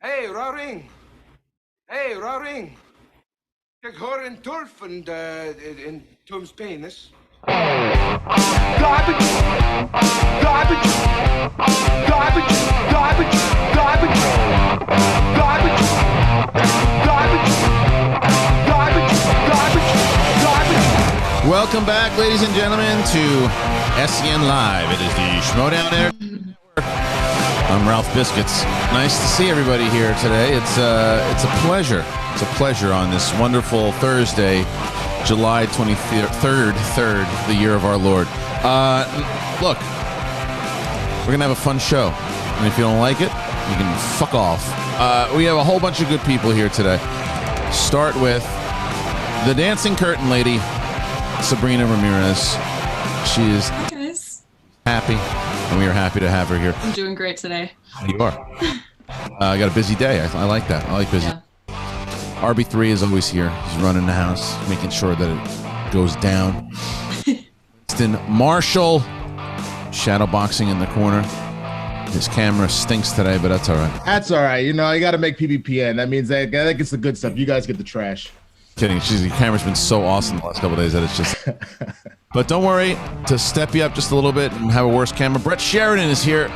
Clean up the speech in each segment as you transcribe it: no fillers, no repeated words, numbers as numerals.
Hey, Roaring! Hey, Roaring! Ik hoor een turf in Tom's penis. Garbage! Garbage! Garbage! Garbage! Garbage! Garbage! Garbage! Garbage! Garbage! Garbage! Welcome back, ladies and gentlemen, to SEN Live. It is the Schmodown Air. I'm Ralph Biscuits. Nice to see everybody here today. It's a pleasure. It's a pleasure on this wonderful Thursday, July 23rd, the year of our Lord. Look, we're going to have a fun show. And if you don't like it, you can fuck off. We have a whole bunch of good people here today. Start with the dancing curtain lady, Sabrina Ramirez. She is happy, and we are happy to have her here. I'm doing great today. You are. I got a busy day. I like that. I like busy. Yeah. RB3 is always here. He's running the house, making sure that it goes down. Winston Marshall, shadow boxing in the corner. His camera stinks today, but that's all right. That's all right. You know, I got to make PVPN. That means that gets the good stuff. You guys get the trash. Kidding. The camera's been so awesome the last couple of days that it's just... But don't worry, to step you up just a little bit and have a worse camera, Brett Sheridan is here.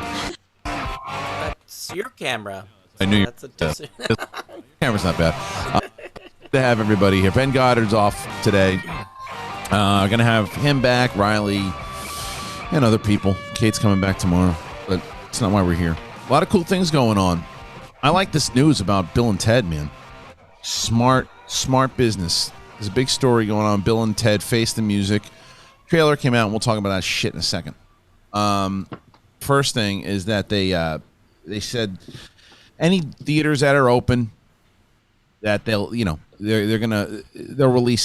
That's your camera. I knew That's camera's not bad. To have everybody here. Ben Goddard's off today. Gonna have him back, Riley, and other people. Kate's coming back tomorrow, but it's not why we're here. A lot of cool things going on. I like this news about Bill and Ted, man. Smart business. There's a big story going on. Bill and Ted Face the Music. Trailer came out, and we'll talk about that shit in a second. First thing is that they said any theaters that are open, that they'll release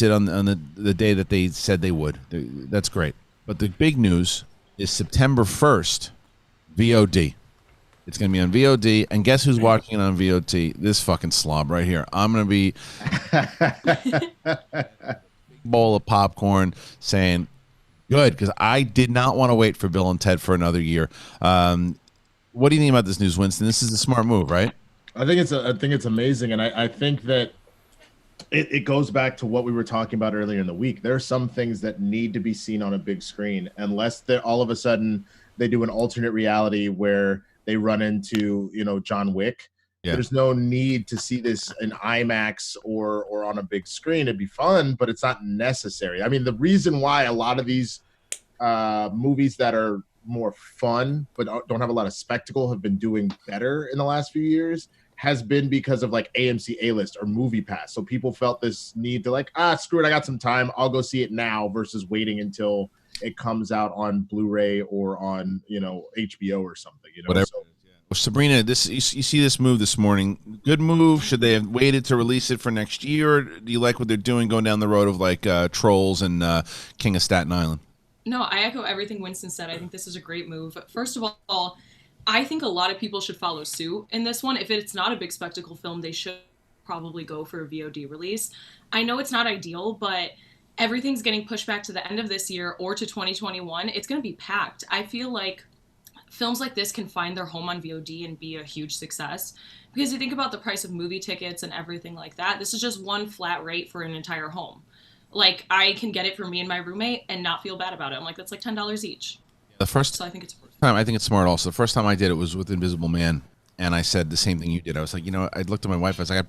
it on the day that they said they would. That's great. But the big news is September 1st, VOD. It's going to be on VOD, and guess who's watching it on VOD? This fucking slob right here. I'm going to be bowl of popcorn saying, good, because I did not want to wait for Bill and Ted for another year. What do you think about this news, Winston? This is a smart move, right? I think it's amazing, and I think that it goes back to what we were talking about earlier in the week. There are some things that need to be seen on a big screen, unless all of a sudden they do an alternate reality where they run into, John Wick. Yeah. There's no need to see this in IMAX or on a big screen. It'd be fun, but it's not necessary. I mean, the reason why a lot of these movies that are more fun but don't have a lot of spectacle have been doing better in the last few years has been because of like AMC A-List or Movie Pass. So people felt this need to screw it, I got some time, I'll go see it now versus waiting until it comes out on Blu-ray or on, HBO or something, Whatever. So, well, Sabrina, you see this move this morning. Good move. Should they have waited to release it for next year? Or do you like what they're doing going down the road of like Trolls and King of Staten Island? No, I echo everything Winston said. I think this is a great move. First of all, I think a lot of people should follow suit in this one. If it's not a big spectacle film, they should probably go for a VOD release. I know it's not ideal, but everything's getting pushed back to the end of this year or to 2021. It's going to be packed. I feel like films like this can find their home on VOD and be a huge success. Because you think about the price of movie tickets and everything like that, this is just one flat rate for an entire home. Like, I can get it for me and my roommate and not feel bad about it. I'm like, that's like $10 each. So I think it's smart also. The first time I did it was with Invisible Man. And I said the same thing you did. I was like, I looked at my wife. I was like,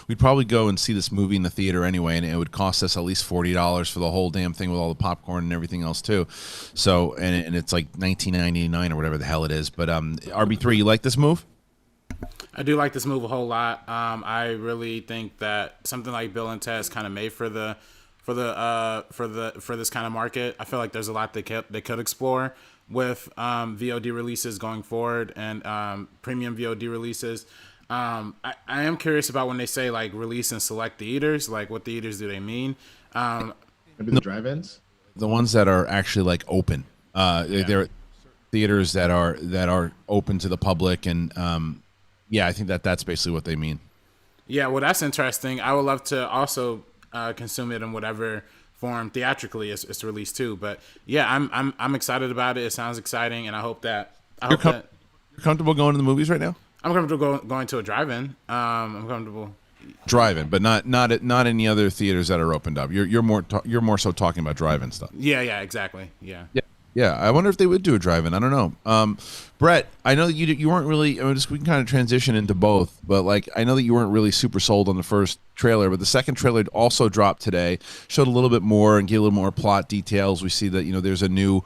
we'd probably go and see this movie in the theater anyway, and it would cost us at least $40 for the whole damn thing with all the popcorn and everything else too. So, and it's like $19.99 or whatever the hell it is. But RB3, you like this move? I do like this move a whole lot. I really think that something like Bill and Ted is kind of made for this kind of market. I feel like there's a lot they could explore with VOD releases going forward and premium VOD releases. I am curious about when they say like release in select theaters, like what theaters do they mean? Maybe the drive-ins? The ones that are actually like open. They're theaters that are open to the public, and I think that's basically what they mean. Yeah, well, that's interesting. I would love to also consume it in whatever form theatrically it's released too. But yeah, I'm excited about it. It sounds exciting, and I hope that You're comfortable going to the movies right now? I'm comfortable going to a drive-in. I'm comfortable Drive-in, but not any other theaters that are opened up. You're more so talking about drive-in stuff. Yeah, exactly. Yeah. Yeah. I wonder if they would do a drive-in. I don't know. Brett, I know that you weren't really. We can kind of transition into both, but like I know that you weren't really super sold on the first trailer, but the second trailer also dropped today. Showed a little bit more and gave a little more plot details. We see that there's a new.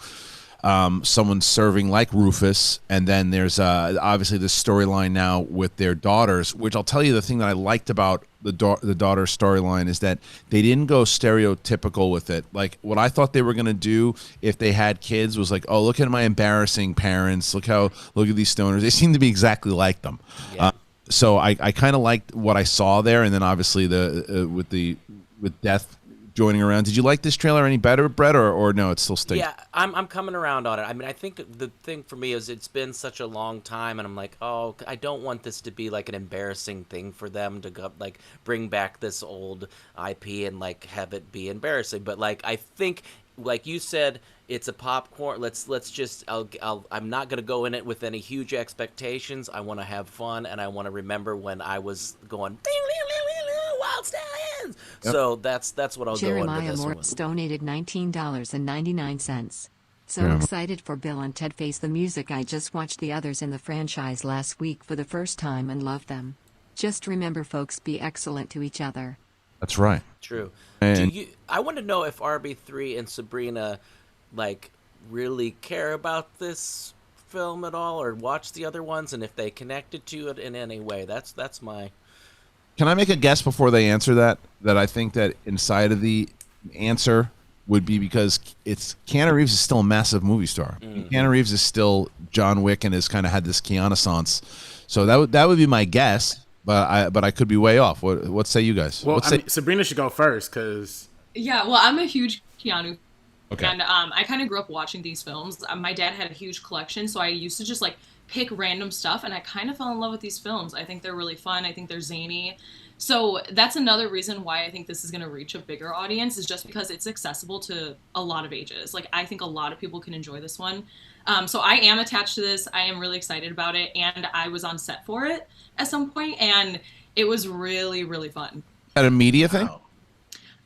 Someone serving like Rufus, and then there's obviously this storyline now with their daughters, which I'll tell you the thing that I liked about the daughter storyline is that they didn't go stereotypical with it. Like what I thought they were going to do if they had kids was like, oh, look at my embarrassing parents. Look at these stoners. They seem to be exactly like them. Yeah. So I kind of liked what I saw there, and then obviously with death joining around. Did you like this trailer any better, Brett, or no, it's still stinks? Yeah, I'm coming around on it. I mean, I think the thing for me is it's been such a long time, and I'm like, oh, I don't want this to be like an embarrassing thing for them to go, like bring back this old IP and like have it be embarrassing. But like, I think, like you said, it's a popcorn. Let's just. I'm not gonna go in it with any huge expectations. I want to have fun, and I want to remember when I was going. Wild Stallions. Yep. So that's what I'll go under this one. Mortz donated $19.99. So excited for Bill and Ted Face the Music. I just watched the others in the franchise last week for the first time and loved them. Just remember, folks, be excellent to each other. That's right. True. And I want to know if RB3 and Sabrina like really care about this film at all, or watch the other ones, and if they connected to it in any way. That's my. Can I make a guess before they answer that? That I think that inside of the answer would be because Keanu Reeves is still a massive movie star. Mm-hmm. Keanu Reeves is still John Wick and has kind of had this Keanu-sance. So that would be my guess, but I could be way off. What say you guys? Well, Sabrina should go first because. Yeah, well, I'm a huge Keanu. Okay. And I kind of grew up watching these films. My dad had a huge collection, so I used to just like pick random stuff, and I kind of fell in love with these films. I think they're really fun. I think they're zany. So that's another reason why I think this is going to reach a bigger audience, is just because it's accessible to a lot of ages. Like, I think a lot of people can enjoy this one. So I am attached to this. I am really excited about it, and I was on set for it at some point, and it was really, really fun. That a media thing?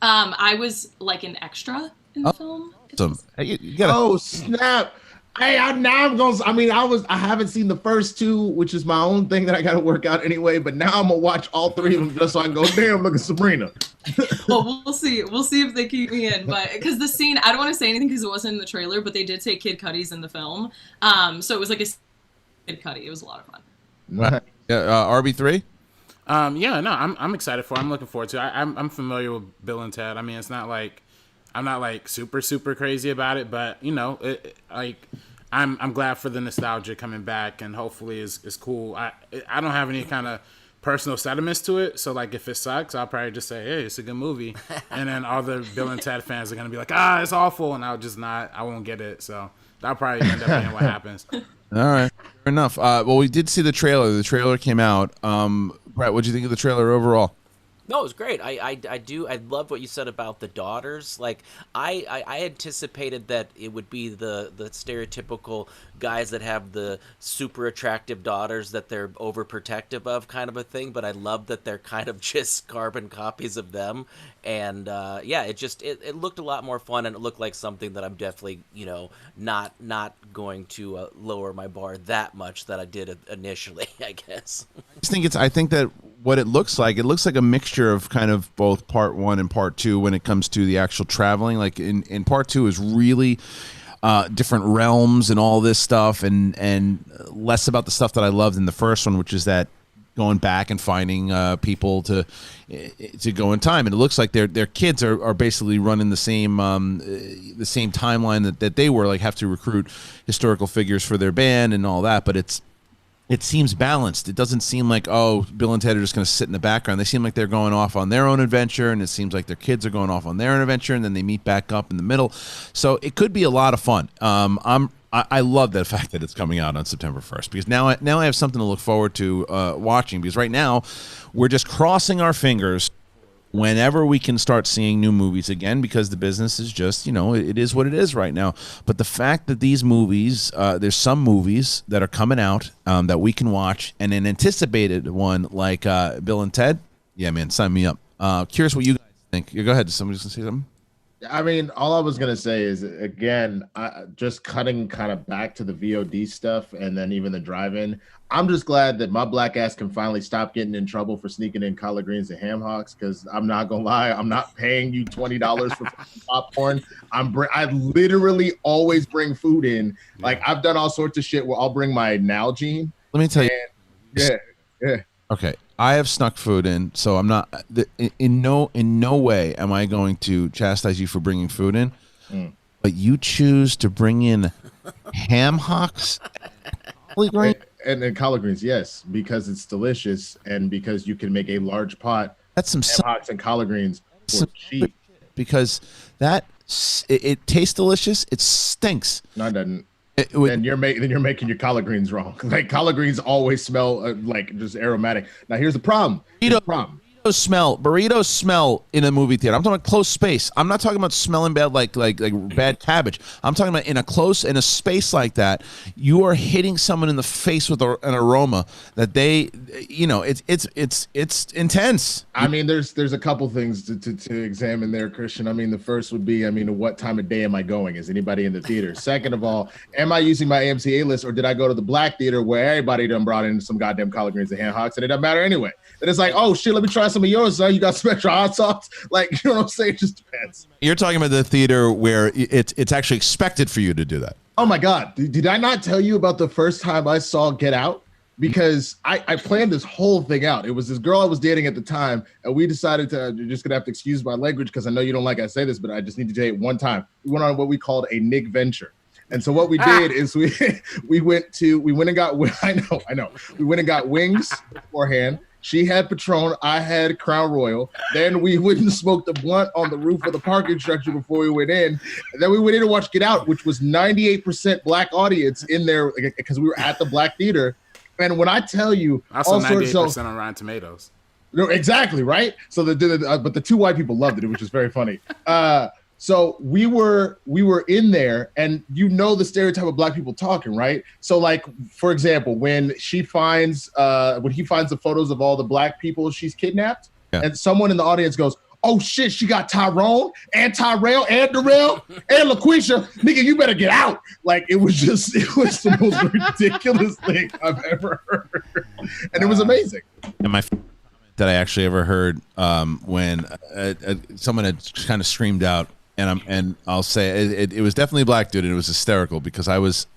I was like an extra in the film. Hey, you gotta... Oh, snap. Hey, I haven't seen the first two, which is my own thing that I got to work out anyway. But now I'm gonna watch all three of them just so I can go, damn, look at Sabrina. Well, we'll see. We'll see if they keep me in. But because the scene, I don't want to say anything because it wasn't in the trailer, but they did say Kid Cudi's in the film. So it was like a Kid Cudi. It was a lot of fun. Right. RB3. Yeah, no, I'm excited for it. I'm looking forward to it. I'm familiar with Bill and Ted. I mean, it's not like I'm not like super crazy about it, but I'm glad for the nostalgia coming back, and hopefully is cool. I don't have any kind of personal sentiments to it, so like if it sucks, I'll probably just say, hey, it's a good movie, and then all the Bill and Ted fans are gonna be like, it's awful, and I won't get it. So that'll probably end up being what happens. All right, fair enough. Well, we did see the trailer. The trailer came out. Brett, what'd you think of the trailer overall? No, it was great. I love what you said about the daughters. Like I anticipated that it would be the stereotypical guys that have the super attractive daughters that they're overprotective of, kind of a thing. But I love that they're kind of just carbon copies of them. And it looked a lot more fun, and it looked like something that I'm definitely not going to lower my bar that much that I did initially, I guess. I think that what it looks like a mixture of kind of both part one and part two when it comes to the actual traveling. Like in part two is really different realms and all this stuff, and less about the stuff that I loved in the first one, which is that going back and finding people to go in time. And it looks like their kids are basically running the same timeline that they were, like have to recruit historical figures for their band and all that, but it seems balanced. It doesn't seem like, Bill and Ted are just going to sit in the background. They seem like they're going off on their own adventure, and it seems like their kids are going off on their own adventure, and then they meet back up in the middle. So it could be a lot of fun. I love the fact that it's coming out on September 1st, because now I have something to look forward to watching, because right now we're just crossing our fingers whenever we can start seeing new movies again, because the business is just, it is what it is right now. But the fact that these movies, there's some movies that are coming out that we can watch, and an anticipated one like Bill and Ted. Yeah, man, sign me up. Curious what you guys think. Go ahead. Somebody's going to say something? I mean, all I was going to say is, again, just cutting kind of back to the VOD stuff and then even the drive-in. I'm just glad that my black ass can finally stop getting in trouble for sneaking in collard greens and ham hocks, because I'm not going to lie, I'm not paying you $20 for popcorn. I literally always bring food in. Like, I've done all sorts of shit where I'll bring my Nalgene. Let me tell you. Yeah. Okay. I have snuck food in, so I'm not in no way am I going to chastise you for bringing food in. But you choose to bring in ham hocks and collard greens, yes, because it's delicious and because you can make a large pot. That's some ham hocks and collard greens for cheap. Because it tastes delicious. It stinks. No, it doesn't. Then you're making your collard greens wrong. Like, collard greens always smell like just aromatic. Now here's the problem. Burritos smell in a movie theater. I'm talking about close space. I'm not talking about smelling bad like bad cabbage. I'm talking about in a space like that, you are hitting someone in the face with an aroma that they, it's intense. I mean, there's a couple things to examine there, Kristian. I mean, the first would be, what time of day am I going? Is anybody in the theater? Second of all, am I using my AMC A-list, or did I go to the black theater where everybody done brought in some goddamn collard greens and ham hocks, and it doesn't matter anyway? And it's like, oh shit, let me try some of yours. You got some extra hot sauce? Like, you know what I'm saying? It just depends. You're talking about the theater where it's actually expected for you to do that. Oh my God. Did I not tell you about the first time I saw Get Out? Because I planned this whole thing out. It was this girl I was dating at the time, and we decided you're just going to have to excuse my language because I know you don't like I say this, but I just need to tell you one time. We went on what we called a Nick venture. And so what we did is we went and got wings beforehand. She had Patron, I had Crown Royal. Then we went and smoked a blunt on the roof of the parking structure before we went in. And then we went in to watch Get Out, which was 98% black audience in there because we were at the black theater. And when I tell you, also 98% on Rotten Tomatoes. No, exactly, right? So but the two white people loved it, which is very funny. So we were in there, and the stereotype of black people talking, right? So, like, for example, when he finds the photos of all the black people she's kidnapped, and someone in the audience goes, "Oh shit, she got Tyrone and Tyrell and Darrell and LaQuisha. Nigga, you better get out." Like, it was the most ridiculous thing I've ever heard. And it was amazing. And my that I actually ever heard when someone had kind of screamed out, and I'll say it was definitely a black dude, and it was hysterical because it was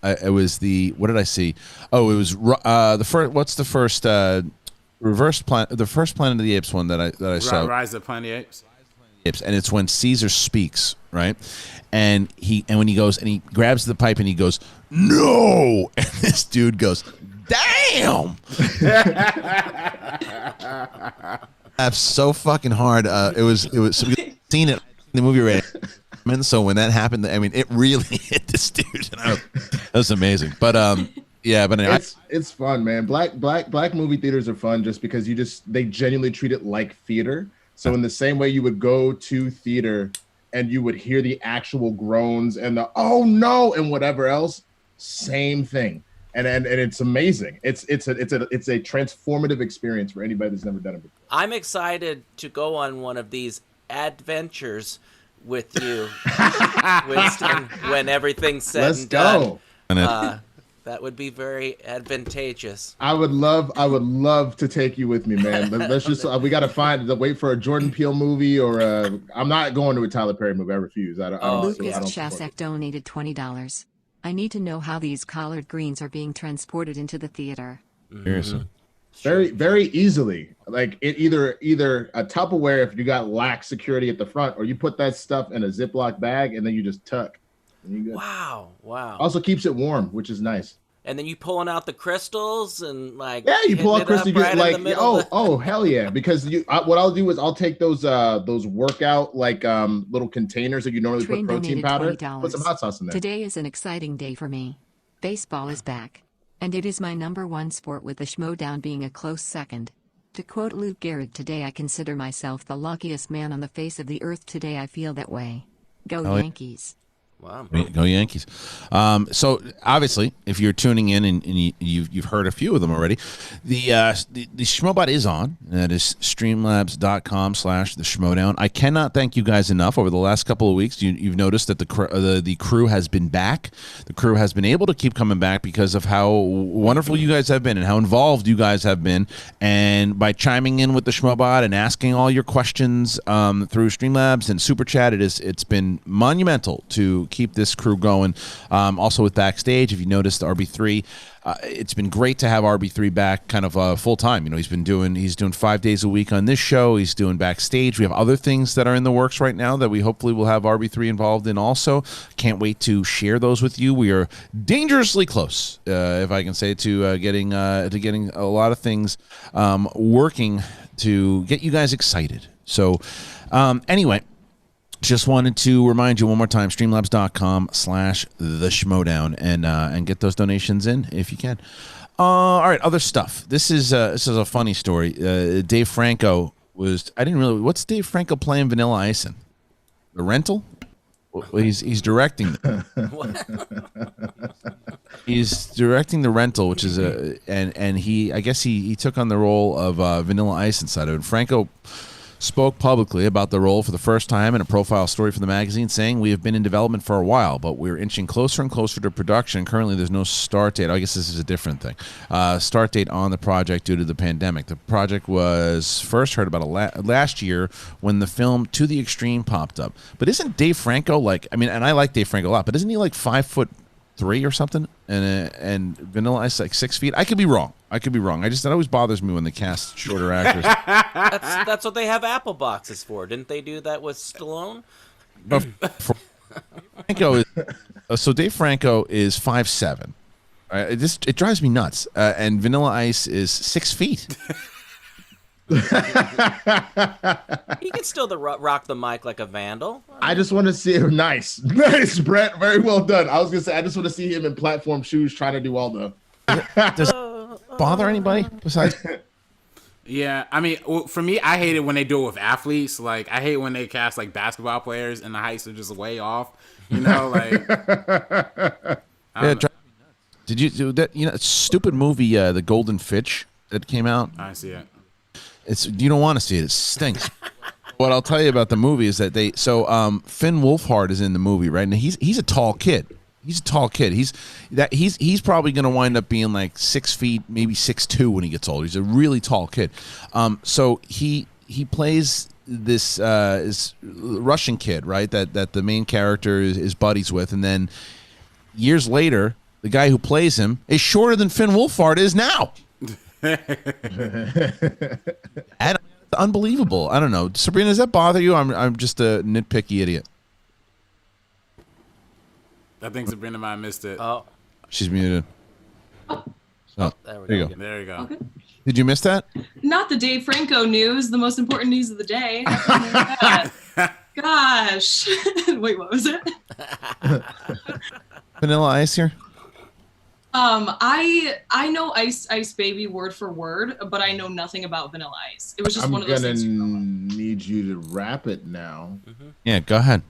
the, what did I see? Oh, it was the first. What's the first reverse plan? The first Planet of the Apes one that I saw. Rise of the Planet of the Apes. And it's when Caesar speaks, right? And when he goes and he grabs the pipe and he goes, "No!" and this dude goes, "Damn!" That's so fucking hard. It was so we've seen it. The movie already. So when that happened, I mean, it really hit this dude. And that was amazing. But yeah, but anyway, it's fun, man. Black movie theaters are fun just because they genuinely treat it like theater. So in the same way you would go to theater and you would hear the actual groans and the "oh no" and whatever else, same thing. And it's amazing. It's a transformative experience for anybody that's never done it before. I'm excited to go on one of these adventures with you, Winston, when everything's said and done. Let's go. That would be very advantageous. I would love to take you with me, man. Let's just we got to wait for a Jordan Peele movie or I'm not going to a Tyler Perry movie. I refuse. Lucas Shashek donated $20. I need to know how these collard greens are being transported into the theater. Seriously. Very, very easily. Like, it either a Tupperware if you got lax security at the front, or you put that stuff in a Ziploc bag and then you just tuck. And you good. Wow. Also keeps it warm, which is nice. And then you pulling out the crystals and like you pull out crystals. Right oh hell yeah! Because what I'll do is I'll take those workout little containers that you normally put protein powder. Put some hot sauce in there. Today is an exciting day for me. Baseball is back, and it is my #1 sport, with the Schmodown being a close second. To quote Luke Garrett, today I consider myself the luckiest man on the face of the earth. Today I feel that way. Go Yankees. Wow. Go Yankees. So obviously, if you're tuning in and you've heard a few of them already, the Schmobot is on. That is streamlabs.com/the Schmodown. I cannot thank you guys enough. Over the last couple of weeks, you've noticed that the crew has been back. The crew has been able to keep coming back because of how wonderful you guys have been and how involved you guys have been. And by chiming in with the Schmobot and asking all your questions through Streamlabs and Super Chat, it's been monumental to keep this crew going. Also with Backstage, if you noticed, RB3, it's been great to have RB3 back kind of full time. You know, he's doing 5 days a week on this show. He's doing Backstage. We have other things that are in the works right now that we hopefully will have RB3 involved in also. Can't wait to share those with you. We are dangerously close, if I can say, to getting a lot of things working to get you guys excited. So anyway, just wanted to remind you one more time, streamlabs.com/the Schmodown, and get those donations in if you can. All right, other stuff. This is a funny story. Dave Franco what's Dave Franco playing Vanilla Ice in? The Rental? Well, he's directing. He's directing The Rental, which is and he took on the role of Vanilla Ice inside of it. Franco spoke publicly about the role for the first time in a profile story for the magazine, saying, "We have been in development for a while, but we're inching closer and closer to production. Currently, there's no start date." I guess this is a different thing. Start date on the project due to the pandemic. The project was first heard about last year when the film To the Extreme popped up. But isn't Dave Franco and I like Dave Franco a lot, but isn't he like 5'3" or something? And Vanilla Ice like 6 feet? I could be wrong. That always bothers me when they cast shorter actors. That's what they have Apple boxes for. Didn't they do that with Stallone? So Dave Franco is 5'7". It drives me nuts. And Vanilla Ice is 6 feet. He can still rock the mic like a vandal. I just want to see him. Nice, Brett. Very well done. I was gonna say I just want to see him in platform shoes trying to do all the. Does it bother anybody besides? Yeah, I mean, for me, I hate it when they do it with athletes. Like, I hate when they cast like basketball players and the heights are just way off. You know, like. Did you do that? You know, stupid movie, The Golden Fitch, that came out. I see it. You don't want to see it. It stinks. What I'll tell you about the movie is that Finn Wolfhard is in the movie, right? And he's a tall kid. He's probably going to wind up being like 6 feet, maybe 6'2" when he gets older. He's a really tall kid. So he plays this Russian kid, right? That the main character is buddies with, and then years later, the guy who plays him is shorter than Finn Wolfhard is now. Unbelievable. I don't know. Sabrina, does that bother you? I'm just a nitpicky idiot. I think Sabrina might have missed it. Oh, she's muted. So, there you go. There you go. Okay. Did you miss that? Not the Dave Franco news, the most important news of the day. Gosh. Wait, what was it? Vanilla Ice here? I know Ice Baby word for word, but I know nothing about Vanilla Ice. It was just one of those things. I'm gonna need you to rap it now. Mm-hmm. Yeah, go ahead.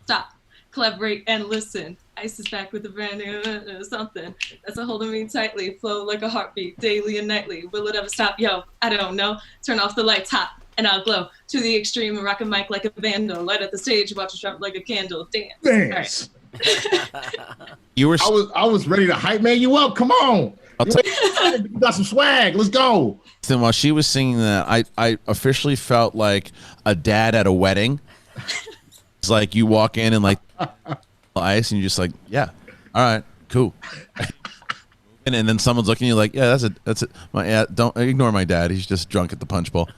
Stop, collaborate, and listen. Ice is back with a brand new something that's a holding me tightly, flow like a heartbeat, daily and nightly. Will it ever stop? Yo, I don't know. Turn off the lights, hot, and I'll glow to the extreme and rock a mic like a vandal. Light up the stage, watch it sharp like a candle. Dance. You were. I was ready to hype man you up. Come on. You got some swag. Let's go. Then while she was singing that, I officially felt like a dad at a wedding. It's like you walk in and like ice, and you're just like, yeah, all right, cool. And then someone's looking at you like, yeah, that's it. Don't ignore my dad. He's just drunk at the punch bowl.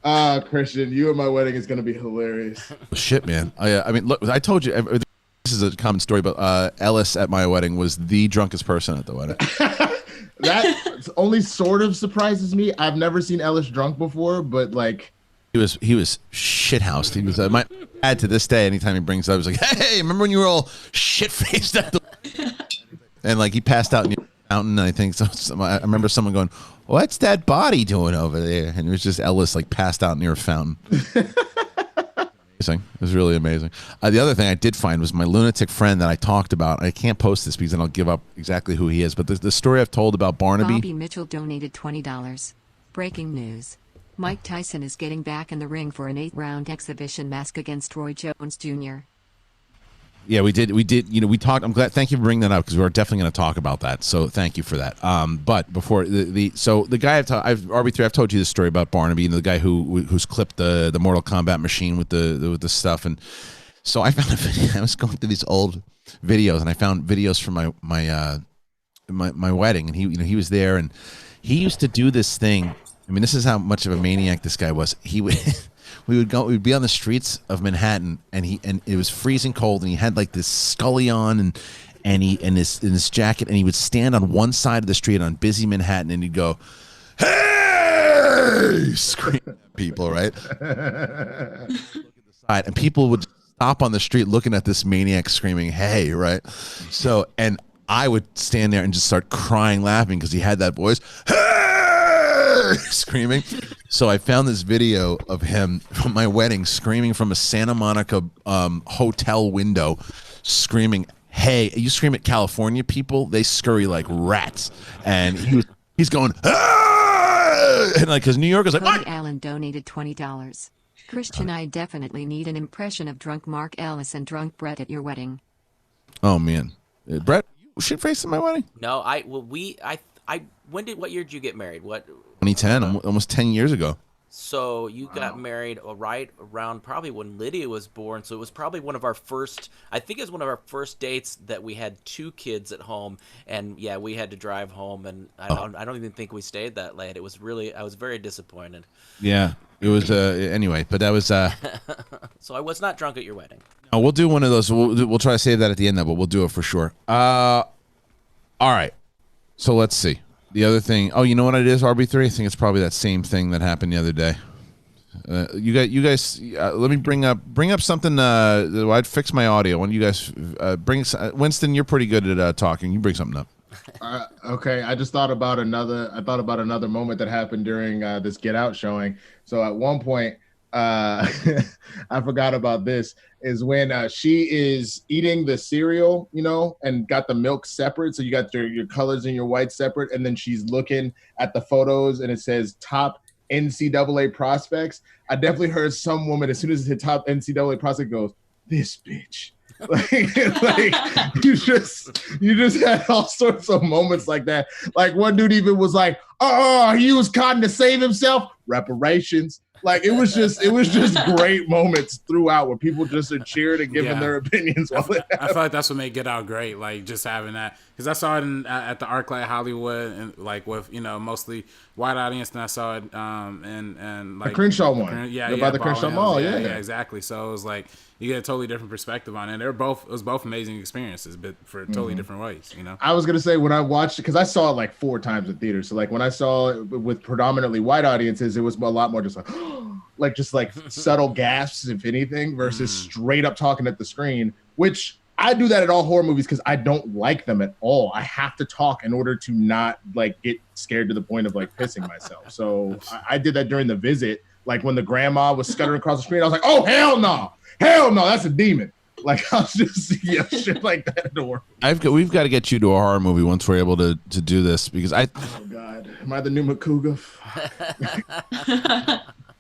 Kristian, you at my wedding is going to be hilarious. Shit, man. I mean, look, I told you, this is a common story, but Ellis at my wedding was the drunkest person at the wedding. That only sort of surprises me. I've never seen Ellis drunk before, but like... He was shithoused. He was my dad to this day. Anytime he brings it up, I was like, "Hey, remember when you were all shit faced at the?" And like he passed out in the fountain. I think I remember someone going, "What's that body doing over there?" And it was just Ellis like passed out near a fountain. Amazing. It was really amazing. The other thing I did find was my lunatic friend that I talked about. I can't post this because then I'll give up exactly who he is. But the story I've told about Barnaby. Bobby Mitchell donated $20. Breaking news. Mike Tyson is getting back in the ring for an 8-round exhibition match against Roy Jones Jr. Yeah, we did. You know, we talked. I'm glad. Thank you for bringing that up because we're definitely going to talk about that. So thank you for that. But before the guy RB3, I've told you this story about Barnaby and the guy who's clipped the Mortal Kombat machine with the stuff. And so I found a video. I was going through these old videos and I found videos from my wedding, and he was there, and he used to do this thing. I mean, this is how much of a maniac this guy was. He would. We'd be on the streets of Manhattan, and it was freezing cold, and he had like this scully on, and this jacket, and he would stand on one side of the street on busy Manhattan, and he'd go, "Hey!" scream at people, right? Look at the side, and people would stop on the street looking at this maniac screaming, "Hey!" right? So, and I would stand there and just start crying, laughing because he had that voice, "Hey!" screaming. So I found this video of him from my wedding screaming from a Santa Monica hotel window, screaming, "Hey!" You scream at California people, they scurry like rats. And he's going, "Ah!" And like, because New York is like, Cody Allen donated $20. Christian, I definitely need an impression of drunk Mark Ellis and drunk Brett at your wedding. Oh man, Brett, you shit faced at my wedding? No, what year did you get married? 2010, almost 10 years ago. So you got married right around probably when Lydia was born. So it was probably one of our first, I think it was one of our first dates that we had 2 kids at home. And yeah, we had to drive home, and I don't even think we stayed that late. It was really, I was very disappointed. Yeah, it was, anyway, but that was, So I was not drunk at your wedding. No, we'll do one of those. We'll try to save that at the end, though, but we'll do it for sure. All right. So let's see. The other thing, you know what it is, RB3? I think it's probably that same thing that happened the other day. You guys, let me bring up something. I'd fix my audio. When you guys bring Winston, you're pretty good at talking. You bring something up. Okay, I just thought about another moment that happened during this Get Out showing. So at one point, I forgot about this, is when she is eating the cereal, and got the milk separate. So you got your colors and your whites separate. And then she's looking at the photos and it says top NCAA prospects. I definitely heard some woman, as soon as it hit top NCAA prospect, goes, "This bitch." like you just had all sorts of moments like that. Like one dude even was like, "Oh, he used cotton to save himself." Reparations. Like it was just great moments throughout where people just are cheering and giving their opinions. I feel like that's what made Get Out great. Like just having that, because I saw it at the ArcLight Hollywood, and like with mostly white audience, and I saw it and like the Crenshaw one, by the Crenshaw Mall, yeah, exactly. So it was like you get a totally different perspective on it. It was both amazing experiences, but for totally different ways. I was gonna say when I watched it, because I saw it like 4 times in theater. So like when I saw it with predominantly white audiences, it was a lot more just like subtle gasps, if anything, versus straight up talking at the screen, which I do that at all horror movies because I don't like them at all. I have to talk in order to not like get scared to the point of like pissing myself. So I did that during The Visit. Like when the grandma was scuttering across the screen, I was like, "Oh, hell no, that's a demon." Like I was just shit like that at the horror. We've got to get you to a horror movie once we're able to do this, because oh God, am I the new McCougar?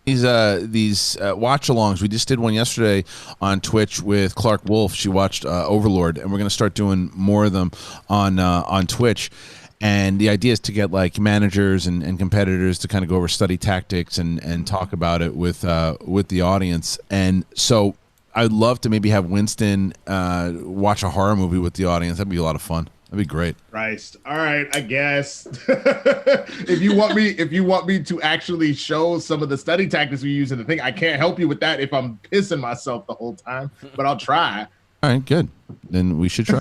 These watch-alongs. We just did one yesterday on Twitch with Clark Wolf. She watched Overlord, and we're going to start doing more of them on Twitch. And the idea is to get like managers and competitors to kind of go over study tactics and talk about it with the audience. And so I'd love to maybe have Winston watch a horror movie with the audience. That'd be a lot of fun. That'd be great. Christ. All right, I guess. if you want me to actually show some of the study tactics we use in the thing, I can't help you with that if I'm pissing myself the whole time, but I'll try. All right, good. Then we should try.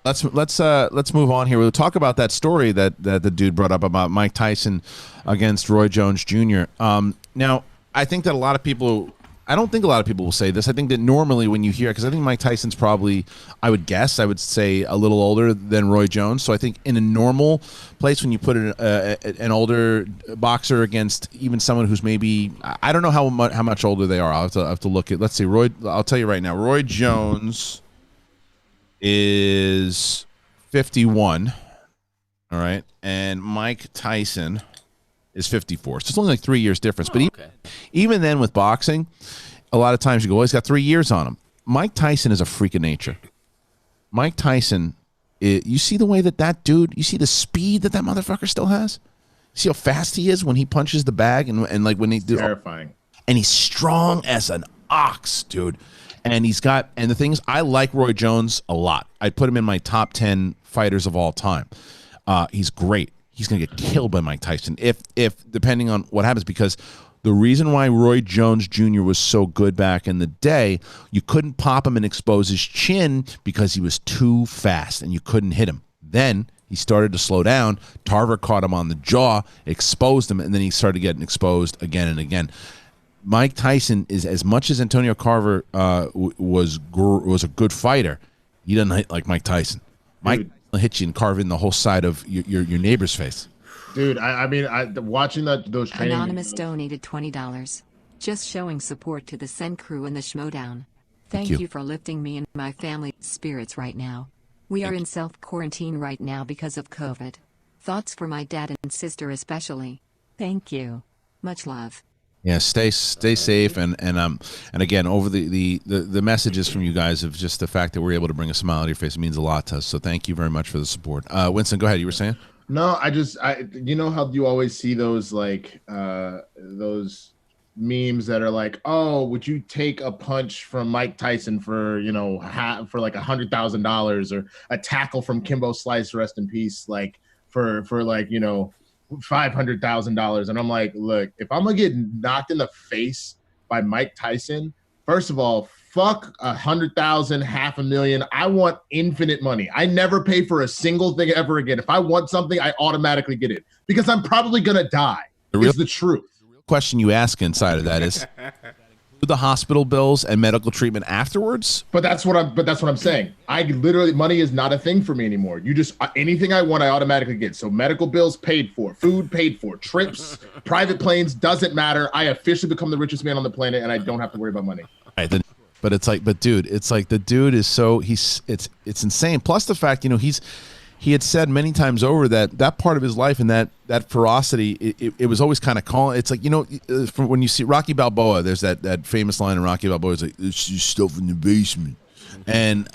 Let's move on here. We'll talk about that story that the dude brought up about Mike Tyson against Roy Jones Jr. Now, I think that a lot of people I don't think a lot of people will say this. I think that normally when you hear, because I think Mike Tyson's probably, I would say a little older than Roy Jones. So I think in a normal place, when you put an older boxer against even someone who's maybe, I don't know how much older they are. I'll have to look at. Let's see, Roy. I'll tell you right now. Roy Jones is 51. All right, and Mike Tyson is 54. So it's only like 3 years difference. But even then with boxing, a lot of times you go, well, he's got 3 years on him. Mike Tyson is a freak of nature. Mike Tyson, you see the way that dude, you see the speed that motherfucker still has? See how fast he is when he punches the bag and like when he do terrifying. And he's strong as an ox, dude. And the thing is, I like Roy Jones a lot. I'd put him in my top 10 fighters of all time. He's great. He's going to get killed by Mike Tyson if depending on what happens, because the reason why Roy Jones Jr. was so good back in the day, you couldn't pop him and expose his chin because he was too fast and you couldn't hit him. Then he started to slow down. Tarver caught him on the jaw, exposed him, and then he started getting exposed again and again. Mike Tyson is, as much as Antonio Carver was a good fighter, he doesn't hit like Mike Tyson. Mike hit you and carve in the whole side of your neighbor's face. Dude, I mean, watching those training. Anonymous donated $20. Just showing support to the SEN crew and the Schmodown. Thank you for lifting me and my family's spirits right now. We are in self-quarantine right now because of COVID. Thoughts for my dad and sister especially. Thank you. Much love. Yeah, stay safe, and again, over the messages from you guys of just the fact that we're able to bring a smile to your face, it means a lot to us. So thank you very much for the support. Winston, go ahead. You were saying? No, you know how you always see those like those memes that are like, oh, would you take a punch from Mike Tyson for for like $100,000, or a tackle from Kimbo Slice, rest in peace, like for like $500,000. And I'm like, look, if I'm gonna get knocked in the face by Mike Tyson, first of all, fuck 100,000, $500,000. I want infinite money. I never pay for a single thing ever again. If I want something, I automatically get it because I'm probably gonna die. It's the truth. The real question you ask inside of that is the hospital bills and medical treatment afterwards. But that's what I'm saying. I literally, money is not a thing for me anymore. You just, anything I want, I automatically get. So medical bills paid for, food paid for, trips, private planes, doesn't matter. I officially become the richest man on the planet, and I don't have to worry about money. Right, but it's like, dude, it's like the dude is so it's insane. Plus the fact, he had said many times over that part of his life and that ferocity, it was always kind of calling. It's like, from when you see Rocky Balboa, there's that famous line in Rocky Balboa, it's like, it's just stuff in the basement. And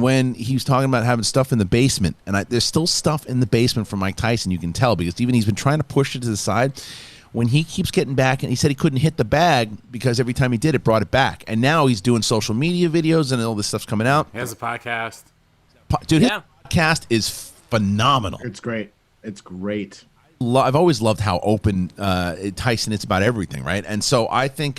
when he was talking about having stuff in the basement, and there's still stuff in the basement from Mike Tyson, you can tell, because even he's been trying to push it to the side. When he keeps getting back, and he said he couldn't hit the bag because every time he did, it brought it back. And now he's doing social media videos and all this stuff's coming out. He has a podcast. Dude, his podcast is phenomenal. It's great. It's great. I've always loved how open Tyson is about everything, right? And so I think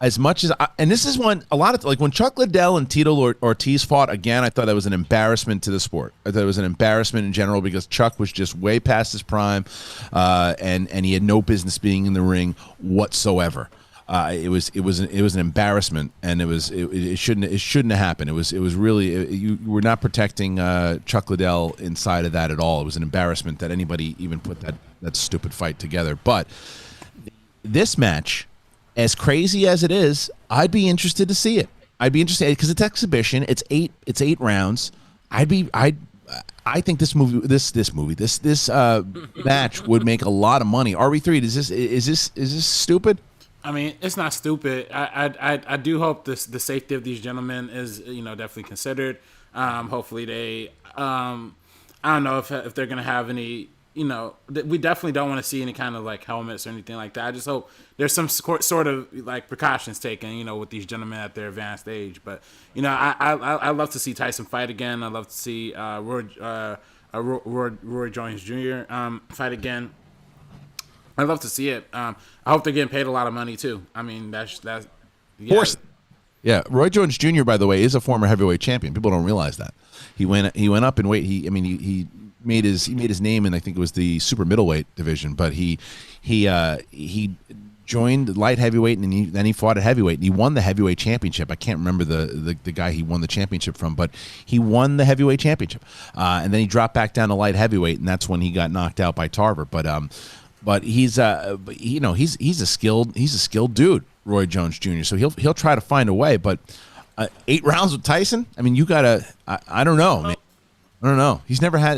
as much as and this is one, a lot of, like when Chuck Liddell and Tito Ortiz fought again, I thought that was an embarrassment to the sport. I thought it was an embarrassment in general because Chuck was just way past his prime, and he had no business being in the ring whatsoever. It was an embarrassment, and it shouldn't have happened. It was really, you were not protecting Chuck Liddell inside of that at all. It was an embarrassment that anybody even put that stupid fight together. But this match, as crazy as it is, I'd be interested to see it. I'd be interested because it's exhibition. It's eight rounds. I think this match would make a lot of money. RB3, is this stupid? I mean, it's not stupid. I do hope the safety of these gentlemen is definitely considered. Hopefully they I don't know if they're gonna have any. We definitely don't want to see any kind of like helmets or anything like that. I just hope there's some sort of like precautions taken, with these gentlemen at their advanced age. But I love to see Tyson fight again. I love to see Roy Jones Jr. Fight again. I'd love to see it. I hope they're getting paid a lot of money too. I mean, that's yeah. Of course. Yeah, Roy Jones Jr. by the way is a former heavyweight champion. People don't realize that he went up in weight. He made his name in, I think it was the super middleweight division, but he joined light heavyweight, and then he fought at heavyweight, and he won the heavyweight championship. I can't remember the guy he won the championship from, but he won the heavyweight championship, and then he dropped back down to light heavyweight, and that's when he got knocked out by Tarver. But he's he's a skilled dude, Roy Jones Jr. So he'll try to find a way. But 8 rounds with Tyson, I mean, you gotta. I don't know, man. I don't know. He's never had.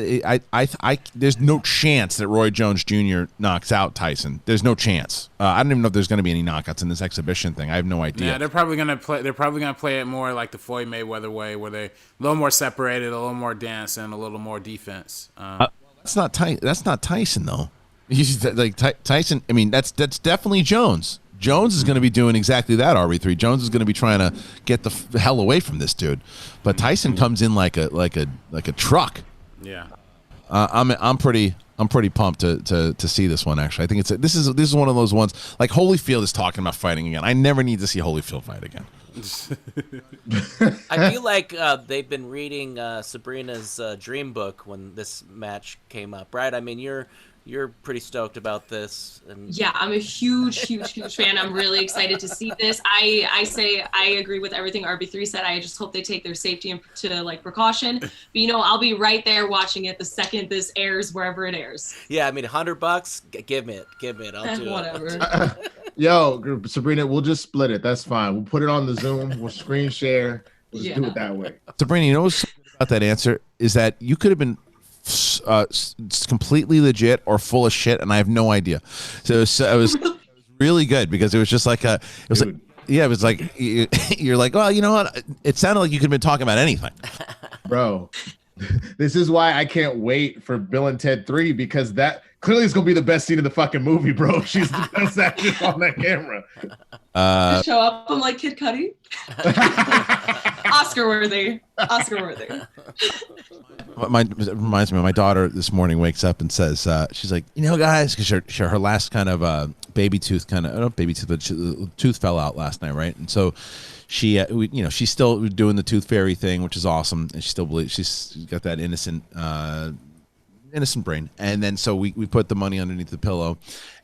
There's no chance that Roy Jones Jr. knocks out Tyson. There's no chance. I don't even know if there's going to be any knockouts in this exhibition thing. I have no idea. Yeah, they're probably gonna play it more like the Floyd Mayweather way, where they're a little more separated, a little more dance, and a little more defense. That's not Tyson though. He's like Tyson. I mean, that's definitely Jones. Jones is going to be doing exactly that. RB3. Jones is going to be trying to get the hell away from this dude, but Tyson comes in like a truck. Yeah. I'm pretty pumped to see this one. Actually, I think this is one of those ones. Like Holyfield is talking about fighting again. I never need to see Holyfield fight again. I feel like they've been reading Sabrina's dream book when this match came up, right? I mean, you're pretty stoked about this. Yeah, I'm a huge fan. I'm really excited to see this. I say I agree with everything RB3 said. I just hope they take their safety into like precaution. But I'll be right there watching it the second this airs wherever it airs. Yeah, I mean, $100, give me it. I'll do whatever. it. Yo, Sabrina, we'll just split it. That's fine. We'll put it on the Zoom. We'll screen share. We'll just do it that way. Sabrina, you know what's about that answer is that you could have been completely legit or full of shit, and I have no idea. So it was really good because it was just like you're like, well, you know what? It sounded like you could have been talking about anything, bro. This is why I can't wait for Bill and Ted 3, because that clearly is gonna be the best scene in the fucking movie, bro. She's the best actress on that camera. Show up, I'm like Kid Cudi. Oscar worthy. It reminds me of my daughter this morning wakes up and says, she's like, guys, because her last kind of baby tooth but tooth fell out last night, right? And so she's still doing the tooth fairy thing, which is awesome, and she still believes she's got that innocent brain. And then so we put the money underneath the pillow,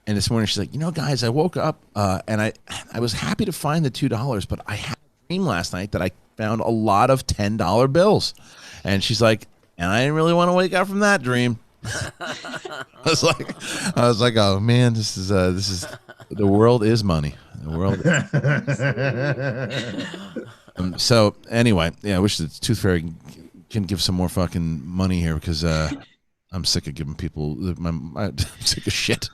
and this morning she's like, guys, I woke up and I was happy to find the $2, but I had a dream last night that I found a lot of $10 bills, and she's like, and I didn't really want to wake up from that dream. I was like, oh man, this is the world is money. The world. So anyway, yeah, I wish the Tooth Fairy can give some more fucking money here, because I'm sick of giving people I'm sick of shit.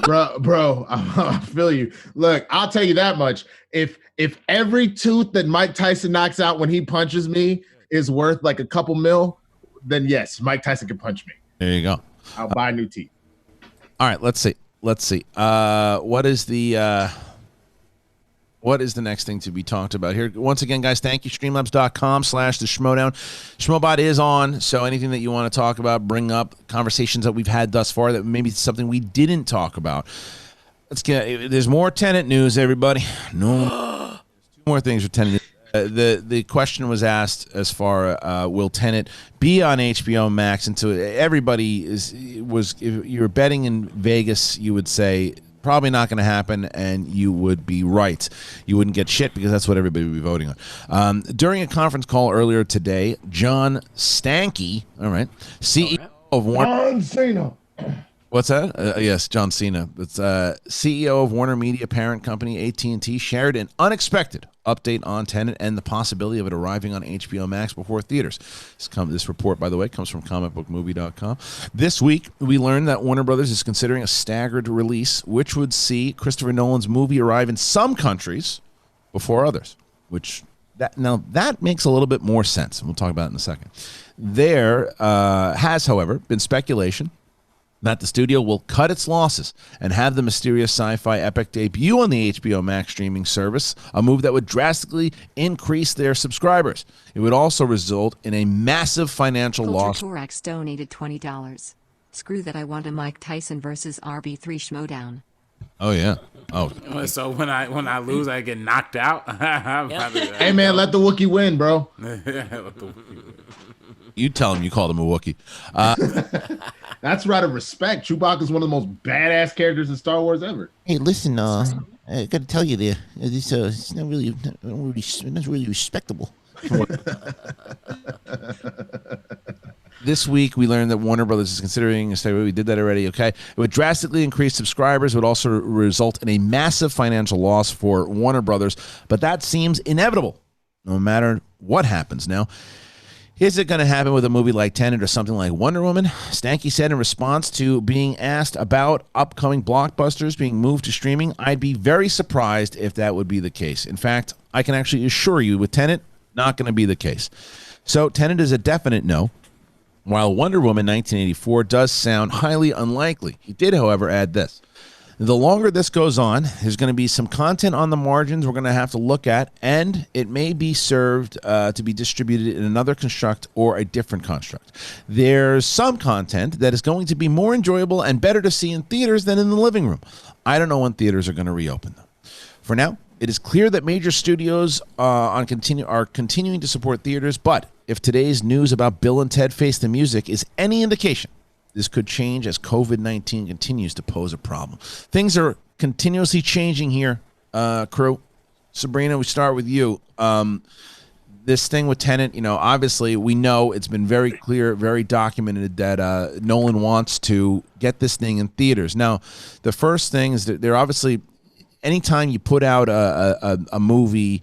bro, I feel you. Look, I'll tell you that much. If every tooth that Mike Tyson knocks out when he punches me is worth like a couple mil, then yes, Mike Tyson can punch me. There you go. I'll buy new teeth. All right, let's see. What is the next thing to be talked about here? Once again, guys, thank you. Streamlabs.com/the Schmodown. Schmobot is on, so anything that you want to talk about, bring up, conversations that we've had thus far that maybe something we didn't talk about. There's more Tenet news, everybody. No, two more things for Tenet news. The question was asked as far will Tenet be on HBO Max, and so everybody if you were betting in Vegas, you would say probably not going to happen, and you would be right. You wouldn't get shit, because that's what everybody would be voting on. During a conference call earlier today, John Stankey, CEO of Warner. John Cena. What's that? Yes, John Cena. It's CEO of Warner Media parent company AT&T shared an unexpected update on Tenet and the possibility of it arriving on HBO Max before theaters. This report, by the way, comes from comicbookmovie.com. This week, we learned that Warner Brothers is considering a staggered release, which would see Christopher Nolan's movie arrive in some countries before others. That makes a little bit more sense, and we'll talk about it in a second. There has, however, been speculation that the studio will cut its losses and have the mysterious sci-fi epic debut on the HBO Max streaming service, a move that would drastically increase their subscribers. It would also result in a massive financial loss. Torax donated $20. Screw that, I want a Mike Tyson versus RB3 Schmodown. Oh, yeah. Oh. So when I lose, I get knocked out? Hey, man, let the Wookiee win, bro. You tell him you called him a Wookiee. That's out of respect. Chewbacca's one of the most badass characters in Star Wars ever. Hey, listen, I got to tell you there, it's not really respectable. This week, we learned that Warner Brothers is considering, we did that already, okay? It would drastically increase subscribers. It would also result in a massive financial loss for Warner Brothers, but that seems inevitable no matter what happens. Now, is it going to happen with a movie like Tenet or something like Wonder Woman? Stanky said in response to being asked about upcoming blockbusters being moved to streaming, I'd be very surprised if that would be the case. In fact, I can actually assure you with Tenet, not going to be the case. So Tenet is a definite no, while Wonder Woman 1984 does sound highly unlikely. He did, however, add this. The longer this goes on, there's going to be some content on the margins we're going to have to look at, and it may be served to be distributed in another construct or a different construct. There's some content that is going to be more enjoyable and better to see in theaters than in the living room. I don't know when theaters are going to reopen, though. For now, it is clear that major studios are continuing to support theaters, but if today's news about Bill and Ted Face the Music is any indication, this could change as COVID-19 continues to pose a problem. Things are continuously changing here, crew. Sabrina, we start with you. This thing with Tenet, obviously we know it's been very clear, very documented that Nolan wants to get this thing in theaters. Now, the first thing is that they're obviously, anytime you put out a movie,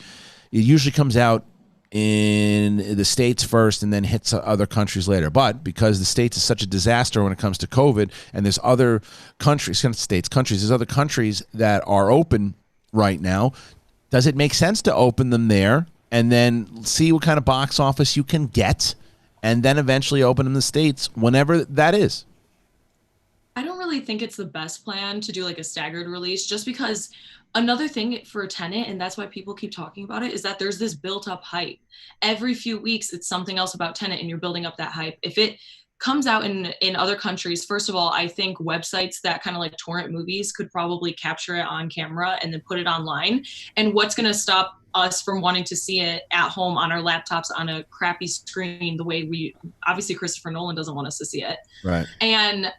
it usually comes out in the States first and then hits other countries later. But because the States is such a disaster when it comes to COVID, and there's other countries, there's other countries that are open right now, does it make sense to open them there and then see what kind of box office you can get and then eventually open in the States whenever that is? I don't really think it's the best plan to do like a staggered release, just because another thing for Tenet, and that's why people keep talking about it, is that there's this built up hype. Every few weeks, it's something else about Tenet and you're building up that hype. If it comes out in other countries, first of all, I think websites that kind of like torrent movies could probably capture it on camera and then put it online. And what's going to stop us from wanting to see it at home on our laptops on a crappy screen the way obviously Christopher Nolan doesn't want us to see it. Right. And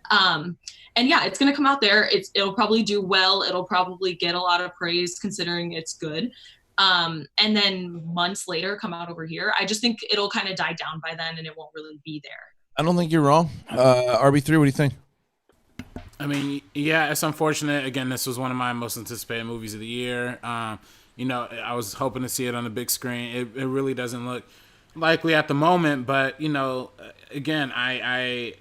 yeah, it's going to come out there. It'll probably do well. It'll probably get a lot of praise considering it's good. And then months later come out over here. I just think it'll kind of die down by then and it won't really be there. I don't think you're wrong. RB3, what do you think? I mean, yeah, it's unfortunate. Again, this was one of my most anticipated movies of the year. I was hoping to see it on the big screen. It really doesn't look likely at the moment, but again, I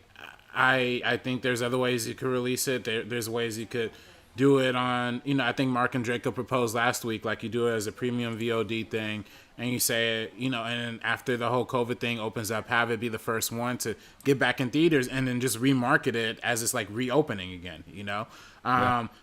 think there's other ways you could release it. There's ways you could do it on, I think Mark and Draco proposed last week, like you do it as a premium VOD thing, and you say it, and then after the whole COVID thing opens up, have it be the first one to get back in theaters and then just remarket it as it's like reopening again,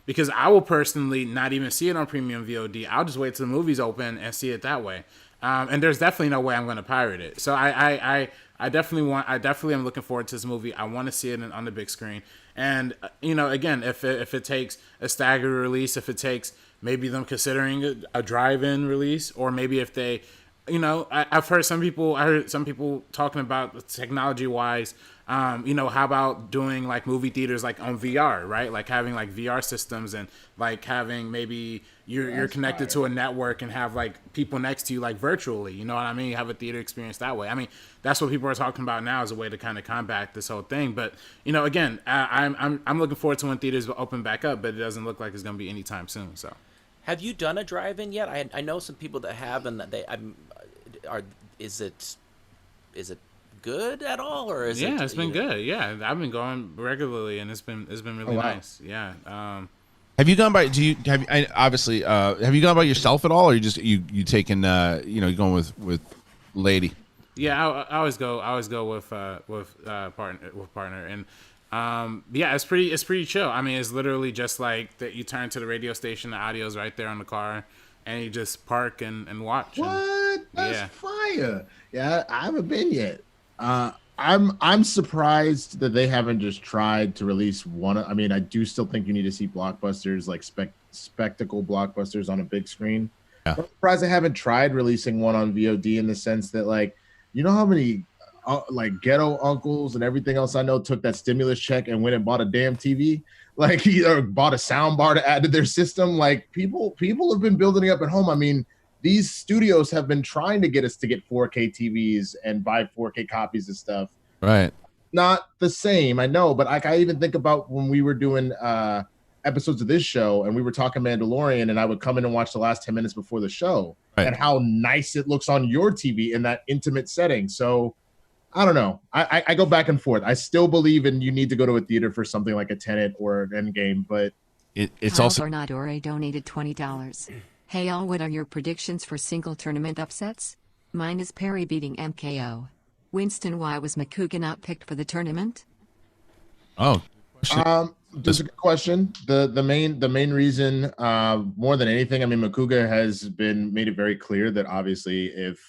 because I will personally not even see it on premium VOD. I'll just wait till the movie's open and see it that way. And there's definitely no way I'm going to pirate it. So I definitely am looking forward to this movie. I want to see it on the big screen. And, again, if it takes a staggered release, if it takes maybe them considering a drive-in release, or maybe if they, I've heard some people talking about technology-wise, how about doing like movie theaters like on VR, right? Like having like VR systems and like having maybe you're connected to a network and have like people next to you like virtually, you know what I mean? You have a theater experience that way. I mean, that's what people are talking about now as a way to kind of combat this whole thing. But again, I'm looking forward to when theaters will open back up, but it doesn't look like it's going to be anytime soon. So, have you done a drive-in yet? I know some people that have, and that is it good at all, or is it? Yeah, it's been good. Yeah, I've been going regularly, and it's been really nice. Yeah. Have you gone by? Have you gone by yourself at all, or you taking you going with lady? Yeah, I always go with partner, and yeah, it's pretty chill. I mean, it's literally just like that. You turn to the radio station, the audio's right there on the car, and you just park and watch. What? That's fire. Yeah, I haven't been yet. I'm surprised that they haven't just tried to release one. I mean, I do still think you need to see blockbusters, like spectacle blockbusters on a big screen. Yeah. I'm surprised they haven't tried releasing one on VOD, in the sense that, like, how many like ghetto uncles and everything else I know took that stimulus check and went and bought a damn TV. Like or bought a sound bar to add to their system. Like people have been building it up at home. I mean, these studios have been trying to get us to get 4K TVs and buy 4K copies of stuff. Right. Not the same, I know, but I even think about when we were doing episodes of this show and we were talking Mandalorian, and I would come in and watch the last 10 minutes before the show, and how nice it looks on your TV in that intimate setting. So I don't know. I go back and forth. I still believe in you need to go to a theater for something like a Tenet or an Endgame, but it's also Tornadore donated $20. Hey y'all, what are your predictions for single tournament upsets? Mine is Perry beating MKO. Winston, why was Makuga not picked for the tournament? Oh, that's a good question. The main reason, more than anything, I mean, Makuga has made it very clear that obviously if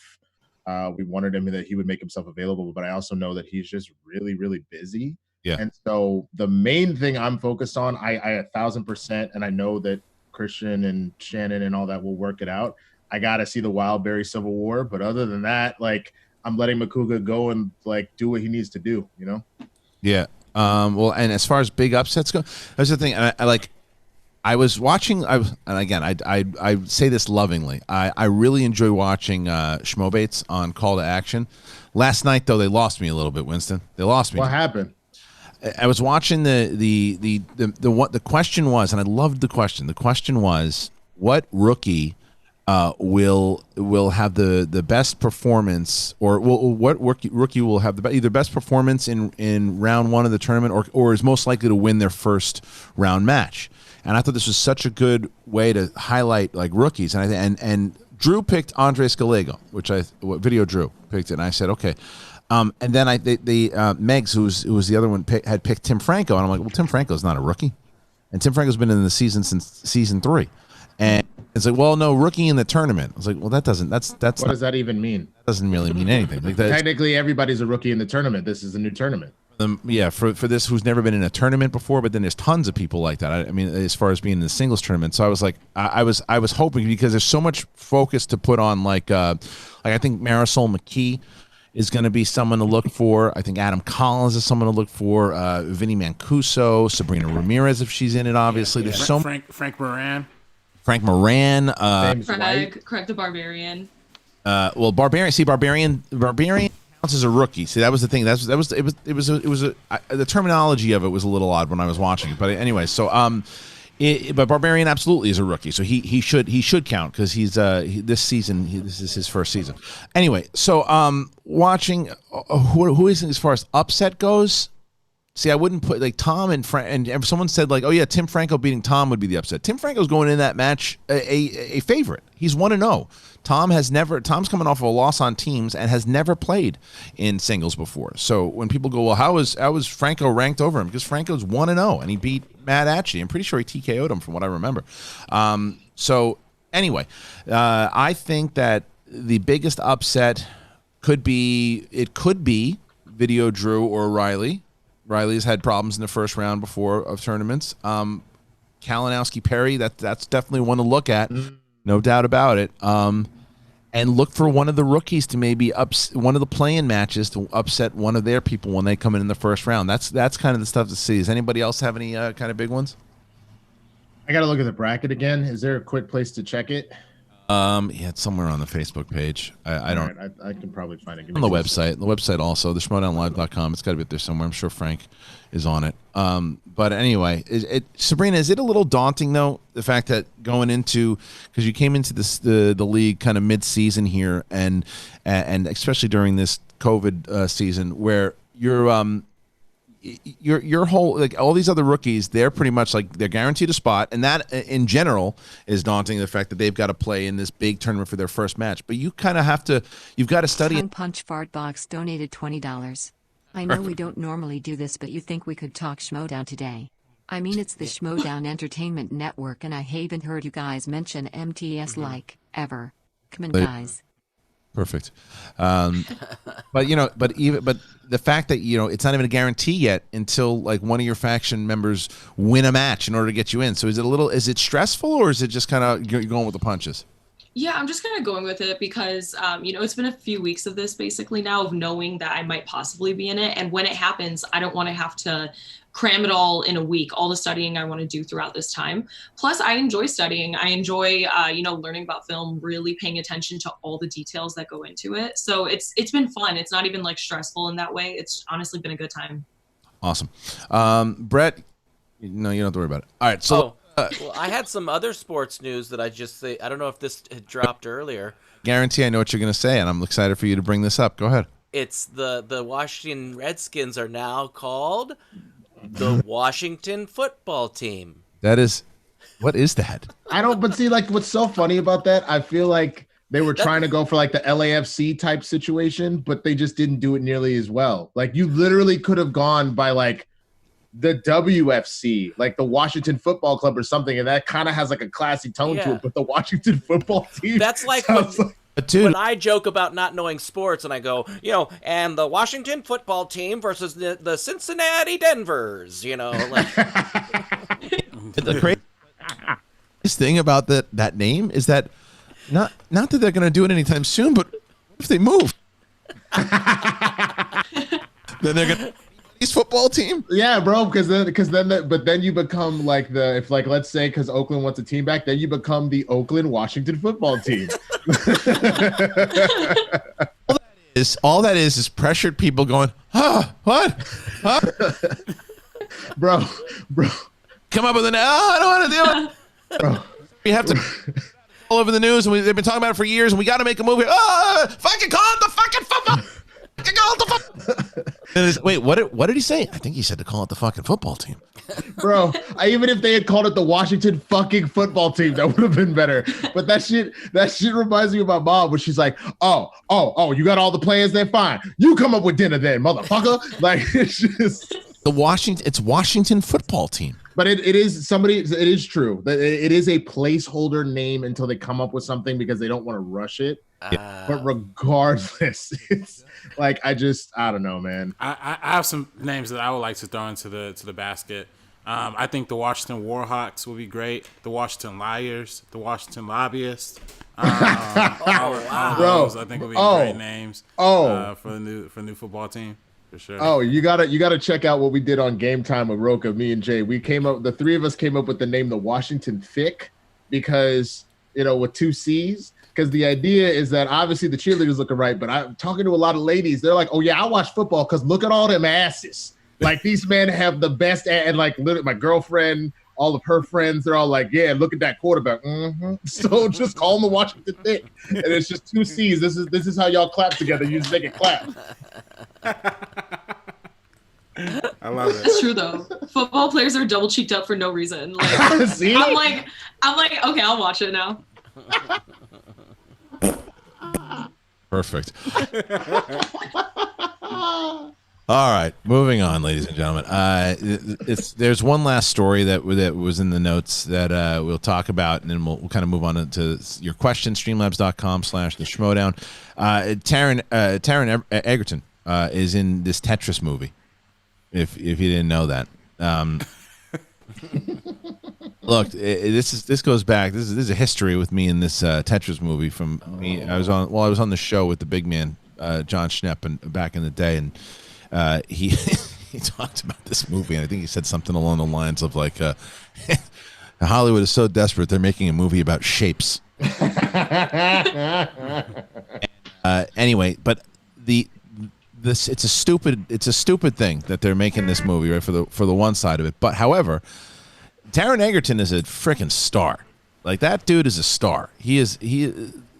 we wanted him, that he would make himself available. But I also know that he's just really, really busy. Yeah. And so the main thing I'm focused on, I 1,000%, and I know that Kristian and Shannon and all that will work it out. I got to see the Wildberry Civil War. But other than that, like, I'm letting Makuga go and like do what he needs to do, you know? Yeah. Well, and as far as big upsets go, that's the thing. I was watching. And again, I say this lovingly. I really enjoy watching Schmobates on Call to Action. Last night though, they lost me a little bit. Winston, they lost me. What happened? I was watching the question was, and I loved the question. The question was, what rookie will have the best performance, or what rookie will have either best performance in round one of the tournament, or is most likely to win their first round match. And I thought this was such a good way to highlight like rookies. And Drew picked Andres Gallego, Video Drew picked it, and I said okay. And then Megs, who was the other one, had picked Tim Franco, and I'm like, well, Tim Franco's not a rookie, and Tim Franco's been in the season since season 3, and it's like, well, no, rookie in the tournament. I was like, well, that's what does that even mean? That doesn't really mean anything. Like technically, everybody's a rookie in the tournament. This is a new tournament. Yeah, for this, who's never been in a tournament before, but then there's tons of people like that. I mean, as far as being in the singles tournament, so I was like, I was hoping, because there's so much focus to put on like I think Marisol McKee is going to be someone to look for. I think Adam Collins is someone to look for. Vinny Mancuso, Sabrina Ramirez if she's in it. Obviously, there's so Frank Moran. Frank Moran, Craig the Barbarian. Well, Barbarian counts as a rookie. See, that was the thing. The terminology of it was a little odd when I was watching it. But anyway, so but Barbarian absolutely is a rookie, so he should count because he's this season this is his first season. Anyway, so watching who is as far as upset goes. See, I wouldn't put like Tom and if someone said like, oh yeah, Tim Franco beating Tom would be the upset. Tim Franco's going in that match a favorite. He's 1-0. Tom's coming off of a loss on teams and has never played in singles before. So when people go, well, how was Franco ranked over him? Because Franco's 1-0 and he beat Matt Atchie. I'm pretty sure he TKO'd him from what I remember. So anyway, I think that the biggest upset could be Video Drew or Riley. Riley's had problems in the first round before of tournaments. Kalinowski Perry, that's definitely one to look at, no doubt about it. And look for one of the rookies to maybe one of the play-in matches to upset one of their people when they come in the first round. That's kind of the stuff to see. Does anybody else have any kind of big ones? I got to look at the bracket again. Is there a quick place to check it? Yeah, it's somewhere on the Facebook page. I don't. Right, I can probably find it. On the website. The website also, theschmodownlive.com. It's got to be up there somewhere. I'm sure Frank is on it. But anyway, Sabrina, is it a little daunting though, the fact that going into, because you came into the league kind of mid-season here, and especially during this COVID season, where your whole, like all these other rookies, they're pretty much like they're guaranteed a spot, and that in general is daunting, the fact that they've got to play in this big tournament for their first match. But you kind of you've got to study. Tongue Punch Fart Box donated $20. I know we don't normally do this, but you think we could talk Schmodown today? I mean, it's the Schmodown Entertainment Network, and I haven't heard you guys mention MTS like ever. Come on, guys. Perfect. But the fact that it's not even a guarantee yet until like one of your faction members win a match in order to get you in. So is it stressful, or is it just kind of you're going with the punches? Yeah, I'm just kind of going with it because, it's been a few weeks of this basically now of knowing that I might possibly be in it. And when it happens, I don't want to have to cram it all in a week, all the studying I want to do throughout this time. Plus, I enjoy studying. I enjoy, learning about film, really paying attention to all the details that go into it. So it's been fun. It's not even like stressful in that way. It's honestly been a good time. Awesome. Brett, no, you don't have to worry about it. All right, so... well, I had some other sports news that I don't know if this had dropped earlier. Guarantee I know what you're going to say, and I'm excited for you to bring this up. Go ahead. It's the Washington Redskins are now called the Washington Football Team. What is that? But see, like, what's so funny about that, I feel like they were trying to go for like the LAFC type situation, but they just didn't do it nearly as well. Like, you literally could have gone by like the WFC, like the Washington Football Club or something, and that kind of has like a classy tone to it. But the Washington Football Team, that's like when I joke about not knowing sports and I go, and the Washington Football Team versus the Cincinnati Denvers, like. The craziest thing about that name is that not that they're going to do it anytime soon, but if they move, then they're going to. Football team, yeah, bro. Because then you become like let's say because Oakland wants a team back, then you become the Oakland Washington Football Team. all that is pressured people going, what, bro, come up with an I don't want to do it, bro. We have to all over the news, and they've been talking about it for years, and we got to make a movie. Fucking call it the fucking football. Wait, what did he say? I think he said to call it the fucking football team. Bro, even if they had called it the Washington fucking Football Team, that would have been better. But that shit reminds me of my mom when she's like, oh, you got all the plans there? Fine. You come up with dinner then, motherfucker. Like, it's just it's Washington Football Team. But it is true. It is a placeholder name until they come up with something because they don't want to rush it. But regardless, it's like I don't know, man. I have some names that I would like to throw into the basket. I think the Washington Warhawks will be great. The Washington Liars, the Washington Lobbyists. Bro, I think will be great names. For the new football team. For sure. Oh, you gotta check out what we did on Game Time with Roka, me and Jay. The three of us came up with the name the Washington Thick because with two C's. Because the idea is that obviously the cheerleaders looking right, but I'm talking to a lot of ladies. They're like, "Oh yeah, I watch football because look at all them asses. Like these men have the best." And like literally, my girlfriend, all of her friends, they're all like, "Yeah, look at that quarterback." Mm-hmm. So just call them the Washington Thick, and it's just two C's. This is how y'all clap together. You just make it clap. I love it. It's true though. Football players are double cheeked up for no reason. Like, See? I'm like, okay, I'll watch it now. Perfect. All right, moving on, ladies and gentlemen. There's one last story that was in the notes that we'll talk about, and then we'll kind of move on to your questions. Streamlabs.com/the Schmodown. Taron Egerton is in this Tetris movie. If you didn't know that. Look, this goes back. This is a history with me in this Tetris movie. From me, I was on the show with the big man John Schnepp and back in the day, and he he talked about this movie, and I think he said something along the lines of like, Hollywood is so desperate they're making a movie about shapes. Anyway, but it's a stupid thing that they're making this movie, right, for the one side of it. But however, Taron Egerton is a freaking star. Like, that dude is a star. He's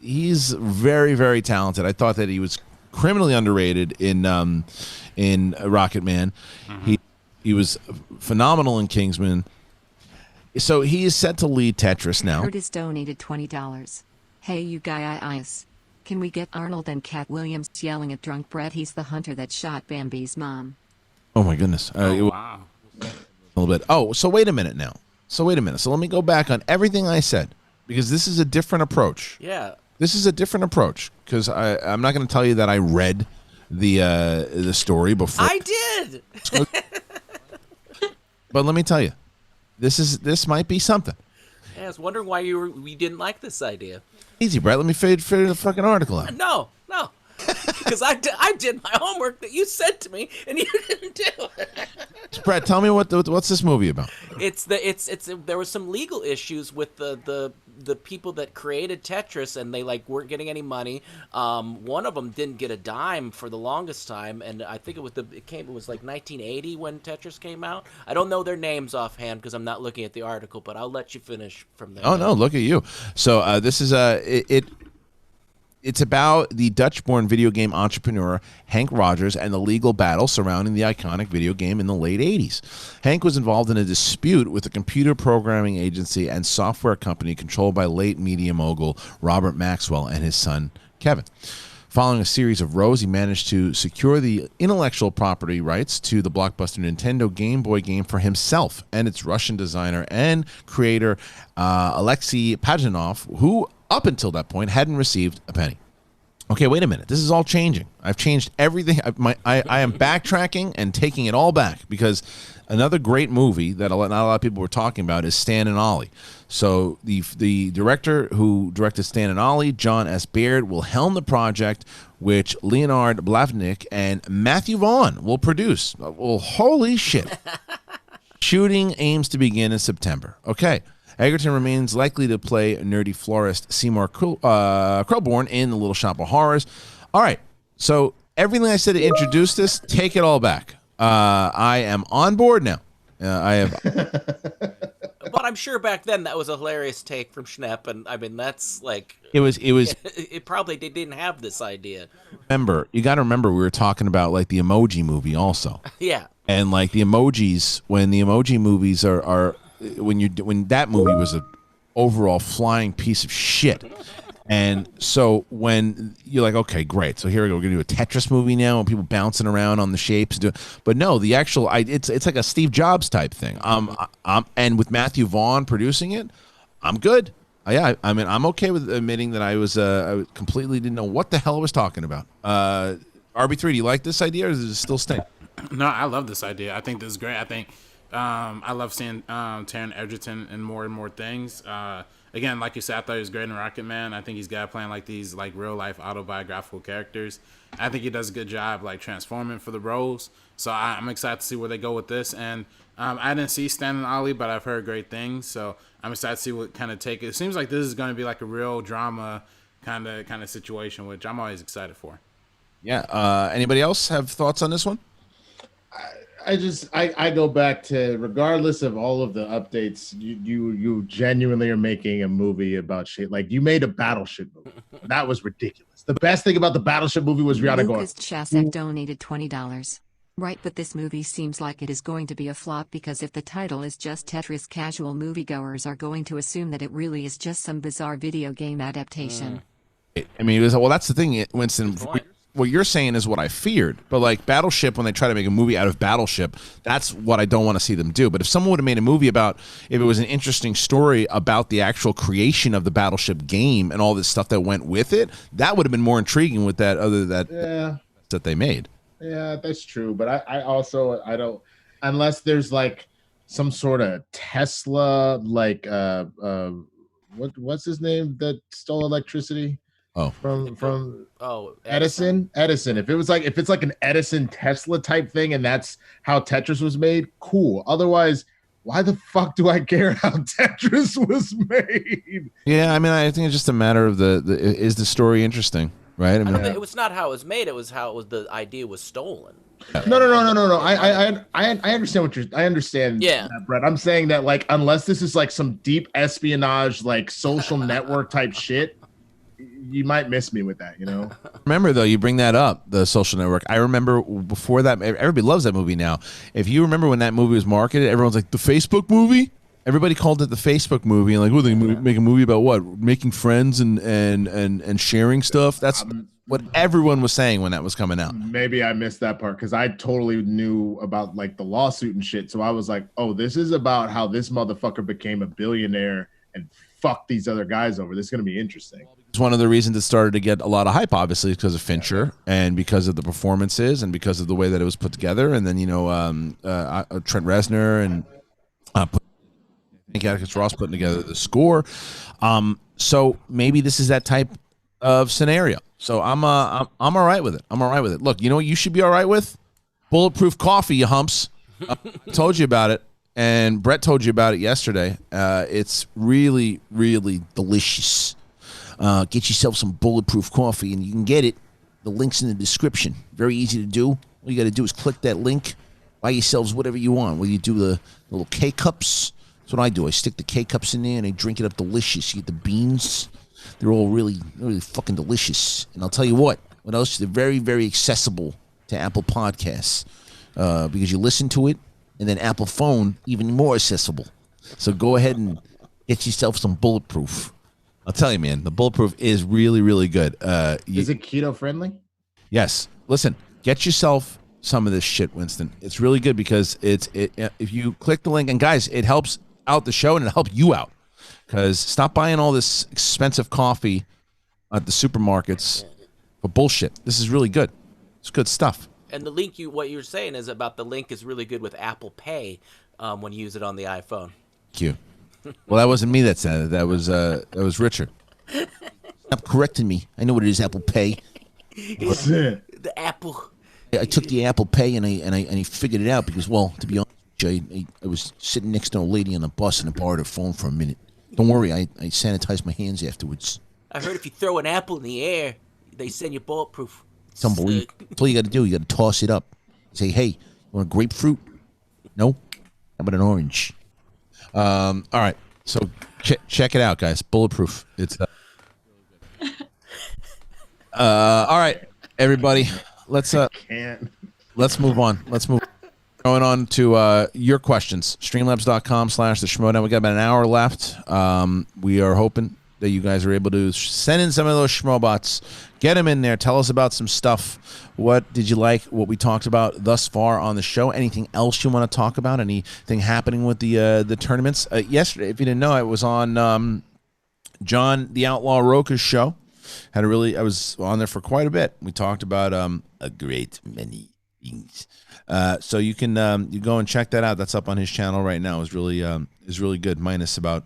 very, very talented. I thought that he was criminally underrated in Rocket Man. Mm-hmm. He was phenomenal in Kingsman. So he is set to lead Tetris now. Curtis donated $20. Hey, you guys. Can we get Arnold and Cat Williams yelling at drunk Brett? He's the hunter that shot Bambi's mom. Oh, my goodness. Wow. A little bit. Oh, so wait a minute now. So let me go back on everything I said, because this is a different approach. Yeah. This is a different approach, because I'm not going to tell you that I read the story before. I did. But let me tell you, this might be something. Yeah, I was wondering why we didn't like this idea. Easy, Brett. Let me fade the fucking article out. No. Because I did my homework that you sent to me, and you didn't do it. Brett, tell me what's this movie about? There was some legal issues with the people that created Tetris, and they like weren't getting any money. One of them didn't get a dime for the longest time, and I think it was like 1980 when Tetris came out. I don't know their names offhand because I'm not looking at the article, but I'll let you finish from there. Oh no, look at you. So this is It's about the Dutch-born video game entrepreneur Hank Rogers and the legal battle surrounding the iconic video game in the late 80s. Hank was involved in a dispute with a computer programming agency and software company controlled by late media mogul Robert Maxwell and his son, Kevin. Following a series of rows, he managed to secure the intellectual property rights to the blockbuster Nintendo Game Boy game for himself and its Russian designer and creator Alexei Pajitnov, who up until that point hadn't received a penny. Okay, wait a minute. This is all changing. I've changed everything. I am backtracking and taking it all back because another great movie that not a lot of people were talking about is Stan and Ollie. So the director who directed Stan and Ollie, John S. Baird, will helm the project, which Leonard Blavnik and Matthew Vaughn will produce. Well, holy shit. Shooting aims to begin in September. Okay. Egerton remains likely to play nerdy florist Seymour Krelborn in The Little Shop of Horrors. All right, so everything I said to introduce this, take it all back. I am on board now. I have. But I'm sure back then that was a hilarious take from Schnepp, and I mean that's like it was. It probably they didn't have this idea. You got to remember we were talking about like the Emoji Movie also. Yeah. And like the emojis, when the Emoji movies are when that movie was an overall flying piece of shit. And so when you're like, okay, great, so here we go, we're gonna do a Tetris movie now and people bouncing around on the shapes, but no, the actual it's like a Steve Jobs type thing. And with Matthew Vaughn producing it, I'm good. Yeah, I mean, I'm okay with admitting that I completely didn't know what the hell I was talking about. RB3, do you like this idea, or does it still stink? No, I love this idea. I think this is great. I think I love seeing Taron Egerton in more and more things. Again, like you said, I thought he was great in Rocket Man. I think he's got playing like these like real life autobiographical characters. I think he does a good job like transforming for the roles. So I'm excited to see where they go with this. And I didn't see Stan and Ollie, but I've heard great things. So I'm excited to see what kind of take it. Seems like this is going to be like a real drama kind of situation, which I'm always excited for. Yeah. Anybody else have thoughts on this one? I go back to, regardless of all of the updates, you genuinely are making a movie about shit. Like, you made a Battleship movie. That was ridiculous. The best thing about the Battleship movie was Rihanna going. Lucas Shashek donated $20. Right, but this movie seems like it is going to be a flop because if the title is just Tetris, casual moviegoers are going to assume that it really is just some bizarre video game adaptation. I mean, well, that's the thing, Winston. What you're saying is what I feared, but like Battleship, when they try to make a movie out of Battleship, that's what I don't want to see them do. But if someone would have made a movie about, if it was an interesting story about the actual creation of the Battleship game and all this stuff that went with it, that would have been more intriguing with that that they made. Yeah, that's true. But I also don't, unless there's like some sort of Tesla, like what's his name that stole electricity? From Edison. If it's like an Edison Tesla type thing and that's how Tetris was made, cool. Otherwise, why the fuck do I care how Tetris was made? Yeah, I mean, I think it's just a matter of is the story interesting, right? I mean, it was not how it was made; it was how the idea was stolen. No. I understand I understand. Yeah, that, Brett. I'm saying that like unless this is like some deep espionage, like social network type shit, you might miss me with that, you know. Remember though, you bring that up, the Social Network. I remember before that, everybody loves that movie now. If you remember when that movie was marketed, everyone's like, the Facebook movie. Everybody called it the Facebook movie, and like, well, they make a movie about what? Making friends and sharing stuff. That's what everyone was saying when that was coming out. Maybe I missed that part because I totally knew about like the lawsuit and shit. So I was like, oh, this is about how this motherfucker became a billionaire and fucked these other guys over. This is gonna be interesting. It's one of the reasons it started to get a lot of hype, obviously, because of Fincher and because of the performances and because of the way that it was put together. And then, Trent Reznor and Thank you, Atticus Ross, putting together the score. So maybe this is that type of scenario. So I'm all right with it. I'm all right with it. Look, you know what you should be all right with? Bulletproof Coffee, you humps. I told you about it, and Brett told you about it yesterday. It's really, really delicious. Get yourself some Bulletproof Coffee, and you can get it. The link's in the description. Very easy to do. All you got to do is click that link. Buy yourselves whatever you want. Whether you do the little K-cups. That's what I do. I stick the K-cups in there, and I drink it up delicious. You get the beans. They're all really, really fucking delicious. And I'll tell you what else? They're very, very accessible to Apple Podcasts because you listen to it, and then Apple Phone, even more accessible. So go ahead and get yourself some Bulletproof. I'll tell you, man, the Bulletproof is really, really good. Is it keto friendly? Yes. Listen, get yourself some of this shit, Winston. It's really good because if you click the link, and guys, it helps out the show and it'll help you out. Because stop buying all this expensive coffee at the supermarkets for bullshit. This is really good. It's good stuff. And the link, what you're saying is about the link is really good with Apple Pay when you use it on the iPhone. Thank you. Well, that wasn't me that said it. That was Richard. Stop correcting me. I know what it is, Apple Pay. What's it? The Apple. I took the Apple Pay and I figured it out because, well, to be honest, I was sitting next to a lady on the bus and I borrowed her phone for a minute. Don't worry, I sanitized my hands afterwards. I heard if you throw an apple in the air, they send you Bulletproof. It's unbelievable. That's all you got to do. You got to toss it up. Say, hey, you want a grapefruit? No? How about an orange? All right. So check it out, guys. Bulletproof. It's all right, everybody. Let's move on. Going on to your questions. Streamlabs.com/the Schmodown. We got about an hour left. We are hoping that you guys are able to send in some of those Schmobots. Get them in there. Tell us about some stuff. What did you like? What we talked about thus far on the show? Anything else you want to talk about? Anything happening with the tournaments? Yesterday, if you didn't know, it was on John the Outlaw Roca's show. I was on there for quite a bit. We talked about a great many things. So you can you go and check that out. That's up on his channel right now. Is really good. Minus about,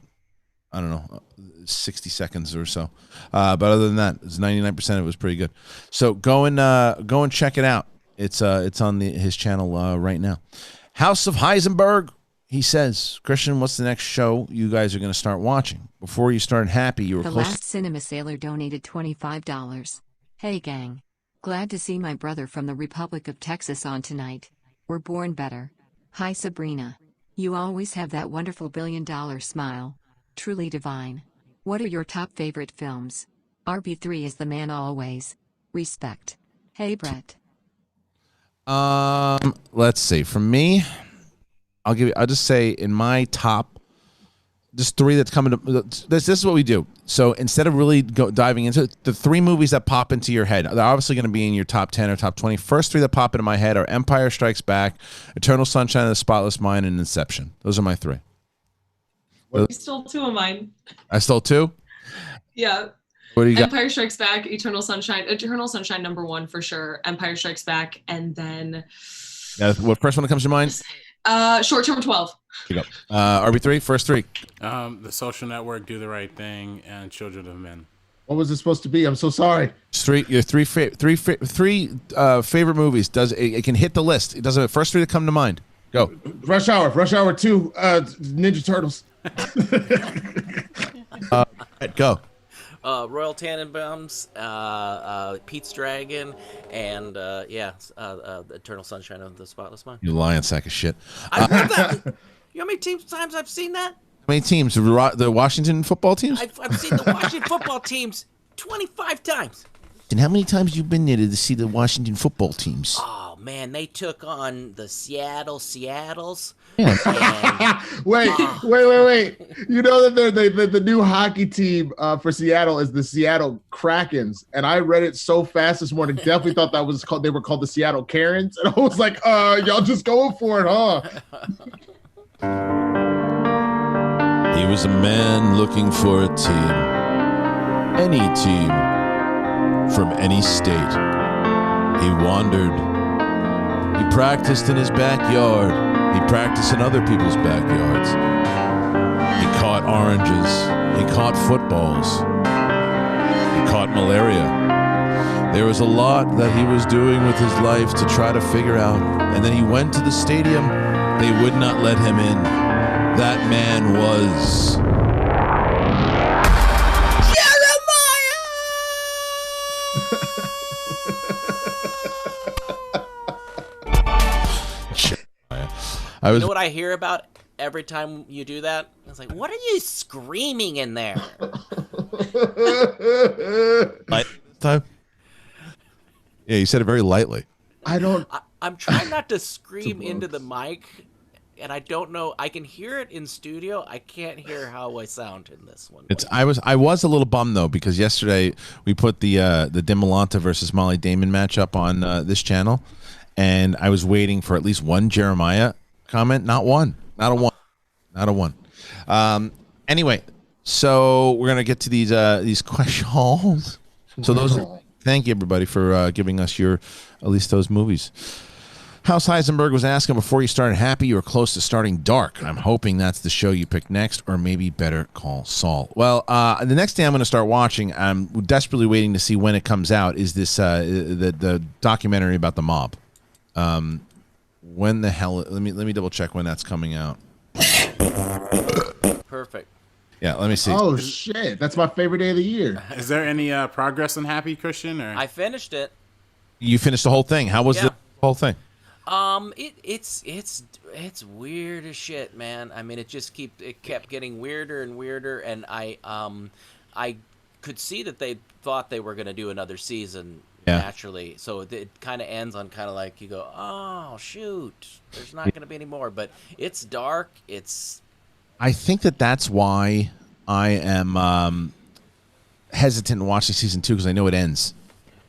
I don't know, 60 seconds or so. But other than that, it's 99%. It was pretty good. So go and check it out. It's on his channel right now. House of Heisenberg. He says, Kristian, what's the next show you guys are going to start watching? Before you start Happy, you were The close. Last Cinema Sailor donated $25. Hey gang. Glad to see my brother from the Republic of Texas on tonight. We're born better. Hi Sabrina. You always have that wonderful billion-dollar smile. Truly divine. What are your top favorite films? RB3 is the man always. Respect. Hey Brett. Let's see. For me, I'll just say in my top, just three that's coming to this is what we do. So instead of really diving into it, the three movies that pop into your head, they're obviously going to be in your top 10 or top 20. First three that pop into my head are Empire Strikes Back, Eternal Sunshine of the Spotless Mind, and Inception. Those are my three. You stole two of mine. I stole two? Yeah. What do you got? Empire Strikes Back, Eternal Sunshine number one for sure. Empire Strikes Back, and then What first one that comes to mind? Short Term 12. Here you go. RB3, first three. The Social Network, Do the Right Thing, and Children of Men. What was it supposed to be? I'm so sorry. Your three favorite movies. It can hit the list. It doesn't. First three that come to mind. Go. Rush Hour 2, Ninja Turtles. Go. Royal Tenenbaums, Pete's Dragon, and Eternal Sunshine of the Spotless Mind. You lying sack of shit. I heard that. You know how many times I've seen that? How many teams? The Washington football teams? I've seen the Washington football teams 25 times. And how many times you been there to see the Washington football teams? Oh man, they took on the Seattles. Yeah. And, Wait. You know that the new hockey team for Seattle is the Seattle Krakens, and I read it so fast this morning. Definitely thought that was they were called the Seattle Karens, and I was like, y'all just going for it, huh? He was a man looking for a team. Any team. From any state. He wandered. He practiced in his backyard. He practiced in other people's backyards. He caught oranges. He caught footballs. He caught malaria. There was a lot that he was doing with his life to try to figure out. And then he went to the stadium. They would not let him in. That man was... You know what I hear about every time you do that? It's like, what are you screaming in there? Time. Yeah, you said it very lightly. I'm trying not to scream into the mic, and I don't know. I can hear it in studio. I can't hear how I sound in this one. I was a little bummed though, because yesterday we put the Dimolanta versus Molly Damon match up on this channel, and I was waiting for at least one Jeremiah comment. Not a one. Anyway, so we're gonna get to these questions. So thank you everybody for giving us at least those movies. House Heisenberg was asking before you started Happy, you were close to starting Dark. I'm hoping that's the show you pick next, or maybe Better Call Saul. Well, the next thing I'm going to start watching, I'm desperately waiting to see when it comes out, is this the documentary about the mob. When the hell? Let me double check when that's coming out. Perfect. Yeah, let me see. Oh shit, that's my favorite day of the year. Is there any progress on Happy, Kristian? Or I finished it. You finished the whole thing. How was the whole thing? It's weird as shit, man. I mean, it kept getting weirder and weirder, and I could see that they thought they were going to do another season naturally. So it kind of ends on kind of like you go, oh shoot, there's not going to be any more. But it's dark. I think that's why I am hesitant to watch the season 2, because I know it ends.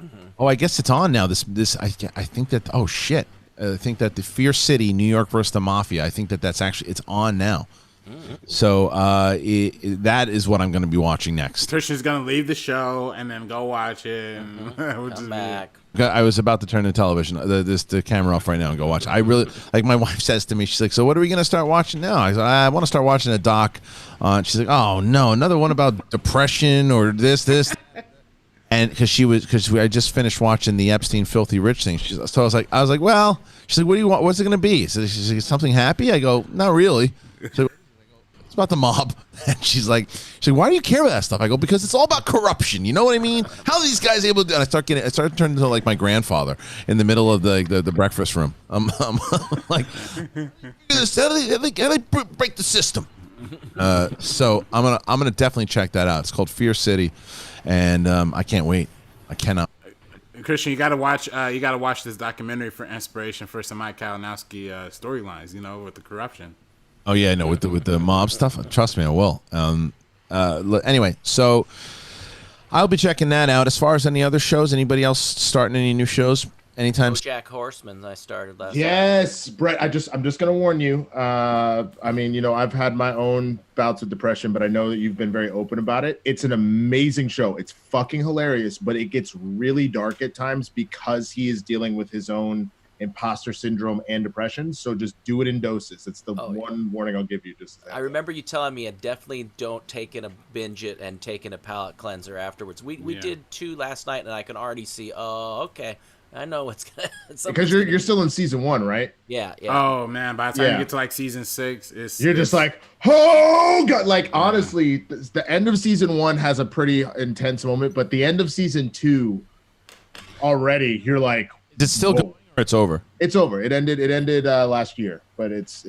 Mm-hmm. Oh, I guess it's on now. I think that. Oh shit. I think that the Fierce City, New York versus the Mafia, I think that's actually, it's on now. Mm-hmm. So that is what I'm going to be watching next. Kristian's going to leave the show and then go watch it. Mm-hmm. Come back. I was about to turn the television, the camera off right now and go watch. I really, like my wife says to me, she's like, so what are we going to start watching now? I said, I want to start watching a doc. She's like, oh no, another one about depression or this. And because I just finished watching the Epstein Filthy Rich thing, so I was like, well, she's like, what do you want? What's it going to be? So she's like, something happy? I go, not really. So it's about the mob. And she's like, why do you care about that stuff? I go, because it's all about corruption. You know what I mean? How are these guys able to do? And I started turning into like my grandfather in the middle of the breakfast room. I'm like, how do they break the system? So I'm gonna definitely check that out. It's called Fierce City. And I can't wait. I cannot. Kristian, you gotta watch this documentary for inspiration for some Mike Kalinowski storylines. You know, with the corruption. Oh yeah, no, with the mob stuff. Trust me, I will. Anyway, so I'll be checking that out. As far as any other shows, anybody else starting any new shows anytime? Jack Horseman, I started last. Yes, Brett. I'm just gonna warn you. I mean, I've had my own bouts of depression, but I know that you've been very open about it. It's an amazing show. It's fucking hilarious, but it gets really dark at times because he is dealing with his own imposter syndrome and depression. So just do it in doses. It's the one warning I'll give you. I remember you telling me I definitely don't take in a binge it and take in a palate cleanser afterwards. We did 2 last night, and I can already see. Oh, okay. I know what's gonna. Because you're still in season 1, right? Yeah. Oh man, by the time you get to like season 6, you're just like, oh god! Like honestly, the end of season 1 has a pretty intense moment, but the end of season 2, already you're like, it's still good. It's over. It's over. It ended last year, but it's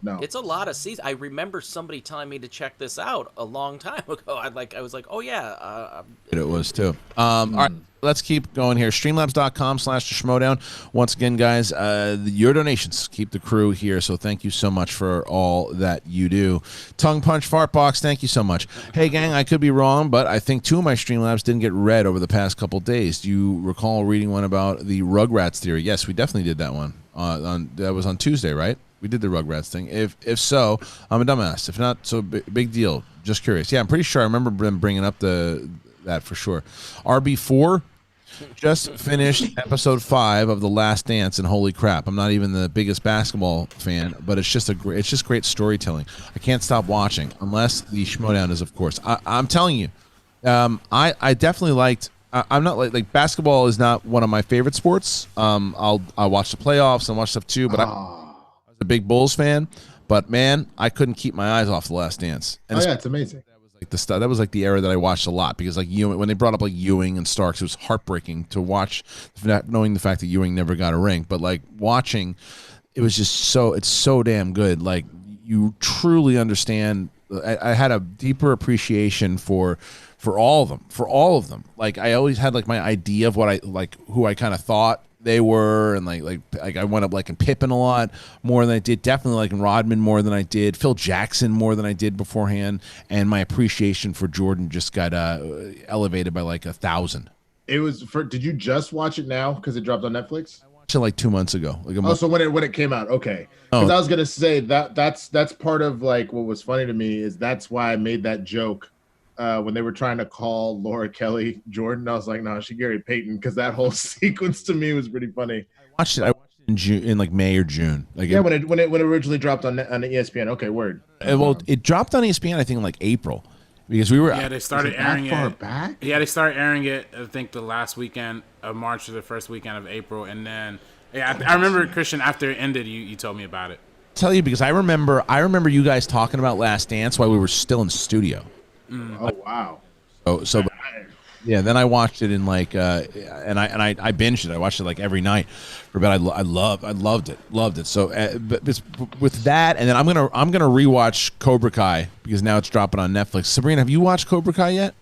no. It's a lot of seasons. I remember somebody telling me to check this out a long time ago. I was like, oh yeah. It was too. All right, let's keep going here. Streamlabs.com/theschmodown. Once again, guys, your donations keep the crew here, so thank you so much for all that you do. Tongue Punch Fartbox, thank you so much. Hey, gang, I could be wrong, but I think 2 of my Streamlabs didn't get read over the past couple days. Do you recall reading one about the Rugrats theory? Yes, we definitely did that one. That was on Tuesday, right? We did the Rugrats thing. If so, I'm a dumbass. If not, so big deal. Just curious. Yeah, I'm pretty sure I remember them bringing up that for sure. RB4, Just finished episode 5 of The Last Dance, and holy crap, I'm not even the biggest basketball fan, but it's just great storytelling. I can't stop watching unless the Schmodown is, of course. I'm telling you, I definitely liked. I'm not like basketball is not one of my favorite sports. I watch the playoffs and watch stuff too, but I was a big Bulls fan. But man, I couldn't keep my eyes off The Last Dance. And it's amazing. That was like the era that I watched a lot, because like when they brought up like Ewing and Starks, it was heartbreaking to watch, knowing the fact that Ewing never got a ring. But like watching, it was just it's so damn good. Like you truly understand. I had a deeper appreciation for all of them. Like I always had like my idea of what who I kind of thought they were, and like I went up liking Pippen a lot more than I did. Definitely liking Rodman more than I did. Phil Jackson more than I did beforehand. And my appreciation for Jordan just got elevated by like 1,000. It was did you just watch it now because it dropped on Netflix? I watched it like 2 months ago. So when it came out, okay. Because I was gonna say that's part of like what was funny to me is that's why I made that joke. When they were trying to call Laura Kelly Jordan, I was like, no, she Gary Payton, because that whole sequence to me was pretty funny. I watched it in June, in like May or June. Like when it originally dropped on ESPN. Okay, word. Well, it dropped on ESPN I think in like April, because we were they started airing it back. Yeah, they started airing it I think the last weekend of March or the first weekend of April, and then I remember Kristian after it ended, you told me about it. Tell you because I remember you guys talking about Last Dance while we were still in the studio. Oh wow! So yeah. Then I watched it in like, and I binged it. I watched it like every night for about. I loved it. So, but with that, and then I'm gonna rewatch Cobra Kai because now it's dropping on Netflix. Sabrina, have you watched Cobra Kai yet?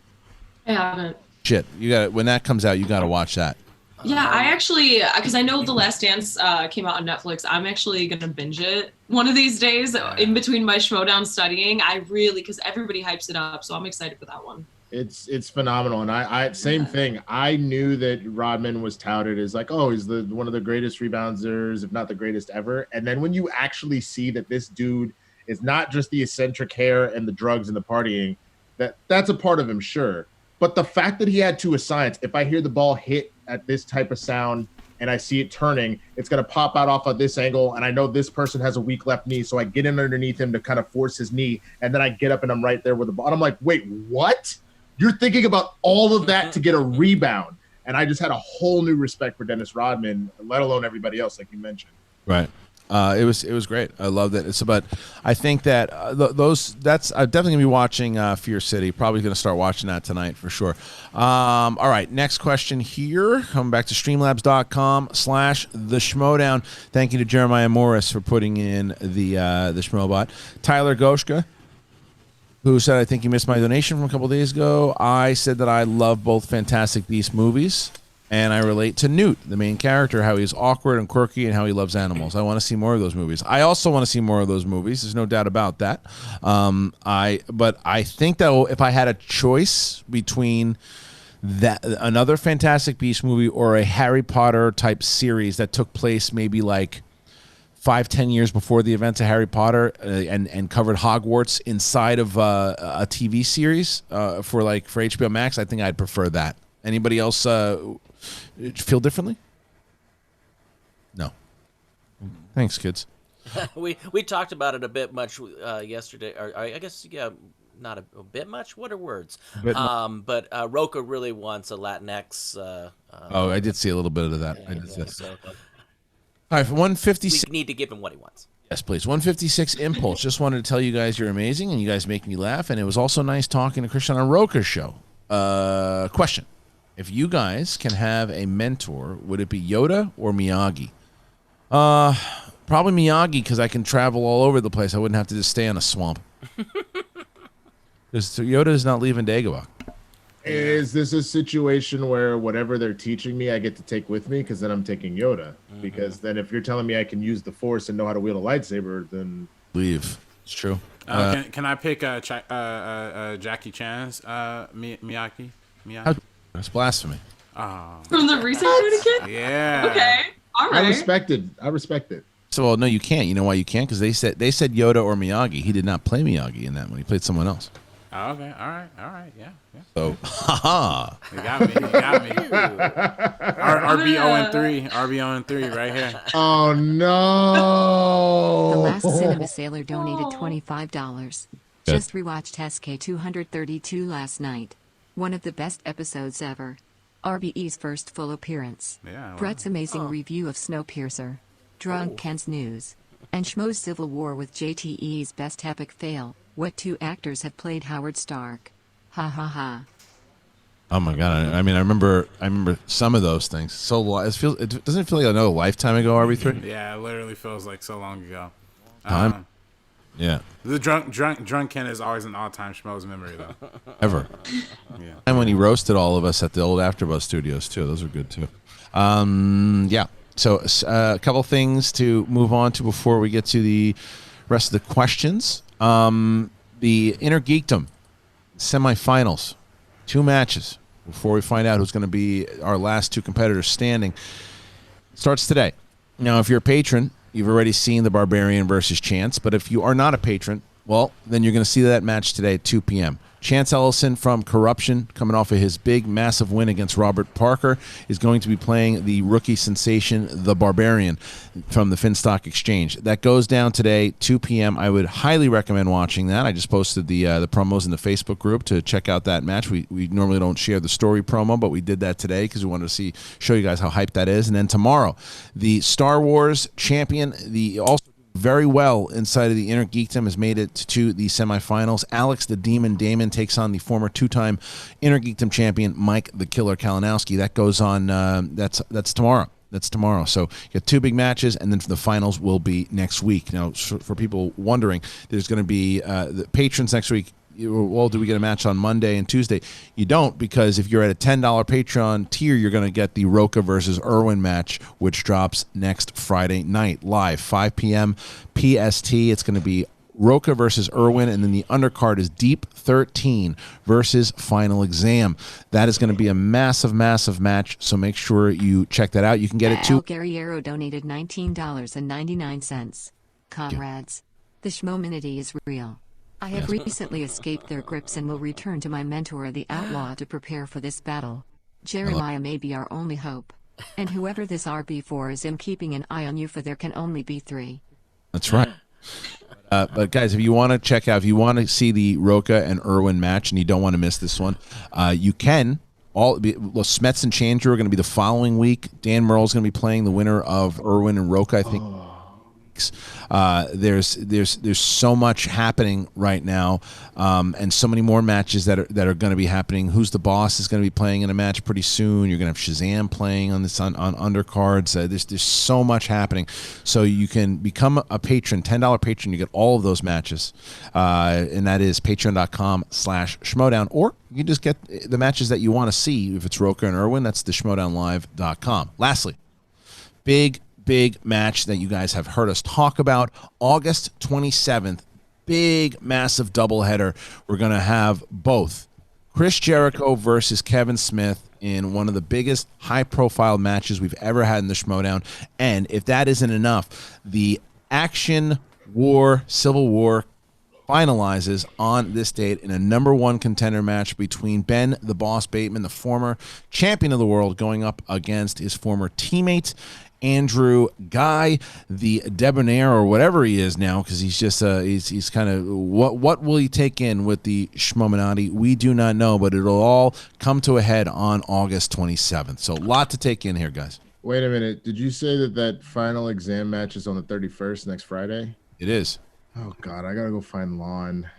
I haven't. Shit, you got when that comes out, you got to watch that. Yeah, I actually, because I know The Last Dance came out on Netflix. I'm actually going to binge it one of these days in between my Schmodown studying. Because everybody hypes it up, so I'm excited for that one. It's phenomenal, and I same thing. I knew that Rodman was touted as like, oh, he's one of the greatest rebounders, if not the greatest ever. And then when you actually see that this dude is not just the eccentric hair and the drugs and the partying, that's a part of him, sure. But the fact that he had to a science, if I hear the ball hit at this type of sound and I see it turning, it's going to pop out off of this angle, and I know this person has a weak left knee, so I get in underneath him to kind of force his knee, and then I get up and I'm right there with the ball. And I'm like, wait, what? You're thinking about all of that to get a rebound. And I just had a whole new respect for Dennis Rodman, let alone everybody else, like you mentioned. Right. It was great. I loved it. But I think that I'm definitely gonna be watching Fear City. Probably gonna start watching that tonight for sure. All right, next question here. Coming back to Streamlabs.com/the Schmodown. Thank you to Jeremiah Morris for putting in the Schmobot. Tyler Goshka, who said, I think you missed my donation from a couple days ago. I said that I love both Fantastic Beasts movies, and I relate to Newt, the main character, how he's awkward and quirky and how he loves animals. I want to see more of those movies. I also want to see more of those movies. There's no doubt about that. But I think that if I had a choice between another Fantastic Beasts movie or a Harry Potter type series that took place maybe like 5-10 years before the events of Harry Potter and covered Hogwarts inside of a TV series for HBO Max, I think I'd prefer that. Anybody else feel differently? No. Thanks, kids. we talked about it a bit much yesterday, or I guess not a bit much. What are words? But Roca really wants a Latinx. I did see a little bit of that. I did see. So, all right, for 156. We need to give him what he wants. Yes, please. 156 Impulse. Just wanted to tell you guys you're amazing and you guys make me laugh. And it was also nice talking to Kristian on Roca's show. Question. If you guys can have a mentor, would it be Yoda or Miyagi? Probably Miyagi, because I can travel all over the place. I wouldn't have to just stay in a swamp. Because Yoda is not leaving Dagobah. Is this a situation where whatever they're teaching me, I get to take with me? Because then I'm taking Yoda. Mm-hmm. Because then if you're telling me I can use the Force and know how to wield a lightsaber, then... Leave. It's true. Can I pick Jackie Chan's Miyagi? That's blasphemy. From the recent Karate Kid? Yeah. Okay. All right. I respect it. So, well, no, you can't. You know why you can't? Because they said Yoda or Miyagi. He did not play Miyagi in that one. He played someone else. Oh, okay. All right. Yeah. So, haha. You got me. RB 0-3. RB 0-3 right here. Oh no! The Last Cinema Sailor donated $25. Just rewatched SK 232 last night. One of the best episodes ever. RBE's first full appearance. Yeah. Brett's amazing review of Snowpiercer. Drunk Ken's news. And Schmo's Civil War with JTE's best epic fail. What two actors have played Howard Stark? Ha ha ha. Oh my god! I mean, I remember some of those things. So it doesn't feel like another lifetime ago. RB3. Yeah, it literally feels like so long ago. Time. Yeah. The drunk Ken is always an all-time Schmo's memory though. Ever. Yeah. And when he roasted all of us at the old AfterBuzz studios too, those are good too. Yeah. So a couple things to move on to before we get to the rest of the questions. The Inner Geekdom semifinals, 2 matches before we find out who's going to be our last 2 competitors standing. Starts today. Now, if you're a patron, you've already seen the Barbarian versus Chance, but if you are not a patron, well, then you're going to see that match today at 2 p.m. Chance Ellison from Corruption, coming off of his big, massive win against Robert Parker, is going to be playing the rookie sensation, the Barbarian, from the Finstock Exchange. That goes down today, 2 p.m. I would highly recommend watching that. I just posted the promos in the Facebook group to check out that match. We normally don't share the story promo, but we did that today because we wanted to show you guys how hyped that is. And then tomorrow, the Star Wars champion, also very well inside of the Inner Geekdom, has made it to the semifinals. Alex the Demon Damon takes on the former 2-time Inner Geekdom champion Mike the Killer Kalinowski. That goes on. That's tomorrow. That's tomorrow. So you got 2 big matches, and then the finals will be next week. Now, for people wondering, there's going to be the patrons next week. Well, do we get a match on Monday and Tuesday? You don't, because if you're at a $10 Patreon tier, you're going to get the Roca versus Irwin match, which drops next Friday night live, 5 p.m. PST. It's going to be Roca versus Irwin, and then the undercard is Deep 13 versus Final Exam. That is going to be a massive, massive match, so make sure you check that out. You can get it too. Al Guerriero donated $19.99. Comrades, the Schmominity is real. I have recently escaped their grips and will return to my mentor, the Outlaw, to prepare for this battle. Jeremiah may be our only hope. And whoever this RB4 is, I'm keeping an eye on you, for there can only be 3. That's right. But guys, if you want to check out, if you want to see the Roca and Irwin match and you don't want to miss this one, you can. Smets and Chandra are going to be the following week. Dan Merle's going to be playing the winner of Irwin and Roca, I think. There's so much happening right now, and so many more matches that are going to be happening. Who's the Boss is going to be playing in a match pretty soon. You're going to have Shazam playing on undercards. There's so much happening. So you can become a patron, $10 patron. You get all of those matches, and that is patreon.com/schmodown, or you can just get the matches that you want to see. If it's Roca and Irwin, that's the schmodownlive.com. Lastly, big match that you guys have heard us talk about, August 27th, big, massive doubleheader. We're going to have both Chris Jericho versus Kevin Smith in one of the biggest high-profile matches we've ever had in the Schmodown. And if that isn't enough, the Action War, Civil War finalizes on this date in a #1 contender match between Ben the Boss Bateman, the former champion of the world, going up against his former teammate Andrew Guy, the debonair, or whatever he is now, because he's just he's kind of, what will he take in with the Schmominati? We do not know, but it'll all come to a head on August 27th. So a lot to take in here, guys. Wait a minute. Did you say that Final Exam match is on the 31st, next Friday? It is. Oh God, I gotta go find Lon.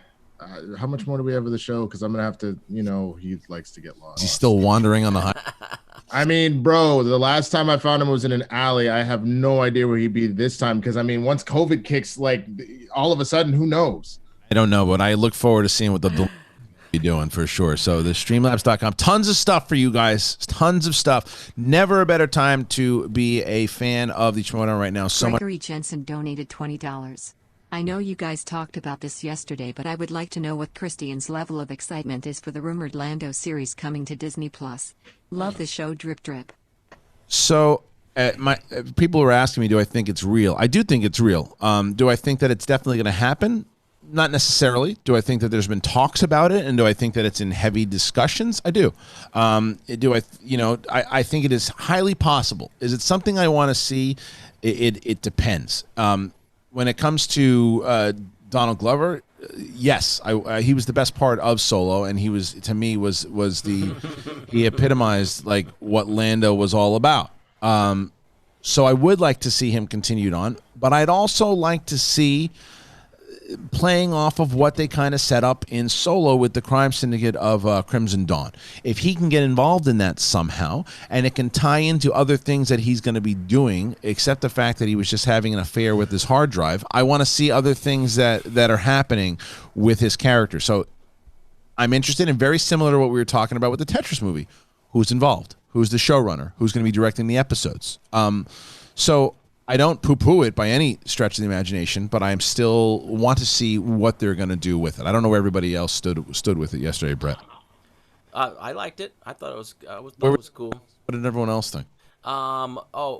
How much more do we have of the show? Because I'm gonna have to, he likes to get lost. He's still wandering on the high. I mean, bro, the last time I found him was in an alley. I have no idea where he'd be this time, because I mean, once COVID kicks, like, all of a sudden, who knows? I don't know, but I look forward to seeing what the be doing for sure. So the Streamlabs.com, tons of stuff for you guys, tons of stuff. Never a better time to be a fan of the Schmodown right now. So Gregory Jensen donated $20. I know you guys talked about this yesterday, but I would like to know what Christian's level of excitement is for the rumored Lando series coming to Disney+. Love the show, drip drip. So people are asking me, do I think it's real? I do think it's real. Do I think that it's definitely going to happen? Not necessarily. Do I think that there's been talks about it, and do I think that it's in heavy discussions? I do. I think it is highly possible. Is it something I want to see? It depends. When it comes to Donald Glover, yes, he was the best part of Solo, and he was, to me, was he epitomized like what Lando was all about. So I would like to see him continued on, but I'd also like to see, playing off of what they kind of set up in Solo with the crime syndicate of Crimson Dawn. If he can get involved in that somehow, and it can tie into other things that he's going to be doing, except the fact that he was just having an affair with his hard drive, I want to see other things that are happening with his character. So I'm interested in, very similar to what we were talking about with the Tetris movie. Who's involved? Who's the showrunner? Who's going to be directing the episodes? So I don't poo-poo it by any stretch of the imagination, but I still want to see what they're going to do with it. I don't know where everybody else stood with it yesterday, Brett. I liked it. I thought it was cool. What did everyone else think?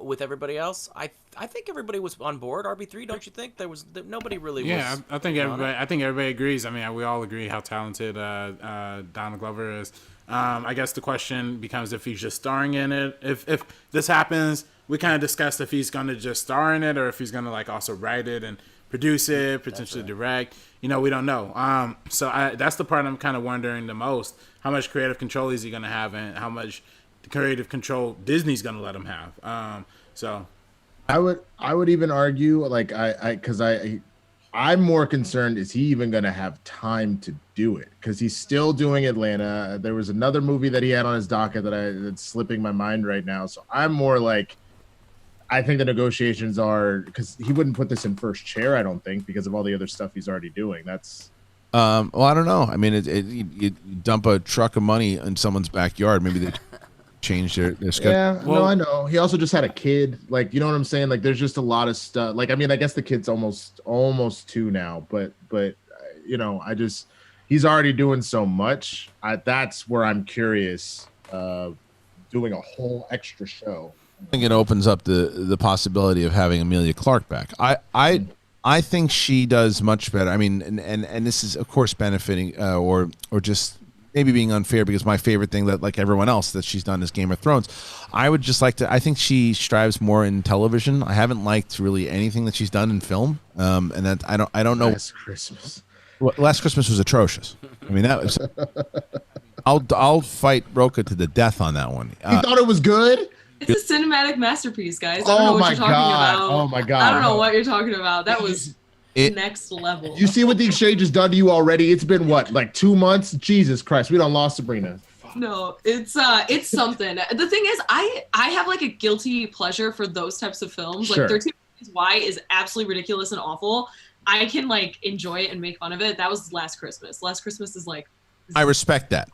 With everybody else, I think everybody was on board. RB3, don't you think? Nobody really was. Yeah, I think everybody agrees. I mean, we all agree how talented Donald Glover is. I guess the question becomes if he's just starring in it. If this happens, we kind of discussed if he's going to just star in it or if he's going to like also write it and produce it, potentially direct. We don't know. So that's the part I'm kind of wondering the most. How much creative control is he going to have, and how much creative control Disney's going to let him have. So I would even argue, like, I'm more concerned, is he even going to have time to do it? Because he's still doing Atlanta. There was another movie that he had on his docket that's slipping my mind right now. So I'm more like, I think the negotiations are, because he wouldn't put this in first chair, I don't think, because of all the other stuff he's already doing. That's well, I don't know. I mean, you dump a truck of money in someone's backyard. Maybe they change their schedule. Yeah, no, I know. He also just had a kid. Like, you know what I'm saying? Like, there's just a lot of stuff. Like, I mean, I guess the kid's almost 2 now, but he's already doing so much. That's where I'm curious. Doing a whole extra show. I think it opens up the possibility of having Emilia Clarke back. I think she does much better. I mean, and this is of course benefiting or just maybe being unfair, because my favorite thing that, like everyone else, that she's done is Game of Thrones. I would just like to. I think she strives more in television. I haven't liked really anything that she's done in film, and that I don't know. Last Christmas. Well, Last Christmas was atrocious. I mean, that was. I'll fight Roka to the death on that one. You thought it was good? It's a cinematic masterpiece, guys. I don't know what you're talking about. Oh my god! I don't know what you're talking about. That was next level. You see what the exchange has done to you already? It's been what, like 2 months? Jesus Christ, we done lost Sabrina. No, it's something. The thing is, I have like a guilty pleasure for those types of films. Sure. Like 13 Reasons Why is absolutely ridiculous and awful. I can like enjoy it and make fun of it. That was Last Christmas. Last Christmas is like. I respect that.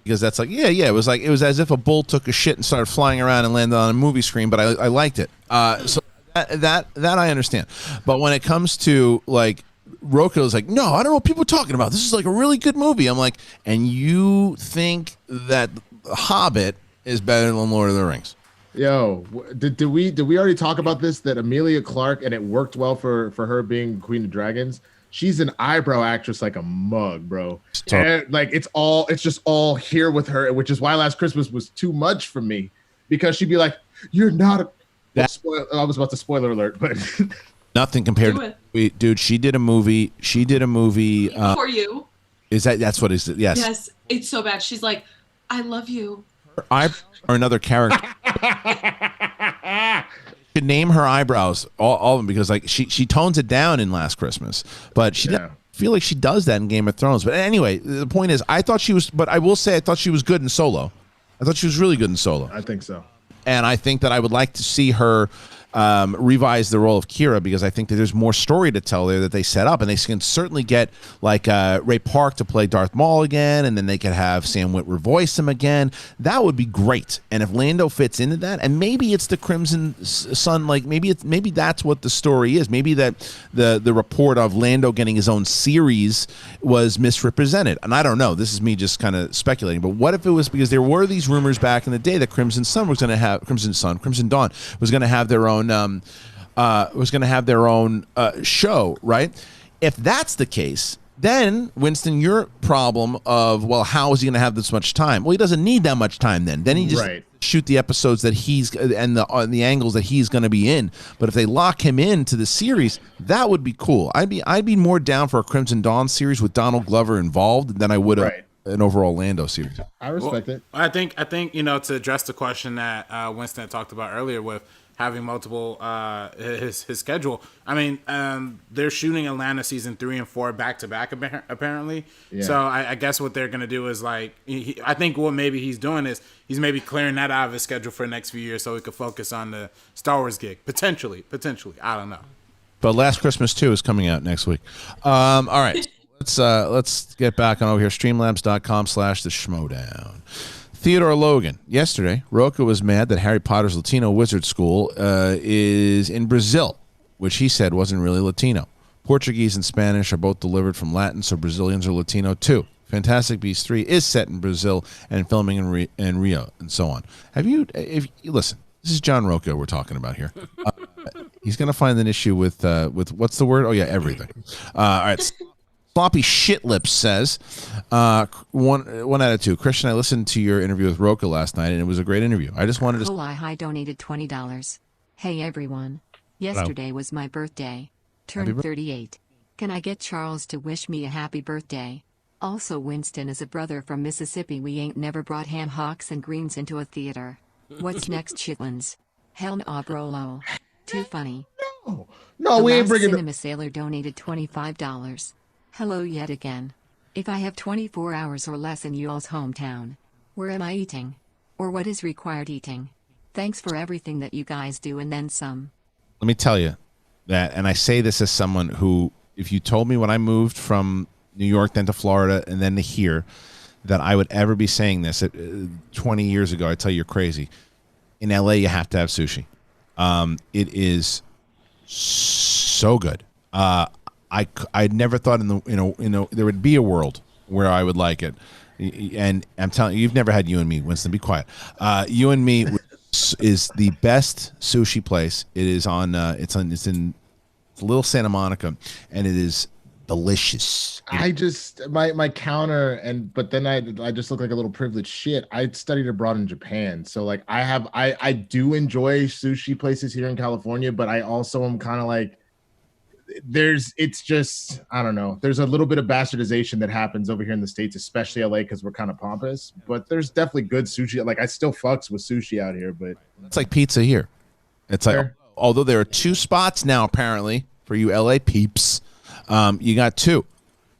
Because that's like, yeah, it was as if a bull took a shit and started flying around and landed on a movie screen, but I liked it. So that I understand. But when it comes to like Roka is like, no, I don't know what people are talking about. This is like a really good movie. I'm like, and you think that Hobbit is better than Lord of the Rings? Yo, did we already talk about this? That Emilia Clarke, and it worked well for her being Queen of Dragons. She's an eyebrow actress like a mug, bro. And, like, it's just all here with her, which is why Last Christmas was too much for me, because she'd be like, "You're not a." I was about to spoiler alert, but nothing compared to dude. She did a movie. For you. That's what is it? Yes. Yes, it's so bad. She's like, "I love you." Her eyebrows are another character. Could name her eyebrows, all of them, because like she tones it down in Last Christmas, but she doesn't feel like she does that in Game of Thrones. But anyway, the point is, I thought she was, but I will say I thought she was good in Solo. I thought she was really good in Solo. I think so. And I think that I would like to see her revise the role of Kira, because I think that there's more story to tell there that they set up, and they can certainly get like Ray Park to play Darth Maul again, and then they could have Sam Witwer voice him again. That would be great. And if Lando fits into that, and maybe it's the Crimson Sun, like maybe that's what the story is. Maybe that the report of Lando getting his own series was misrepresented, and I don't know. This is me just kind of speculating. But what if it was because there were these rumors back in the day that Crimson Dawn was going to have their own show, right? if that's the case, then Winston, your problem of, well, how is he going to have this much time? Well, he doesn't need that much time. Then he just shoot the episodes that he's and the angles that he's going to be in. But if they lock him into the series, that would be cool. I'd be more down for a Crimson Dawn series with Donald Glover involved than I would an overall Lando series. I respect it. I think to address the question that Winston talked about earlier with having multiple his schedule. I mean, they're shooting Atlanta season 3 and 4 back to back apparently. Yeah. So I guess what they're gonna do is like I think what maybe he's doing is he's maybe clearing that out of his schedule for the next few years so he could focus on the Star Wars gig potentially. I don't know. But Last Christmas 2 is coming out next week. All right, let's get back on over here. Streamlabs.com/the Schmodown. Theodore Logan. Yesterday, Roca was mad that Harry Potter's Latino Wizard School is in Brazil, which he said wasn't really Latino. Portuguese and Spanish are both delivered from Latin, so Brazilians are Latino too. Fantastic Beasts 3 is set in Brazil and filming in Rio and so on. If you listen, this is John Roca we're talking about here. He's going to find an issue with what's the word? Oh, yeah, everything. All right. Sloppy Shit Lips says, 1 out of 2. Kristian, I listened to your interview with Roca last night, and it was a great interview. I just wanted to... Nicolaj donated $20. Hey, everyone. Yesterday was my birthday. Turned 38. Can I get Charles to wish me a happy birthday? Also, Winston is a brother from Mississippi. We ain't never brought ham hocks and greens into a theater. What's next, chitlins? Hell no, bro. Too funny. No, we ain't bringing... Cinema Sailor donated $25. Hello yet again. If I have 24 hours or less in y'all's hometown, where am I eating? Or what is required eating? Thanks for everything that you guys do and then some. Let me tell you that, and I say this as someone who, if you told me when I moved from New York, then to Florida, and then to here, that I would ever be saying this 20 years ago, I'd tell you you're crazy. In LA, you have to have sushi. It is so good. I never thought there would be a world where I would like it, and I'm telling you, you've never had You and Me, Winston. Be quiet. You and Me is the best sushi place. It is on. It's in Little Santa Monica, and it is delicious. I just my counter but then I just look like a little privileged shit. I studied abroad in Japan, so like I do enjoy sushi places here in California, but I also am kind of like. It's just I don't know. There's a little bit of bastardization that happens over here in the States, especially LA, because we're kind of pompous. But there's definitely good sushi. Like I still fucks with sushi out here, but it's like pizza here. It's like although there are 2 spots now apparently for you LA peeps, you got 2.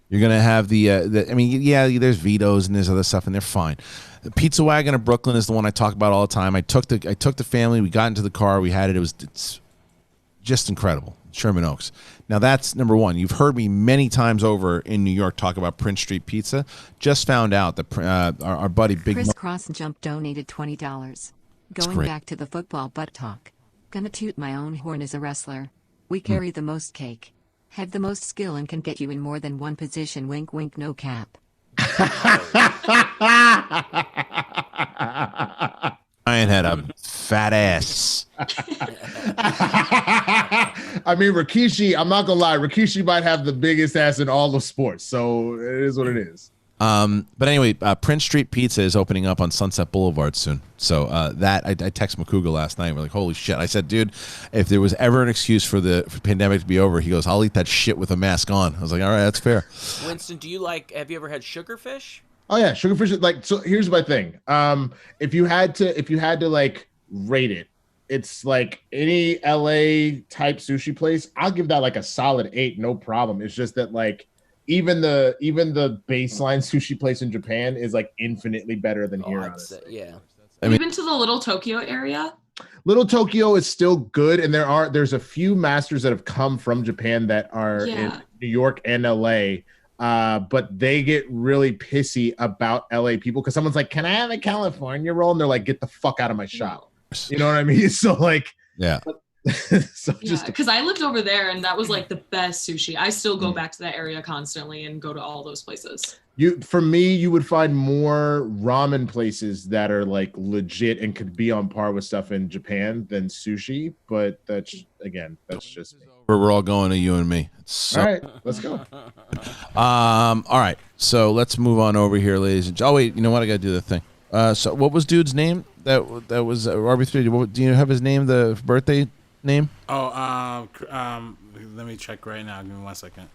You're gonna have the I mean there's Vito's and there's other stuff and they're fine. The Pizza Wagon of Brooklyn is the one I talk about all the time. I took the family. We got into the car. We had it. It's just incredible. Sherman Oaks. Now that's number 1. You've heard me many times over in New York talk about Prince Street Pizza. Just found out that our buddy Big Chris Cross Jump donated $20. Going back to the football butt talk. Gonna toot my own horn as a wrestler. We carry the most cake, have the most skill, and can get you in more than one position. Wink, wink, no cap. Ryan had a fat ass. I mean, Rikishi, I'm not gonna lie, Rikishi might have the biggest ass in all of sports, so it is what it is. But anyway, Prince Street Pizza is opening up on Sunset Boulevard soon. So that I texted Makuga last night. We're like, holy shit. I said, dude, if there was ever an excuse for the pandemic to be over, he goes, I'll eat that shit with a mask on. I was like, all right, that's fair. Winston, have you ever had sugarfish? Oh yeah, sugarfish. Like, so here's my thing. If you had to like rate it, it's like any LA type sushi place, I'll give that like a solid 8, no problem. It's just that like even the baseline sushi place in Japan is like infinitely better than here. Yeah. Even to the Little Tokyo area. Little Tokyo is still good, and there's a few masters that have come from Japan that are in New York and LA. But they get really pissy about LA people because someone's like, "Can I have a California roll?" And they're like, "Get the fuck out of my shop." You know what I mean? So like, yeah. Because I lived over there, and that was like the best sushi. I still go back to that area constantly and go to all those places. For me, you would find more ramen places that are like legit and could be on par with stuff in Japan than sushi. But that's just me. we're all going to you and me. So, all right, let's go. All right, so let's move on over here, ladies and gentlemen. Oh wait, you know what? I gotta do the thing. So what was dude's name? That was RB3. Do you have his name? The birthday name? Oh, let me check right now. Give me 1 second.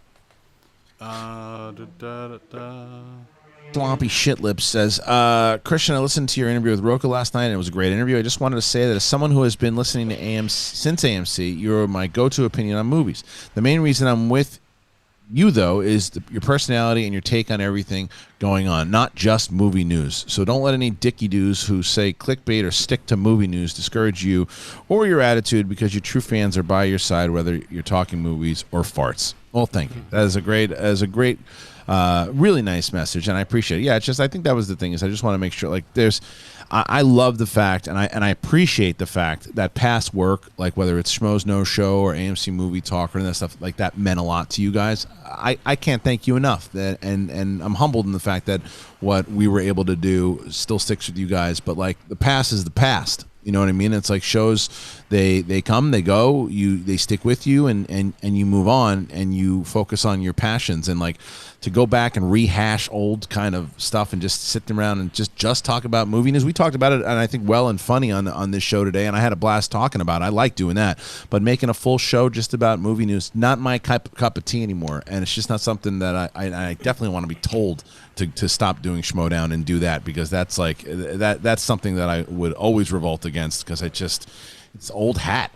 Sloppy Shit Lips says, Kristian, I listened to your interview with Roka last night, and it was a great interview. I just wanted to say that as someone who has been listening to AMC since AMC, you're my go-to opinion on movies. The main reason I'm with you, though, is your personality and your take on everything going on, not just movie news. So don't let any dicky-doos who say clickbait or stick to movie news discourage you or your attitude, because your true fans are by your side, whether you're talking movies or farts. Well, thank you. That is a great, really nice message, and I appreciate it. Yeah, it's just, I think that was the thing, is I just want to make sure, like, I love the fact, and I appreciate the fact that past work, like whether it's Schmo's No Show or AMC Movie Talk or that stuff, like that meant a lot to you guys. I can't thank you enough. And I'm humbled in the fact that what we were able to do still sticks with you guys. But like, the past is the past. You know what I mean? It's like shows, they come, they go, they stick with you, and you move on, and you focus on your passions. And like, to go back and rehash old kind of stuff and just sit around and just talk about movie news. We talked about it, and I think well and funny on this show today, and I had a blast talking about it. I like doing that. But making a full show just about movie news, not my cup of tea anymore. And it's just not something that I definitely want to be told to stop doing Schmodown and do that, because that's like that's something that I would always revolt against, because it's old hat.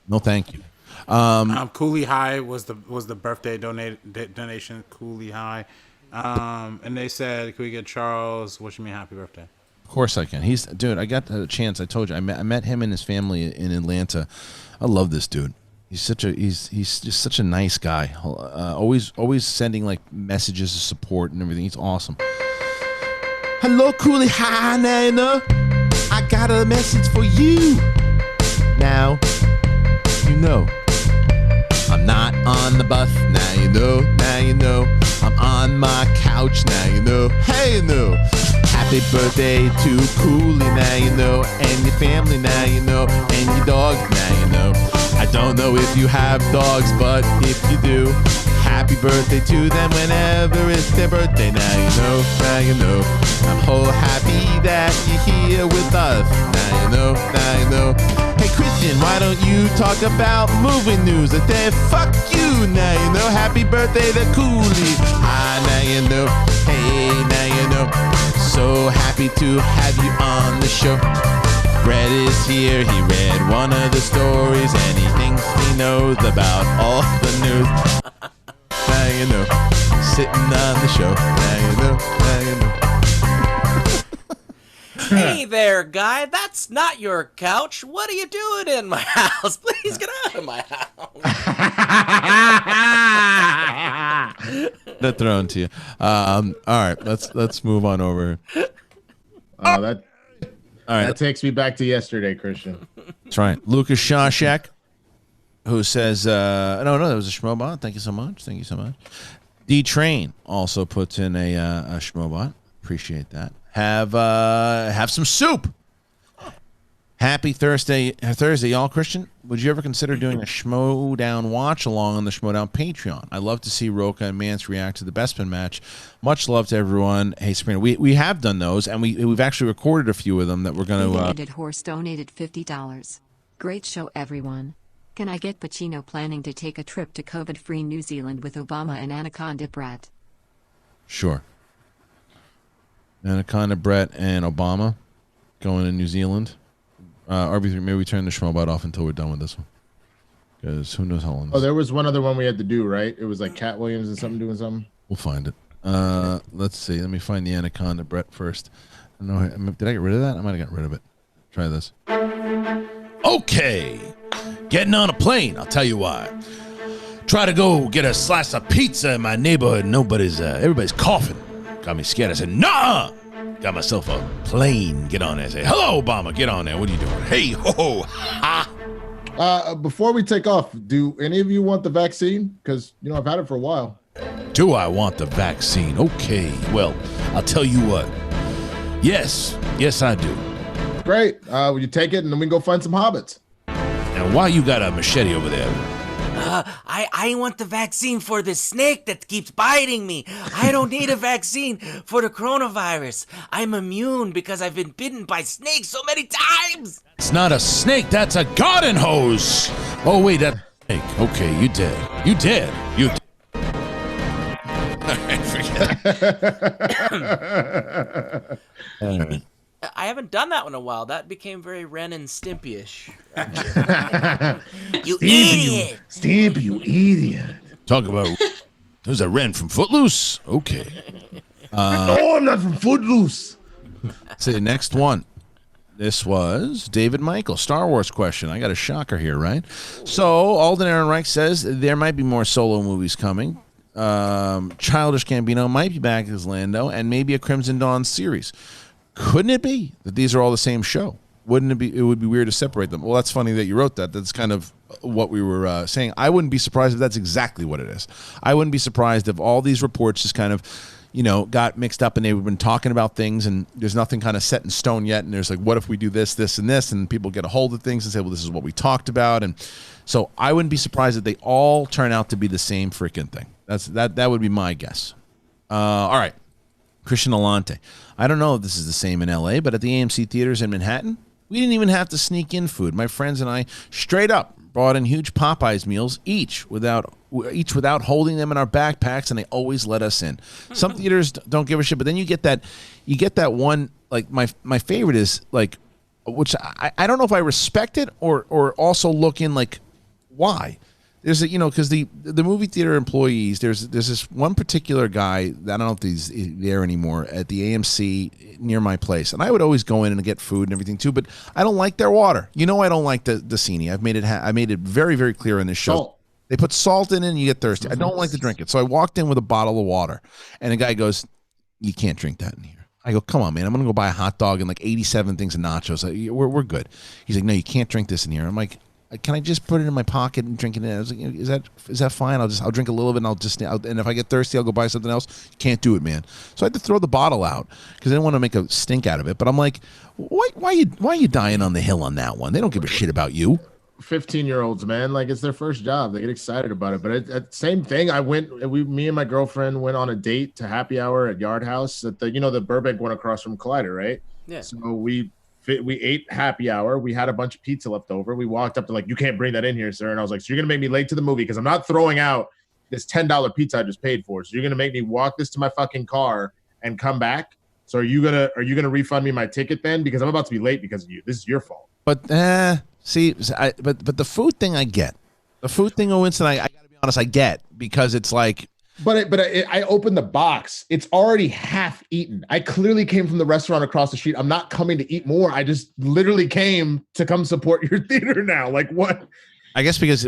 No, thank you. Cooley High was the birthday donation. Cooley High, and they said, "Can we get Charles wishing me a happy birthday?" Of course I can. Dude. I got the chance. I told you I met him and his family in Atlanta. I love this dude. He's just such a nice guy. Always sending like messages of support and everything. He's awesome. Hello, Cooley High. Now you know I got a message for you. Now you know. I'm not on the bus, now you know, I'm on my couch, now you know, hey you know. Happy birthday to Cooley, now you know, and your family, now you know, and your dogs, now you know. I don't know if you have dogs, but if you do, happy birthday to them whenever it's their birthday, now you know. I'm so happy that you're here with us, now you know. Hey Kristian, why don't you talk about movie news? I say fuck you, now you know. Happy birthday to Cooley, now you know. Hey, now you know. So happy to have you on the show. Brett is here, he read one of the stories, and he thinks he knows about all the news. Now you know, sitting on the show. Now you know. Hey there, guy. That's not your couch. What are you doing in my house? Please get out of my house. They're thrown to you. All right, let's move on over. All right. That takes me back to yesterday, Kristian. That's right. Lucas Shashek, who says, no, that was a Schmobot. Thank you so much. D Train also puts in a Schmobot. Appreciate that. Have some soup. Happy Thursday, y'all. Kristian, would you ever consider doing a Schmodown watch along on the Schmodown Patreon? I love to see Roka and Mance react to the Bestman match. Much love to everyone. Hey, Sabrina, we have done those, and we've actually recorded a few of them that we're going to. United Horse donated $50. Great show, everyone. Can I get Pacino planning to take a trip to COVID-free New Zealand with Obama and Anaconda Brett? Sure. Anaconda Brett and Obama going to New Zealand. RB3, maybe we turn the Schmobot off until we're done with this one, because who knows how long. Oh, there was one other one we had to do, right? It was like Cat Williams and something doing something. We'll find it. Let's see. Let me find the Anaconda Brett first. I don't know. Did I get rid of that? I might have got rid of it. Try this. Okay. Getting on a plane. I'll tell you why. Try to go get a slice of pizza in my neighborhood. Everybody's coughing. Got me scared. I said, nah. Got myself a plane. Get on there. Say, hello, Obama. Get on there. What are you doing? Hey, ho, ha. Before we take off, do any of you want the vaccine? Because, I've had it for a while. Do I want the vaccine? Okay. Well, I'll tell you what. Yes, I do. Great. Will you take it, and then we can go find some hobbits? Now, why you got a machete over there? I want the vaccine for the snake that keeps biting me. I don't need a vaccine for the coronavirus. I'm immune because I've been bitten by snakes so many times. It's not a snake. That's a garden hose. Oh, wait, that's a snake. Okay, you did. You did. You did. All right. I haven't done that one in a while. That became very Ren and Stimpy-ish. You idiot! Stimpy, you idiot. Talk about. There's a Ren from Footloose. Okay. No, I'm not from Footloose. So the next one. This was David Michael, Star Wars question. I got a shocker here, right? So Alden Ehrenreich says there might be more solo movies coming. Childish Gambino might be back as Lando, and maybe a Crimson Dawn series. Couldn't it be that these are all the same show? Wouldn't it be? It would be weird to separate them. Well, that's funny that you wrote that. That's kind of what we were saying. I wouldn't be surprised if that's exactly what it is. I wouldn't be surprised if all these reports just kind of, got mixed up and they've been talking about things and there's nothing kind of set in stone yet. And there's like, what if we do this, this, and this? And people get a hold of things and say, well, this is what we talked about. And so I wouldn't be surprised if they all turn out to be the same freaking thing. That would be my guess. All right. Christian Alante. I don't know if this is the same in L.A., but at the AMC theaters in Manhattan, we didn't even have to sneak in food. My friends and I straight up brought in huge Popeyes meals, each without holding them in our backpacks, and they always let us in. Some theaters don't give a shit, but then you get that one, like my favorite is like, which I don't know if I respect it or also look in like, why? There's because the movie theater employees, there's this one particular guy, I don't know if he's there anymore, at the AMC near my place, and I would always go in and get food and everything too, but I don't like their water. I don't like the Dasini. I made it very, very clear in this show. Salt. They put salt in it and you get thirsty. I don't like to drink it. So I walked in with a bottle of water, and the guy goes, "You can't drink that in here." I go, "Come on, man. I'm going to go buy a hot dog and like 87 things of nachos. We're good." He's like, "No, you can't drink this in here." I'm like, "Can I just put it in my pocket and drink it?" I was like, "Is that fine? I'll drink a little bit and and if I get thirsty, I'll go buy something else." You can't do it, man. So I had to throw the bottle out because I didn't want to make a stink out of it. But I'm like, why are you dying on the hill on that one? They don't give a shit about you. 15-year-olds, man, like it's their first job. They get excited about it. But same thing. Me and my girlfriend went on a date to happy hour at Yard House at the Burbank one across from Collider, right? Yeah. So we ate happy hour. We had a bunch of pizza left over. We walked up to like, "You can't bring that in here, sir." And I was like, "So you're gonna make me late to the movie because I'm not throwing out this $10 pizza I just paid for. So you're gonna make me walk this to my fucking car and come back. So are you gonna refund me my ticket then? Because I'm about to be late because of you. This is your fault." But but the food thing I get. The food thing, Winston, I gotta be honest, I get because it's like. But I opened the box. It's already half eaten. I clearly came from the restaurant across the street. I'm not coming to eat more. I just literally came to come support your theater now. Like what? I guess because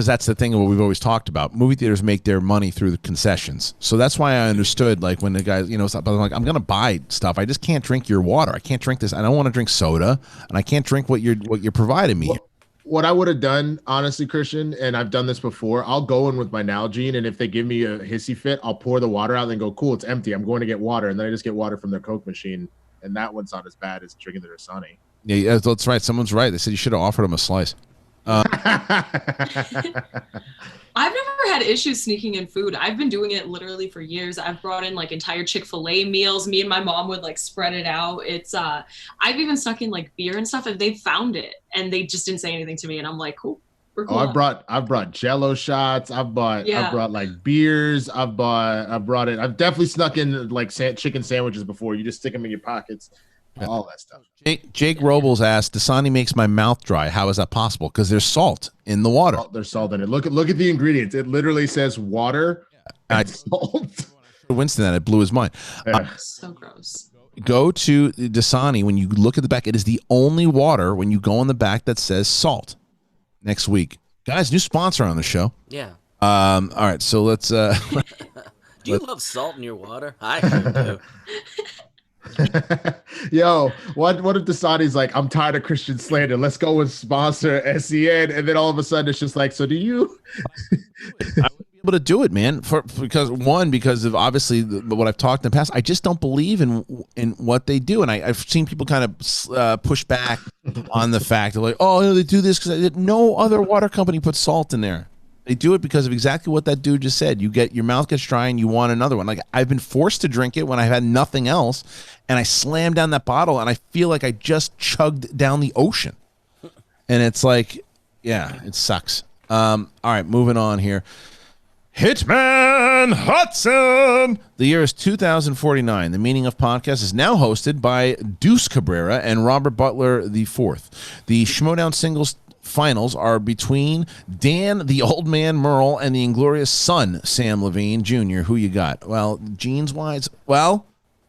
that's the thing what we've always talked about. Movie theaters make their money through the concessions. So that's why I understood like when the guys, but I'm like, I'm gonna buy stuff. I just can't drink your water. I can't drink this. I don't want to drink soda, and I can't drink what you're providing me. What I would have done, honestly, Christian, and I've done this before, I'll go in with my Nalgene, and if they give me a hissy fit, I'll pour the water out and go, "Cool, it's empty. I'm going to get water." And then I just get water from their Coke machine, and that one's not as bad as drinking the Dasani. Yeah, that's right. Someone's right. They said you should have offered them a slice. I've never had issues sneaking in food. I've been doing it literally for years. I've brought in like entire Chick-fil-A meals. Me and my mom would like spread it out. It's I've even snuck in like beer and stuff, and they found it and they just didn't say anything to me. And I'm like, cool. We're cool. I've brought Jello shots. I've brought like beers. I've definitely snuck in like chicken sandwiches before. You just stick them in your pockets. All that stuff. Jake Robles asked, "Dasani makes my mouth dry. How is that possible?" Because there's salt in the water. There's salt in it. Look at the ingredients. It literally says water and salt. Winston, that it blew his mind. So gross. Go to Dasani. When you look at the back, it is the only water when you go on the back that says salt. Next week, guys, new sponsor on the show. Yeah. All right, so let's. Do you love salt in your water? I do. Yo, what if Dasani's like, "I'm tired of Christian slander. Let's go and sponsor SEN," and then all of a sudden it's just like, "So do you?" I wouldn't be able to do it, man. Because of obviously what I've talked in the past. I just don't believe in what they do, and I've seen people kind of push back on the fact of like, "Oh, they do this because no other water company puts salt in there." They do it because of exactly what that dude just said. Your mouth gets dry and you want another one. Like, I've been forced to drink it when I've had nothing else, and I slammed down that bottle, and I feel like I just chugged down the ocean. And it's like, yeah, it sucks. All right, moving on here. Hitman Hudson. The year is 2049. The Meaning of Podcast is now hosted by Deuce Cabrera and Robert Butler IV. The Schmodown singles finals are between Dan the Old Man Merle and the Inglorious Son Sam Levine Jr. Who you got? Well, genes-wise, well,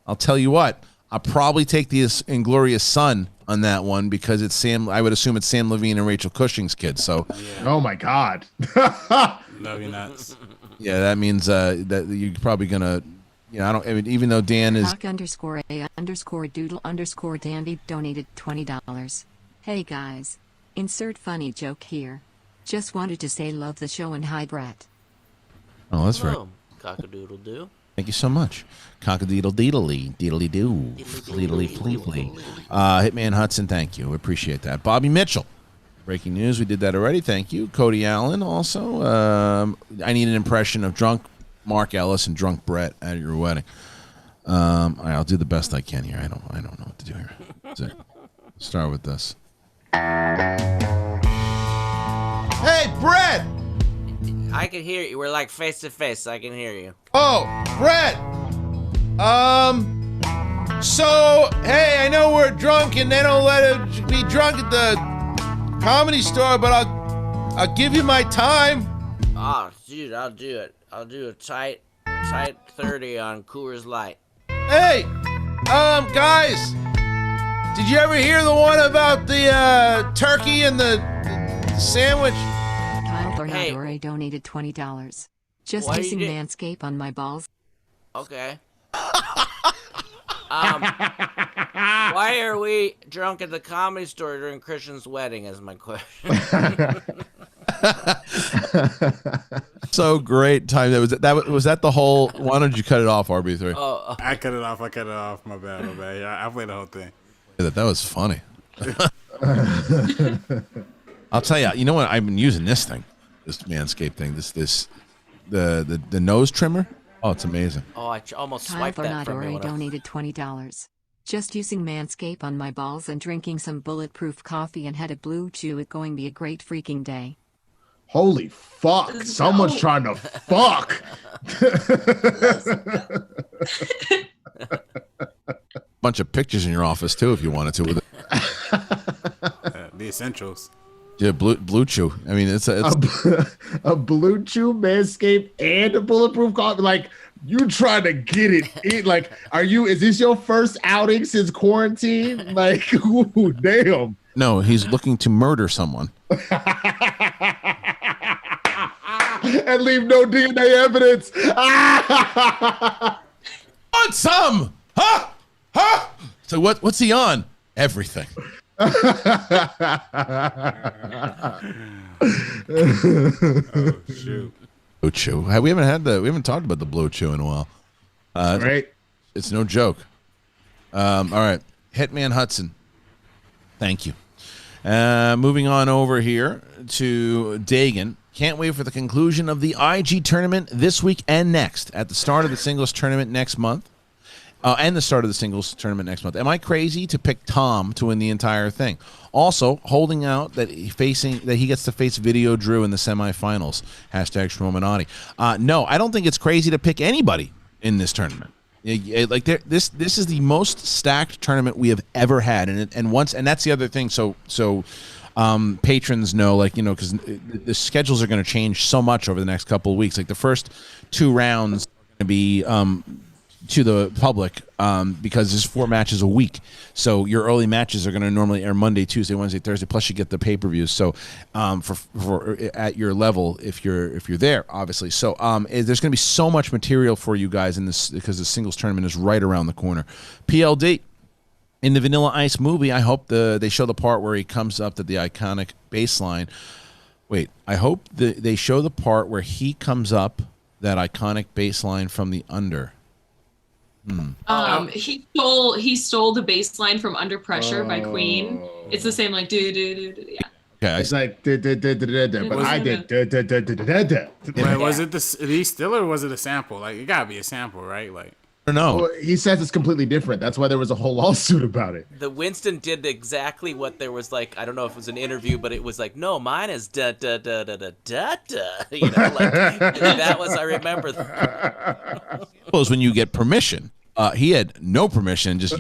I'll tell you what. I'll probably take the Inglorious Son on that one because it's Sam. I would assume it's Sam Levine and Rachel Cushing's kid. So, oh my God. No, you're not. Yeah, that means that you're probably gonna, I mean, even though Dan is _A_doodle_dandy donated $20. Hey guys, insert funny joke here. Just wanted to say love the show and hi Brett. Oh, that's right. Cock-a-doodle doo. Thank you so much. Cock-a-deedle-deedly, deedly-doo, fleedly-fleetly. Hitman Hudson, thank you. Appreciate that. Bobby Mitchell. Breaking news, we did that already. Thank you. Cody Allen also. I need an impression of drunk Mark Ellis and drunk Brett at your wedding. All right, I'll do the best I can here. I don't know what to do here. So, start with this. Hey, Brett! I can hear you. We're like face to face. I can hear you. Oh, Brett! So, hey, I know we're drunk and they don't let it be drunk at the Comedy Store, but I'll give you my time. Oh, dude, I'll do it. I'll do a tight 30 on Coors Light. Hey, guys, did you ever hear the one about the turkey and the sandwich? Kyle Hey. Bernadore donated $20. Just Why using you Manscaped on my balls. Okay. Why are we drunk at the Comedy Store during Christian's wedding is my question. So great time. Was that the whole? Why don't you cut it off, RB3? Oh, I cut it off. My bad. Yeah, I played the whole thing. That was funny. I'll tell you. You know what? I've been using this thing, this Manscaped thing. The nose trimmer. Oh, it's amazing. oh, I almost Kyle swiped that from me. Bernadore donated $20. Just using Manscaped on my balls and drinking some bulletproof coffee and had a blue chew. It's going to be a great freaking day. Holy fuck. Someone's trying to fuck. Bunch of pictures in your office too, if you wanted to. With it. The essentials. Yeah, blue chew. I mean, it's a blue chew, Manscaped, and a bulletproof coffee. Like, you trying to get it in. Like, is this your first outing since quarantine? Like, ooh, damn. No, he's looking to murder someone. And leave no DNA evidence. On some, huh? So what's he on? Everything. Oh shoot. Blue chew. We haven't talked about the blue chew in a while. Right. It's no joke. All right, Hitman Hudson. Thank you. Moving on over here to Dagan. Can't wait for the conclusion of the IG tournament this week and next. At the start of the singles tournament next month. And the start of the singles tournament next month. Am I crazy to pick Tom to win the entire thing? Also, holding out that he gets to face Video Drew in the semifinals. Hashtag Shmominati. No, I don't think it's crazy to pick anybody in this tournament. Like this is the most stacked tournament we have ever had, and that's the other thing. So patrons know, because the schedules are going to change so much over the next couple of weeks. Like the first two rounds are going to be to the public because there's 4 matches a week. So your early matches are going to normally air Monday, Tuesday, Wednesday, Thursday. Plus you get the pay-per-views. So for at your level, if you're there, obviously. So there's going to be so much material for you guys in this because the singles tournament is right around the corner. PLD. In the Vanilla Ice movie, I hope they show the part where he comes up to the iconic bass line. Wait, I hope they show the part where he comes up that iconic bass line from the Under. He stole the bass line from Under Pressure by Queen. It's the same, like do do do do. Yeah. Okay, It's like but I did. Wait, was it the still or was it a sample? Like, it gotta be a sample, right? Like, I don't know. Well, he says it's completely different. That's why there was a whole lawsuit about it. The Winston did exactly what there was, like, I don't know if it was an interview, but it was like, no, mine is da da da da da da da. You know, like that was, I remember. Suppose when you get permission, he had no permission, just.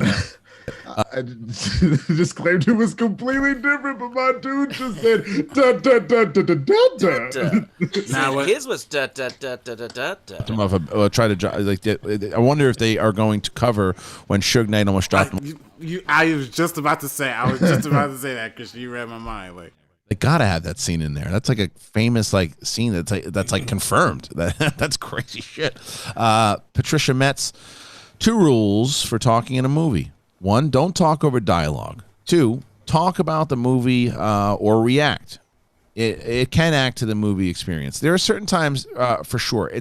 I just claimed it was completely different, but my dude just said da da da da da da da. Now his was da da da da da da da. Try to like. I wonder if they are going to cover when Suge Knight almost dropped him. I was just about to say. I was just about to say that because you read my mind. Like, they gotta have that scene in there. That's like a famous like scene that's like confirmed. That's crazy shit. Patricia Metz. 2 rules for talking in a movie. 1, don't talk over dialogue. 2, talk about the movie or react. It can add to the movie experience. There are certain times, for sure.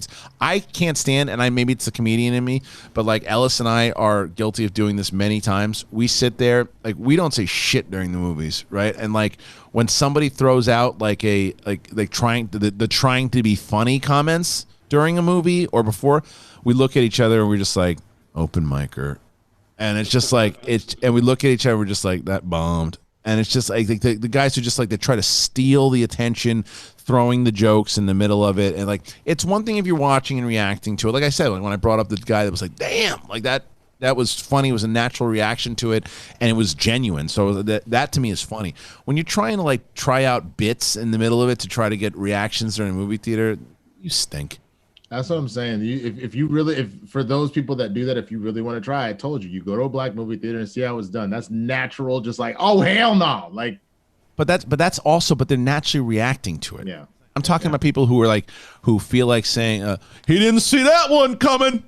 I can't stand, and maybe it's the comedian in me, but like Ellis and I are guilty of doing this many times. We sit there, like we don't say shit during the movies, right? And like when somebody throws out like trying to be funny comments during a movie or before, we look at each other and we're just like, open micer, and it's just like and we look at each other, we're just like, that bombed. And it's just like the guys who just like they try to steal the attention, throwing the jokes in the middle of it. And like, it's one thing if you're watching and reacting to it, like I said, like when I brought up the guy that was like, damn, like that was funny. It was a natural reaction to it, and it was genuine. So that to me is funny. When you're trying to like try out bits in the middle of it to try to get reactions during a movie theater, you stink. That's what I'm saying. If for those people that do that, if you really want to try, I told you go to a black movie theater and see how it's done. That's natural. Just like, oh hell no, like. But they're naturally reacting to it. Yeah. I'm talking about people who are like, who feel like saying, he didn't see that one coming.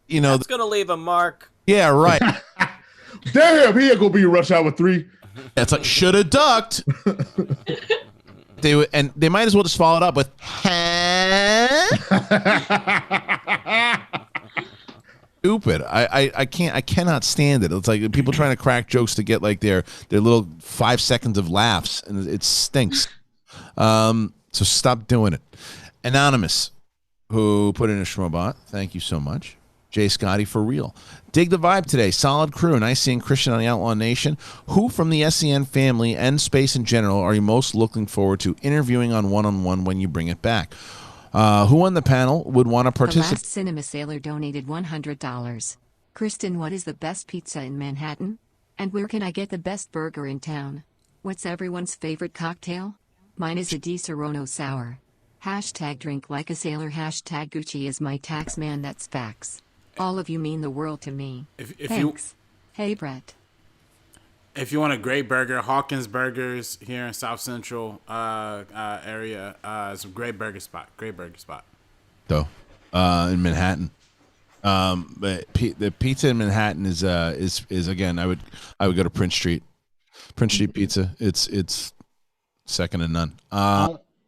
You know, it's gonna leave a mark. Yeah, right. Damn, he ain't gonna be Rush Hour 3. It's like, should have ducked. They might as well just follow it up with, stupid. I cannot stand it. It's like people trying to crack jokes to get like their little 5 seconds of laughs, and it stinks. So stop doing it. Anonymous, who put in a Schmobot, thank you so much. Jay Scotty for real. Dig the vibe today. Solid crew. Nice seeing Kristian on the Outlaw Nation. Who from the SEN family and space in general are you most looking forward to interviewing on one-on-one when you bring it back? Who on the panel would want to participate? The last Cinema Sailor donated $100. Kristian, what is the best pizza in Manhattan? And where can I get the best burger in town? What's everyone's favorite cocktail? Mine is a Di Serono Sour. # drink like a sailor. # Gucci is my tax man. That's facts. All of you mean the world to me. Thanks. Hey, Brett. If you want a great burger, Hawkins Burgers here in South Central area, it's a great burger spot. Though, in Manhattan, but the pizza in Manhattan is again. I would go to Prince Street. Prince Street Pizza. It's second to none.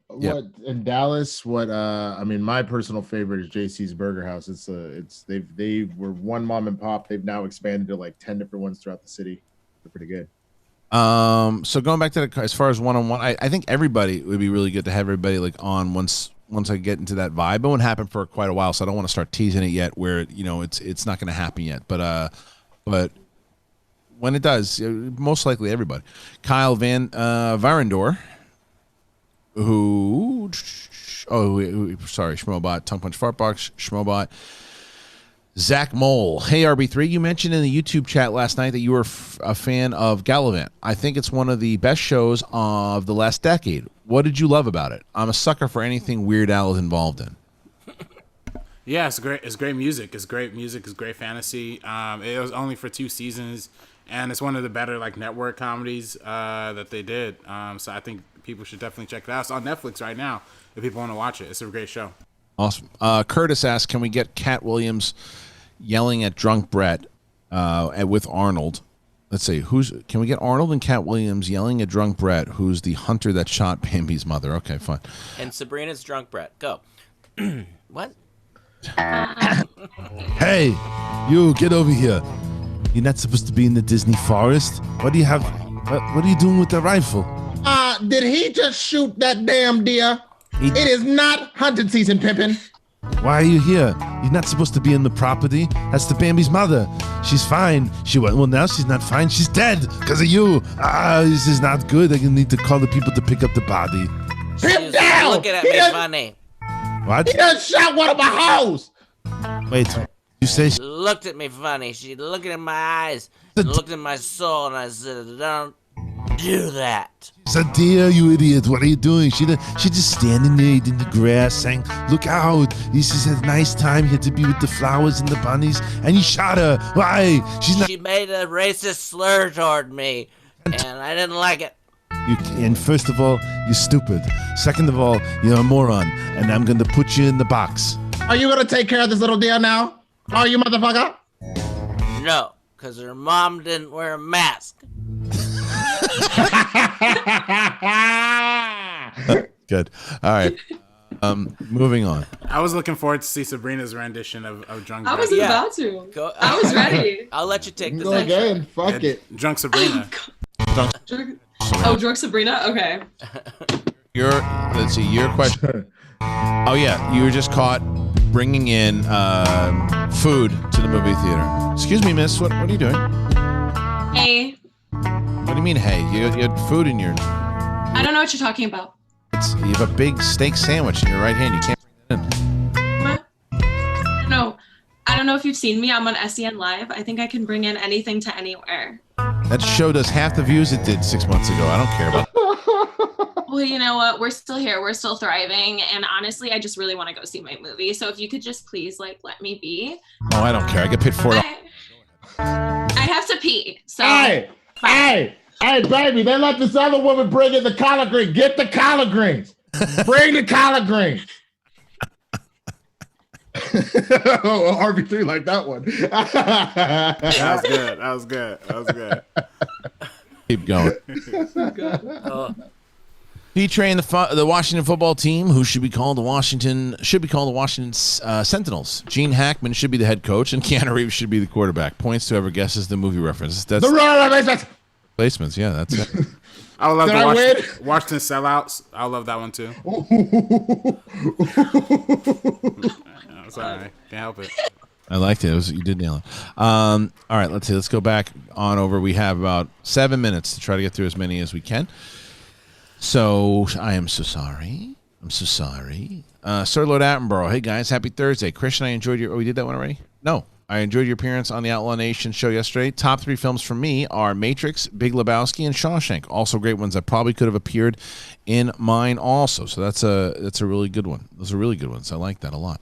What in Dallas? My personal favorite is JC's Burger House. They were one mom and pop. They've now expanded to like 10 different ones throughout the city. They're pretty good. So going back to as far as one-on-one, I think everybody would be really good to have everybody like on once I get into that vibe. It won't happen for quite a while, so I don't want to start teasing it yet. Where it's not going to happen yet, but when it does, most likely everybody. Kyle Van Varendor. Schmobot, Tongue Punch Fartbox, Schmobot, Zach Mole. Hey, RB3, you mentioned in the YouTube chat last night that you were a fan of Gallivant. I think it's one of the best shows of the last decade. What did you love about it? I'm a sucker for anything Weird Al is involved in. Yeah, it's great. It's great music. It's great music. It's great fantasy. It was only for 2 seasons, and it's one of the better like network comedies that they did. So I think people should definitely check it out. It's on Netflix right now if people want to watch it. It's a great show. Awesome. Curtis asks, can we get Cat Williams yelling at drunk Brett with Arnold? Let's see. Can we get Arnold and Cat Williams yelling at drunk Brett, who's the hunter that shot Bambi's mother? Okay, fine. And Sabrina's drunk Brett. Go. What? Hey, you get over here. You're not supposed to be in the Disney forest. What do you have? What are you doing with the rifle? Did he just shoot that damn deer? It is not hunting season, Pimpin'. Why are you here? You're not supposed to be in the property. That's the Bambi's mother. She's fine. Well, now she's not fine. She's dead because of you. This is not good. I need to call the people to pick up the body. Pimp down! Looking at me funny. What? He done shot one of my hoes! Wait, you say She looked at me funny. She looked in my eyes and looked in my soul, and I said, don't do that. it's a deer, you idiot. What are you doing? She just standing there in the grass saying, look out. This is a nice time here to be with the flowers and the bunnies. And you shot her. Why? She's not. She made a racist slur toward me, and I didn't like it. And first of all, you're stupid. Second of all, you're a moron. And I'm going to put you in the box. Are you gonna take care of this little deer now? Are you, motherfucker? No, because her mom didn't wear a mask. Good. All right. Moving on. I was looking forward to see Sabrina's rendition of Drunk. I was Drunk. about to. I was ready. I'll let you take this. Go again. Fuck it. Drunk Sabrina. Drunk Sabrina? Okay. Let's see, your question. Oh, yeah. You were just caught bringing in food to the movie theater. Excuse me, miss. What are you doing? Hey. What do you mean, hey? You had food in your... I don't know what you're talking about. You have a big steak sandwich in your right hand. You can't bring it in. What? No. I don't know if you've seen me. I'm on SEN Live. I think I can bring in anything to anywhere. That show does half the views it did 6 months ago. I don't care about it. Well, you know what? We're still here. We're still thriving. And honestly, I just really want to go see my movie. So if you could just please, let me be. Oh, I don't care. I get paid $4. I have to pee. So. Hey, baby, they let this other woman bring in the collard green. Get the collard greens. Bring the collard greens. RB3 like that one. That was good. Keep going. He trained the Washington football team, who should be called the Washington Sentinels. Gene Hackman should be the head coach, and Keanu Reeves should be the quarterback. Points to whoever guesses the movie reference. That's the placements. Yeah, that's it. I would love to watch the sellouts. I love that one too. I'm sorry, can't help it. I liked it. You did nail it. All right, let's see. Let's go back on over. We have about 7 minutes to try to get through as many as we can. So I am so sorry. I'm so sorry. Sir Lord Attenborough. Hey guys, happy Thursday. Christian, I enjoyed your. Oh, we did that one already? No. I enjoyed your appearance on the Outlaw Nation show yesterday. Top 3 films for me are Matrix, Big Lebowski, and Shawshank. Also great ones that probably could have appeared in mine also. So that's a really good one. Those are really good ones. I like that a lot.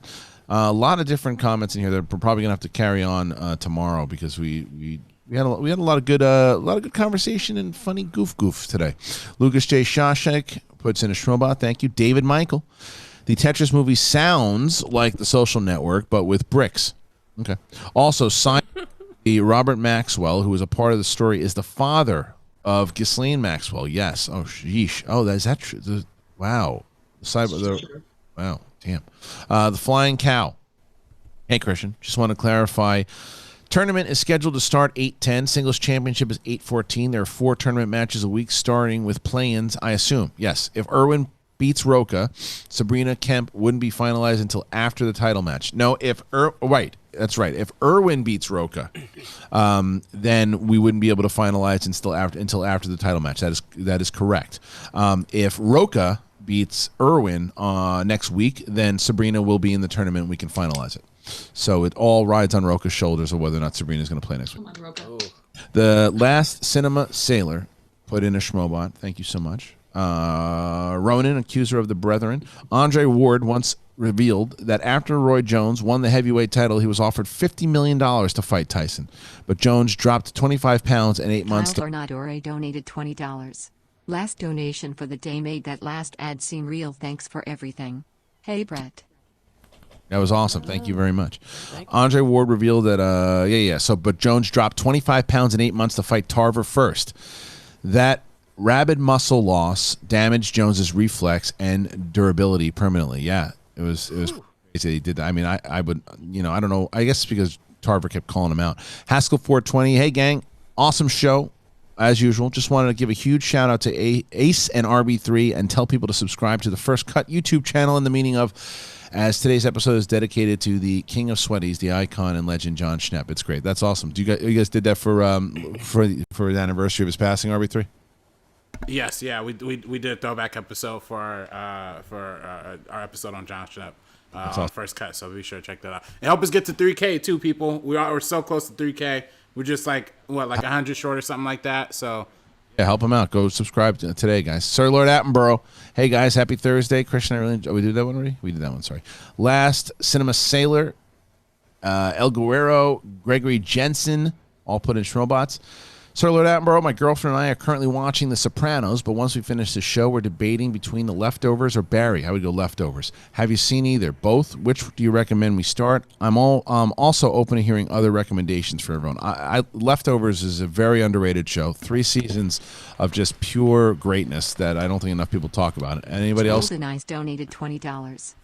A lot of different comments in here that we're probably gonna have to carry on tomorrow because we had a lot of good conversation and funny goof today. Lucas J. Shashek puts in a Schmobot. Thank you, David Michael. The Tetris movie sounds like The Social Network, but with bricks. Okay. Also, the Robert Maxwell, who was a part of the story, is the father of Ghislaine Maxwell. Yes. Oh, sheesh. Oh, is that true? Wow. Wow. Damn. The Flying Cow. Hey, Christian. Just want to clarify. Tournament is scheduled to start 8:10. Singles championship is 8:14. There are 4 tournament matches a week, starting with play-ins, I assume. Yes. If Irwin beats Roca, Sabrina Kemp wouldn't be finalized until after the title match. No, right. That's right. If Irwin beats Roca, then we wouldn't be able to finalize until after the title match. That is correct. If Roca beats Irwin next week, then Sabrina will be in the tournament and we can finalize it. So it all rides on Roca's shoulders of whether or not Sabrina is going to play next week. The Last Cinema Sailor put in a Schmobot. Thank you so much. Ronan, accuser of the brethren. Andre Ward once revealed that after Roy Jones won the heavyweight title, he was offered $50 million to fight Tyson. But Jones dropped 25 pounds in 8 months. Kyle Tornadore donated $20. Last donation for the day made that last ad seem real. Thanks for everything. Hey, Brett. That was awesome. Thank you very much. Andre Ward revealed that, but Jones dropped 25 pounds in 8 months to fight Tarver first. That rabid muscle loss damaged Jones's reflex and durability permanently. Yeah, it was crazy. He did that. I mean, I would, I don't know. I guess because Tarver kept calling him out. Haskell 420, hey gang, awesome show. As usual, just wanted to give a huge shout out to Ace and RB3 and tell people to subscribe to the First Cut YouTube channel in the meaning of, as today's episode is dedicated to the King of Sweaties, the icon and legend John Schnepp. It's great. That's awesome. Do you guys did that for the anniversary of his passing, RB3? Yes, yeah, we did a throwback episode for our episode on John Schnepp on First Cut. So be sure to check that out and help us get to 3K too, people. We're so close to 3K. We're just like 100 short or something like that. So yeah, help him out. Go subscribe today, guys. Sir Lord Attenborough. Hey guys, happy Thursday. Kristian, we did that one already. We did that one. Sorry. Last Cinema Sailor, El Guerrero, Gregory Jensen, all put in Schmobots. Sir Lord Attenborough, my girlfriend and I are currently watching The Sopranos, but once we finish the show, we're debating between The Leftovers or Barry. I would go Leftovers. Have you seen either? Both? Which do you recommend we start? I'm also open to hearing other recommendations for everyone. Leftovers is a very underrated show. 3 seasons of just pure greatness that I don't think enough people talk about. Anybody else? Golden Eyes donated $20.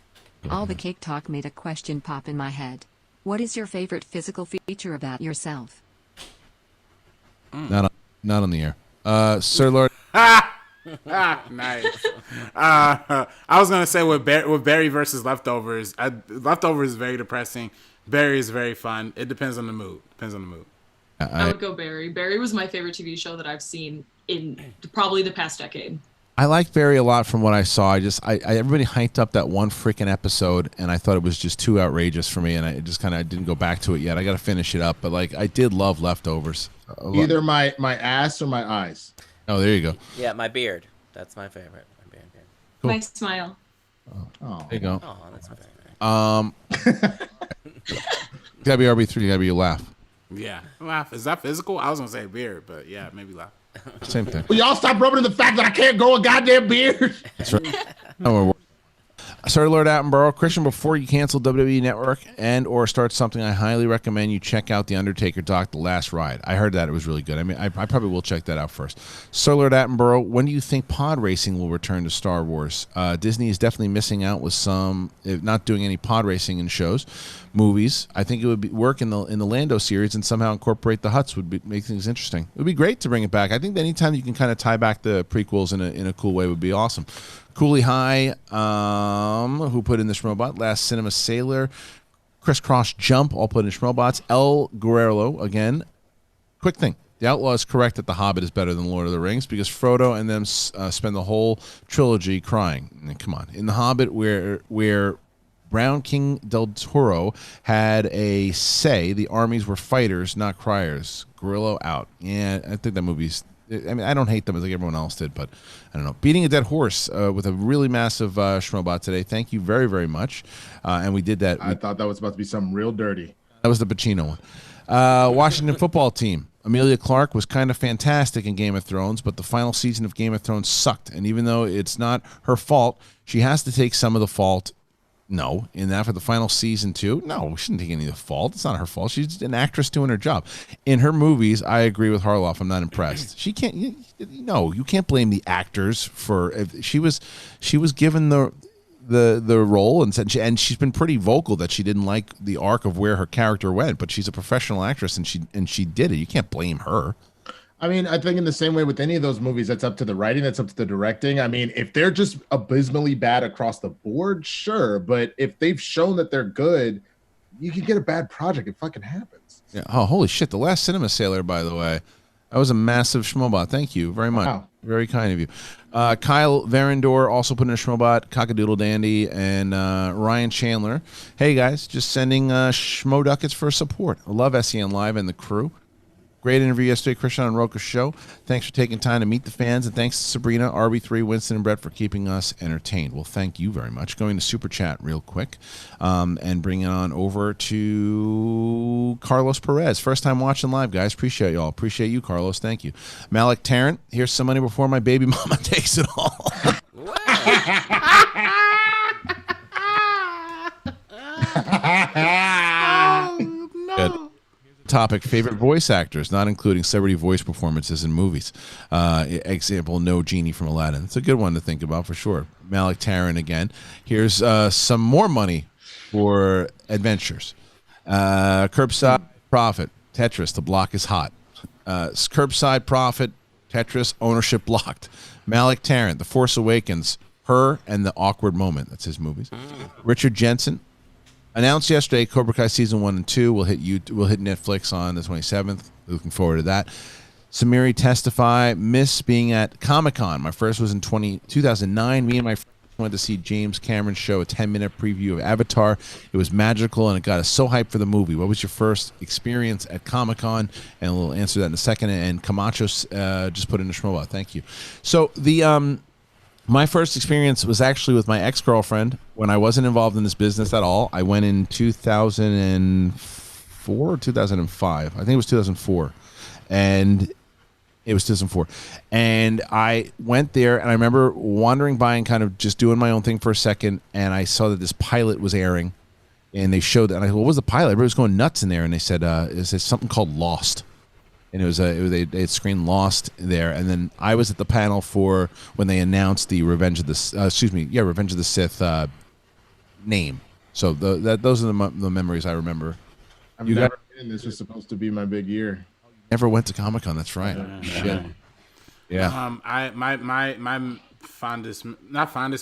All the cake talk made a question pop in my head. What is your favorite physical feature about yourself? Not on the air. Sir Lord. Nice. I was gonna say with Barry versus Leftovers. Leftovers is very depressing. Barry is very fun. It depends on the mood. I would go Barry. Barry was my favorite TV show that I've seen in probably the past decade. I like Barry a lot from what I saw. Everybody hyped up that one freaking episode, and I thought it was just too outrageous for me, and I just kind of didn't go back to it yet. I got to finish it up, but like I did love Leftovers. Either my ass or my eyes. Oh, there you go. Yeah, my beard. That's my favorite. My beard. Cool. My smile. Oh, there you go. Oh, that's my favorite. You gotta be RB3. You gotta be a laugh. Yeah, laugh. Is that physical? I was gonna say beard, but yeah, maybe laugh. Same thing. Will y'all stop rubbing in the fact that I can't grow a goddamn beard? That's right. Sir Lord Attenborough, Kristian, before you cancel WWE Network and or start something, I highly recommend you check out The Undertaker doc, The Last Ride. I heard that it was really good. I mean, I probably will check that out first. Sir Lord Attenborough, when do you think pod racing will return to Star Wars? Disney is definitely missing out with not doing any pod racing in shows, movies. I think it would work in the Lando series and somehow incorporate the Hutts would make things interesting. It would be great to bring it back. I think that anytime you can kind of tie back the prequels in a cool way would be awesome. Cooley High, who put in the Schmobot, Last Cinema Sailor, Crisscross Jump, all put in Schmobots, El Guerrero, again. Quick thing, the Outlaw is correct that The Hobbit is better than Lord of the Rings because Frodo and them spend the whole trilogy crying. I mean, come on. In The Hobbit, where Brown King del Toro had a say, the armies were fighters, not criers. Grillo out. Yeah, I think that movie's... I mean, I don't hate them as like everyone else did, but I don't know. Beating a Dead Horse with a really massive Schmobot today. Thank you very, very much. And we did that. I thought that was about to be something real dirty. That was the Pacino one. Washington football team. Amelia Clarke was kind of fantastic in Game of Thrones, but the final season of Game of Thrones sucked. And even though it's not her fault, she has to take some of the fault. No, in that for the final season too. No, we shouldn't take any of the fault. It's not her fault. She's an actress doing her job. In her movies, I agree with Harloff. I'm not impressed. She can't. You can't blame the actors for. If she was given the role and she's been pretty vocal that she didn't like the arc of where her character went. But she's a professional actress and she did it. You can't blame her. I mean, I think in the same way with any of those movies, that's up to the writing, that's up to the directing. I mean, if they're just abysmally bad across the board, sure. But if they've shown that they're good, you can get a bad project. It fucking happens. Yeah. Oh, holy shit. The Last Cinema Sailor, by the way. That was a massive Schmobot. Thank you very much. Wow. Very kind of you. Kyle Varendor also put in a Schmobot, Cockadoodle Dandy, and Ryan Chandler. Hey, guys, just sending Schmoduckets for support. I love SEN Live and the crew. Great interview yesterday, Kristian and Roka's show. Thanks for taking time to meet the fans, and thanks to Sabrina, RB3, Winston, and Brett for keeping us entertained. Well, thank you very much. Going to Super Chat real quick and bringing it on over to Carlos Perez. First time watching live, guys. Appreciate y'all. Appreciate you, Carlos. Thank you. Malik Tarrant, here's some money before my baby mama takes it all. Oh, no. Good. Topic: favorite voice actors, not including celebrity voice performances in movies. Example: No Genie from Aladdin. It's a good one to think about for sure. Malik Tarrant again. Here's some more money for adventures. Curbside Prophet, Tetris, the block is hot. Curbside Prophet, Tetris, ownership blocked. Malik Tarrant, The Force Awakens, Her, and The Awkward Moment. That's his movies. Richard Jensen, announced yesterday, Cobra Kai season 1 and 2 will hit Netflix on the 27th. Looking forward to that. Samiri Testify, miss being at Comic-Con. My first was in 2009. Me and my friends went to see James Cameron's show, a 10-minute preview of Avatar. It was magical, and it got us so hyped for the movie. What was your first experience at Comic-Con? And we'll answer that in a second. And Camacho just put in a schmoba. Thank you. So my first experience was actually with my ex-girlfriend when I wasn't involved in this business at all. I went in 2004 or 2005. I think it was 2004. And it was 2004. And I went there, and I remember wandering by and kind of just doing my own thing for a second, and I saw that this pilot was airing, and they showed that. And I said, what was the pilot? Everybody was going nuts in there, and they said, it said something called Lost. And they had screened Lost there, and then I was at the panel for when they announced the Revenge of the Sith name. So those are the memories I remember. I've never been. This was supposed to be my big year. Never went to Comic-Con. That's right. Shit. Yeah. My not fondest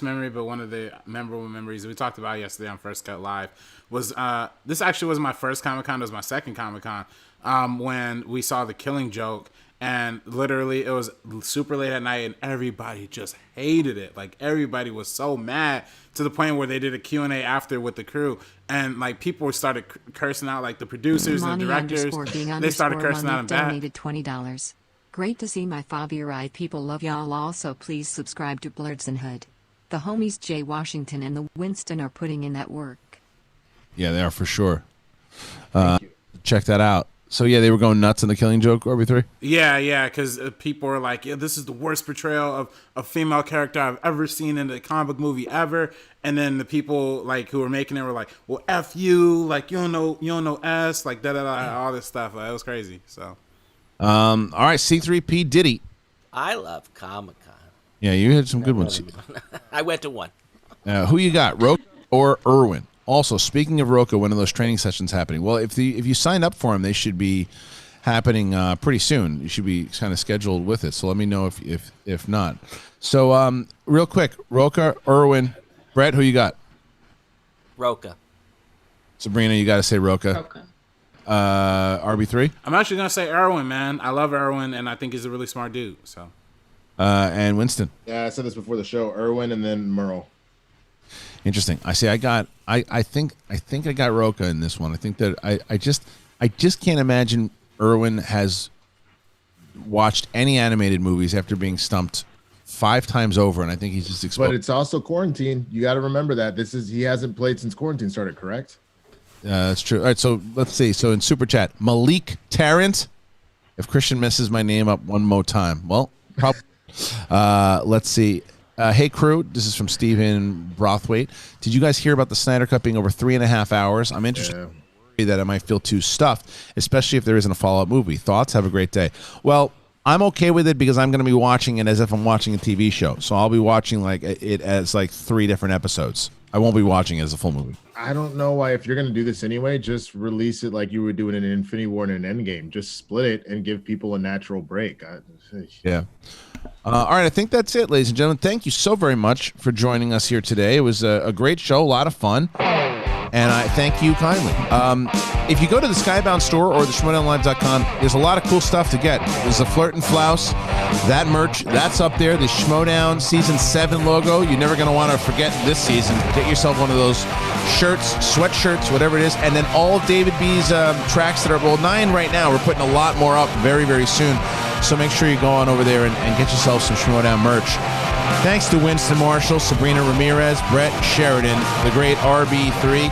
memory, but one of the memorable memories we talked about yesterday on First Cut Live was this actually was my first Comic-Con. It was my second Comic-Con. When we saw The Killing Joke, and literally it was super late at night, and everybody just hated it. Like, everybody was so mad to the point where they did a Q&A after with the crew, and like people started cursing out, like the producers and the directors. They started cursing out and bad. Donated $20. Great to see my 5-year-old people love y'all. Also, please subscribe to Blurds and Hood. The homies Jay Washington and the Winston are putting in that work. Yeah, they are for sure. Check that out. So, yeah, they were going nuts in The Killing Joke, RB3? Yeah, because people were like, yeah, this is the worst portrayal of a female character I've ever seen in a comic book movie ever. And then the people like who were making it were like, well, F you, like, you don't know S, like, da-da-da, all this stuff. Like, it was crazy, so. All right, C3P Diddy. I love Comic-Con. Yeah, you had some good ones. I went to one. Who you got, Roke or Irwin? Also, speaking of Roka, when are those training sessions happening? Well, if you sign up for them, they should be happening pretty soon. You should be kind of scheduled with it. So let me know if not. So real quick, Roka, Irwin, Brett, who you got? Roka. Sabrina, you got to say Roka. Roka. RB3? I'm actually going to say Irwin, man. I love Irwin, and I think he's a really smart dude. So. And Winston? Yeah, I said this before the show. Irwin and then Merle. Interesting. I think I got Roka in this one. I think that I just can't imagine Irwin has watched any animated movies after being stumped 5 times over, and I think he's just exposed. But it's also quarantine. You got to remember that he hasn't played since quarantine started, correct? That's true. All right, so let's see. So in Super Chat, Malik Tarrant. If Christian messes my name up one more time, well, probably. Let's see. Hey crew, this is from Stephen Brothwaite. Did you guys hear about the Snyder Cut being over 3.5 hours? I'm interested that I might feel too stuffed, especially if there isn't a follow-up movie. Thoughts? Have a great day. Well, I'm okay with it because I'm going to be watching it as if I'm watching a TV show. So I'll be watching like it as like 3 different episodes. I won't be watching it as a full movie. I don't know why, if you're going to do this anyway, just release it like you were doing in Infinity War and an Endgame. Just split it and give people a natural break. Yeah. All right, I think that's it, ladies and gentlemen. Thank you so very much for joining us here today. It was a great show, a lot of fun, and I thank you kindly. If you go to the Skybound store or the schmodownlive.com, there's a lot of cool stuff to get. There's the Flirt and Flouse, that merch, that's up there. The Schmodown Season 7 logo. You're never going to want to forget this season. Get yourself one of those shirts, sweatshirts, whatever it is, and then all of David B's tracks that are, 9 right now. We're putting a lot more up very, very soon. So make sure you go on over there and get yourself some Schmodown merch. Thanks to Winston Marshall, Sabrina Ramirez, Brett Sheridan, the great RB3.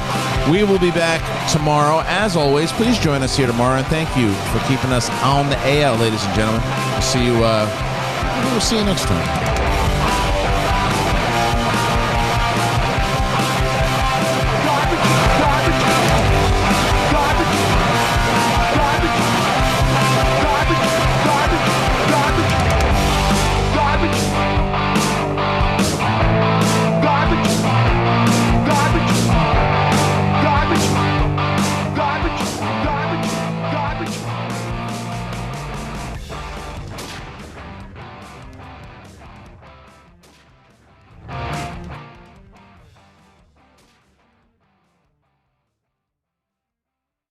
We will be back tomorrow. As always, please join us here tomorrow, and thank you for keeping us on the air, ladies and gentlemen. We'll see you next time.